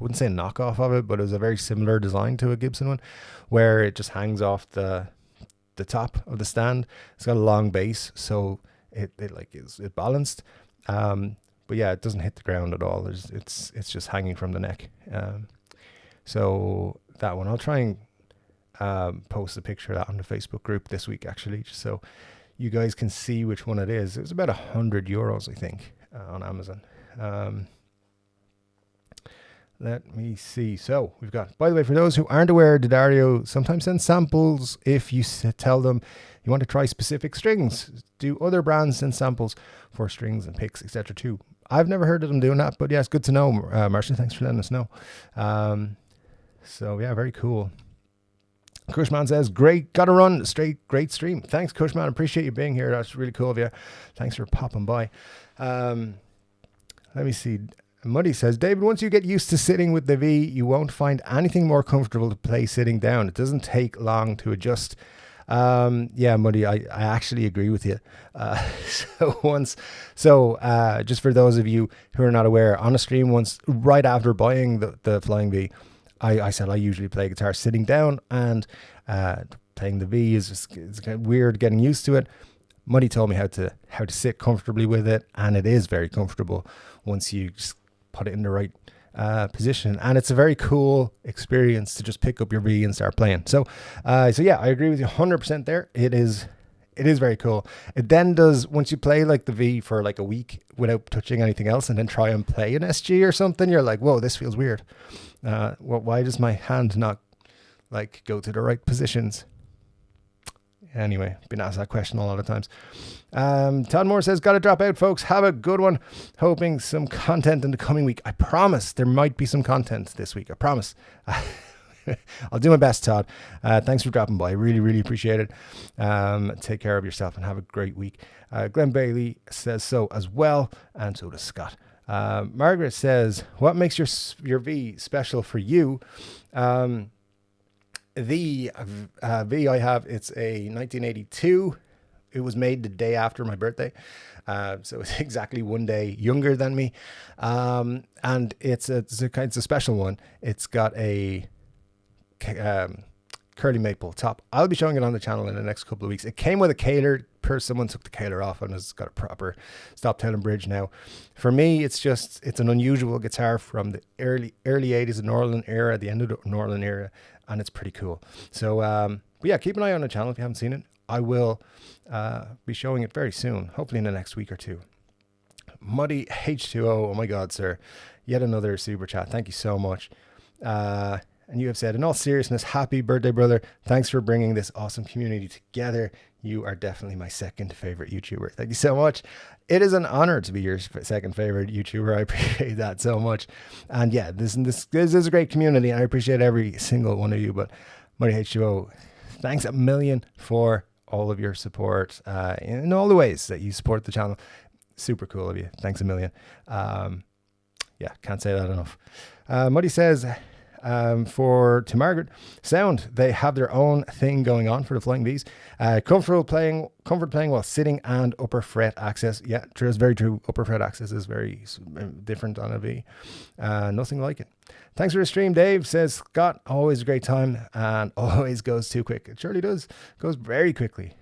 wouldn't say a knockoff of it, but it was a very similar design to a Gibson one, where it just hangs off the top of the stand. It's got a long base, so it is balanced. But yeah, it doesn't hit the ground at all. It's just hanging from the neck. So that one, I'll try and post a picture of that on the Facebook group this week, actually, just so you guys can see which one it is. It was about €100, I think, on Amazon. Let me see. So we've got, by the way, for those who aren't aware, D'Addario sometimes sends samples if you tell them you want to try specific strings. Do other brands send samples for strings and picks, etc. too? I've never heard of them doing that, but yeah, it's good to know. Marcia, thanks for letting us know. So yeah, very cool. Cushman says, great, gotta run, great stream. Thanks, Cushman, appreciate you being here. That's really cool of you. Thanks for popping by. Let me see. Muddy says, David, once you get used to sitting with the V, you won't find anything more comfortable to play sitting down. It doesn't take long to adjust. Yeah, Muddy, I actually agree with you. Just for those of you who are not aware, on a stream once, right after buying the Flying V, I said I usually play guitar sitting down, and playing the V is it's kind of weird getting used to it. Muddy told me how to sit comfortably with it, and it is very comfortable once you just put it in the right position. And it's a very cool experience to just pick up your V and start playing. So yeah, I agree with you 100% there. It is very cool. It then does, once you play like the V for like a week without touching anything else, and then try and play an SG or something, you're like, whoa, this feels weird. Why does my hand not like go to the right positions? Anyway, been asked that question a lot of times. Todd Moore says, gotta drop out, folks. Have a good one. Hoping some content in the coming week. I promise there might be some content this week. I promise. I'll do my best, Todd. Thanks for dropping by. Really, really appreciate it. Take care of yourself and have a great week. Glenn Bailey says so as well, and so does Scott. Margaret says, what makes your V special for you? The V I have, it's a 1982. It was made the day after my birthday. So it's exactly one day younger than me. And it's a special one. It's got a curly maple top. I'll be showing it on the channel in the next couple of weeks. It came with a caler. Someone took the caler off and has got a proper stop tail and bridge now. For me, it's an unusual guitar from the early 80s Northern era, the end of the Northern era, and it's pretty cool. So but yeah, keep an eye on the channel if you haven't seen it. I will be showing it very soon, hopefully in the next week or two. Muddy H2O, oh my god, sir, yet another super chat. Thank you so much. And you have said, in all seriousness, happy birthday, brother. Thanks for bringing this awesome community together. You are definitely my second favorite YouTuber. Thank you so much. It is an honor to be your second favorite YouTuber. I appreciate that so much. And yeah, this is a great community, and I appreciate every single one of you. But Muddy H2O, thanks a million for all of your support in all the ways that you support the channel. Super cool of you. Thanks a million. Yeah, can't say that enough. Muddy says, to Margaret, sound, they have their own thing going on for the Flying V's. Comfort playing while sitting, and upper fret access. Yeah, true, it's very true. Upper fret access is very different on a V. Nothing like it. Thanks for the stream, Dave. Says Scott, always a great time and always goes too quick. It surely does. Goes very quickly.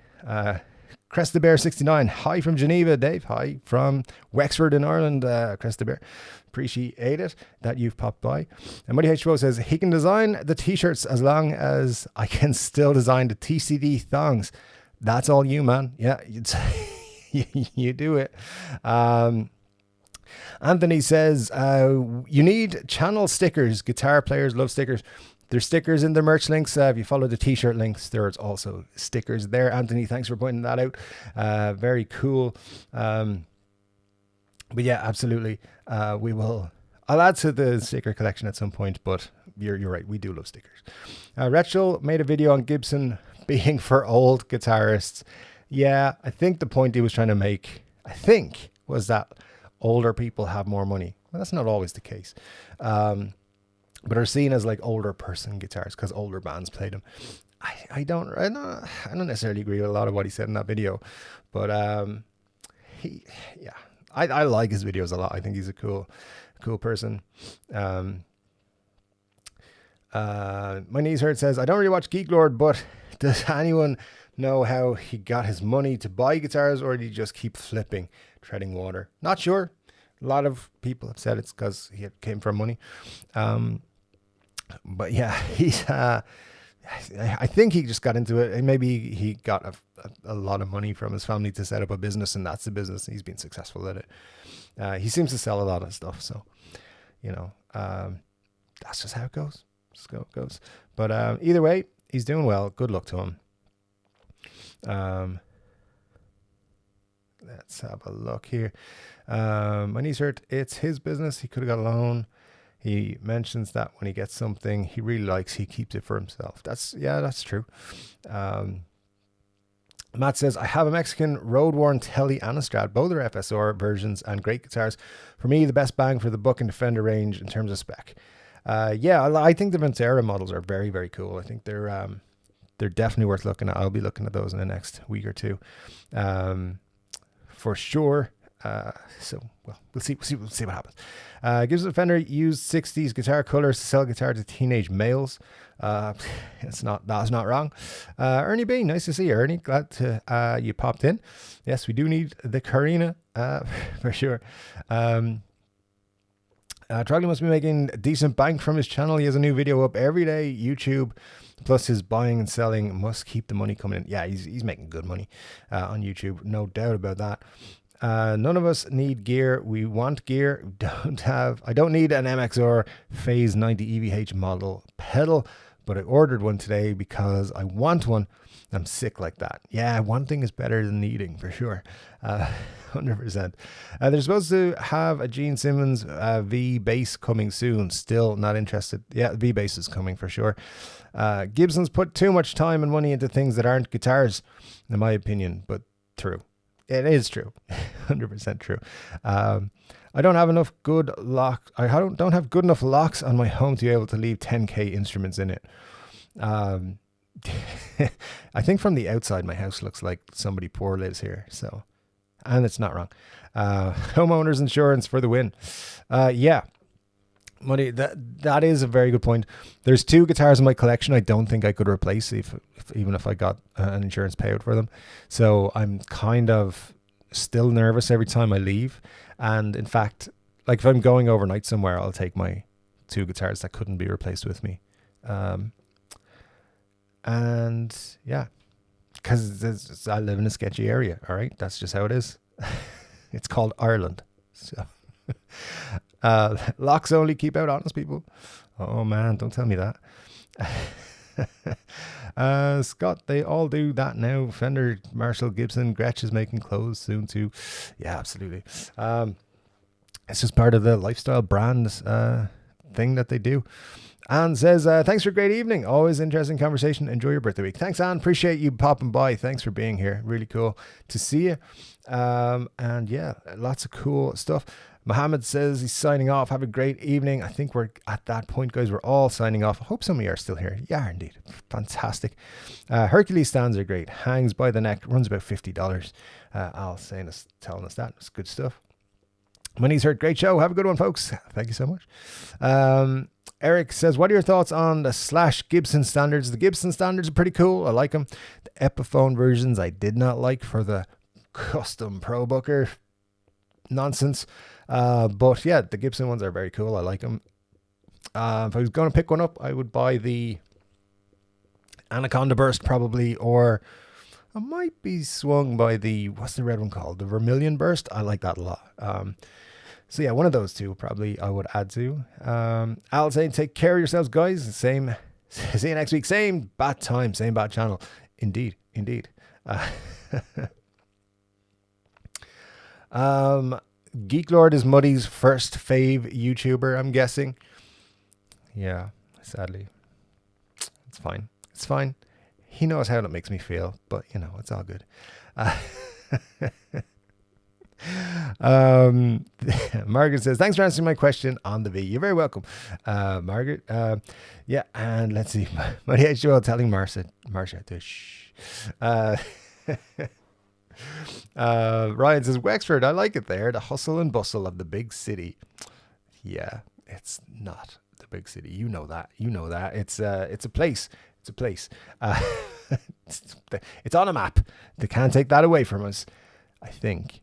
Crest the Bear 69. Hi from Geneva, Dave. Hi from Wexford in Ireland, Crest the Bear. Appreciate it that you've popped by. And Muddy H2O says he can design the t-shirts as long as I can still design the TCD thongs. That's all you, man. Yeah, you do it. Anthony says you need channel stickers. Guitar players love stickers. There's stickers in the merch links. If you follow the t-shirt links, there's also stickers there. Anthony, thanks for pointing that out. Very cool. But yeah, absolutely. I'll add to the sticker collection at some point, but you're right. We do love stickers. Rachel made a video on Gibson being for old guitarists. Yeah, I think the point he was trying to make, was that older people have more money. Well, that's not always the case. But are seen as like older person guitars because older bands play them. I don't necessarily agree with a lot of what he said in that video, but I like his videos a lot. I think he's a cool person. My knees hurt says, I don't really watch Geek Lord, but does anyone know how he got his money to buy guitars, or did he just keep flipping, treading water? Not sure. A lot of people have said it's because he came from money. But yeah, he's I think he just got into it. Maybe he got a lot of money from his family to set up a business, and that's the business. He's been successful at it. He seems to sell a lot of stuff, so that's just how it goes. Just how it goes. But either way, he's doing well. Good luck to him. Let's have a look here. My knees hurt. It's his business. He could have got a loan. He mentions that when he gets something he really likes, he keeps it for himself. That's true. Matt says, I have a Mexican road-worn Tele and a Strat. Both are FSR versions and great guitars. For me, the best bang for the buck in the Fender range in terms of spec. I think the Ventera models are very, very cool. I think they're definitely worth looking at. I'll be looking at those in the next week or two, for sure. We'll see what happens. Gibson Fender used 60s guitar colors to sell guitar to teenage males. That's not wrong. Ernie B, nice to see you, Ernie. Glad to you popped in. Yes, we do need the Carina for sure. Trogley must be making a decent bank from his channel. He has a new video up every day. YouTube, plus his buying and selling must keep the money coming in. Yeah, he's making good money on YouTube, no doubt about that. None of us need gear. We want gear. I don't need an MXR Phase 90 EVH model pedal, but I ordered one today because I want one. I'm sick like that. Yeah, wanting is better than needing for sure. 100%. They're supposed to have a Gene Simmons V bass coming soon. Still not interested. Yeah, V bass is coming for sure. Gibson's put too much time and money into things that aren't guitars, in my opinion, but true. It is true. 100% true. I don't have enough good locks. I don't have good enough locks on my home to be able to leave 10K instruments in it. I think from the outside, my house looks like somebody poor lives here. So, and it's not wrong. Homeowners insurance for the win. Yeah. Money, that is a very good point. There's 2 guitars in my collection I don't think I could replace even if I got an insurance payout for them. So I'm kind of still nervous every time I leave. And in fact, like if I'm going overnight somewhere, I'll take my 2 guitars that couldn't be replaced with me. And yeah, because I live in a sketchy area. All right, that's just how it is. It's called Ireland. So locks only keep out honest people. Oh man, don't tell me that. Scott, they all do that now. Fender, Marshall, Gibson, Gretsch is making clothes soon too. Yeah, absolutely. It's just part of the lifestyle brand thing that they do. Anne says, thanks for a great evening. Always interesting conversation. Enjoy your birthday week. Thanks, Anne. Appreciate you popping by. Thanks for being here. Really cool to see you. And yeah, lots of cool stuff. Mohammed says he's signing off. Have a great evening. I think we're at that point, guys. We're all signing off. I hope some of you are still here. Yeah, indeed. Fantastic. Hercules stands are great. Hangs by the neck. Runs about $50. Al saying us, telling us that. It's good stuff. Money's Hurt. Great show. Have a good one, folks. Thank you so much. Eric says, what are your thoughts on the / Gibson standards? The Gibson standards are pretty cool. I like them. The Epiphone versions I did not like for the custom Pro Booker nonsense. But yeah, the Gibson ones are very cool. I like them. If I was going to pick one up, I would buy the Anaconda Burst probably, or I might be swung by the, what's the red one called? The Vermilion Burst. I like that a lot. So yeah, one of those 2 probably I would add to. Al saying, take care of yourselves, guys. Same. See you next week. Same bad time, same bad channel. Indeed. Geek Lord is Muddy's first fave YouTuber, I'm guessing. Yeah, sadly. It's fine. It's fine. He knows how it makes me feel, but you know, it's all good. Margaret says, thanks for answering my question on the V. You're very welcome, Margaret. Yeah, and let's see. Muddy H2O telling Marsha to shh. Ryan says, Wexford, I like it there. The hustle and bustle of the big city. Yeah, it's not the big city. You know that. It's a place. It's a place. It's on a map. They can't take that away from us, I think.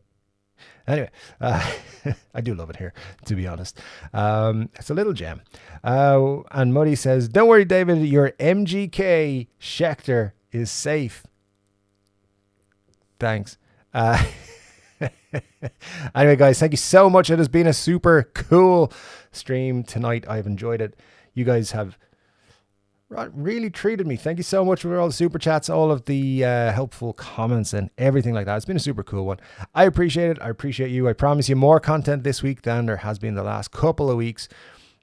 Anyway, I do love it here, to be honest. It's a little gem. And Muddy says, don't worry, David, your MGK Schecter is safe. Thanks. Anyway, guys, thank you so much. It has been a super cool stream tonight. I've enjoyed it. You guys have really treated me. Thank you so much for all the super chats, all of the helpful comments and everything like that. It's been a super cool one. I appreciate it. I appreciate you. I promise you more content this week than there has been the last couple of weeks.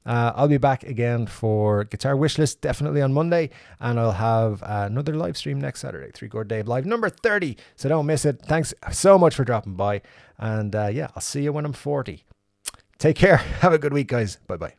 I'll be back again for Guitar Wishlist definitely on Monday, and I'll have another live stream next Saturday, Chord Dave Live number 30. So don't miss it. Thanks so much for dropping by, and yeah, I'll see you when I'm 40. Take care. Have a good week, guys. Bye bye.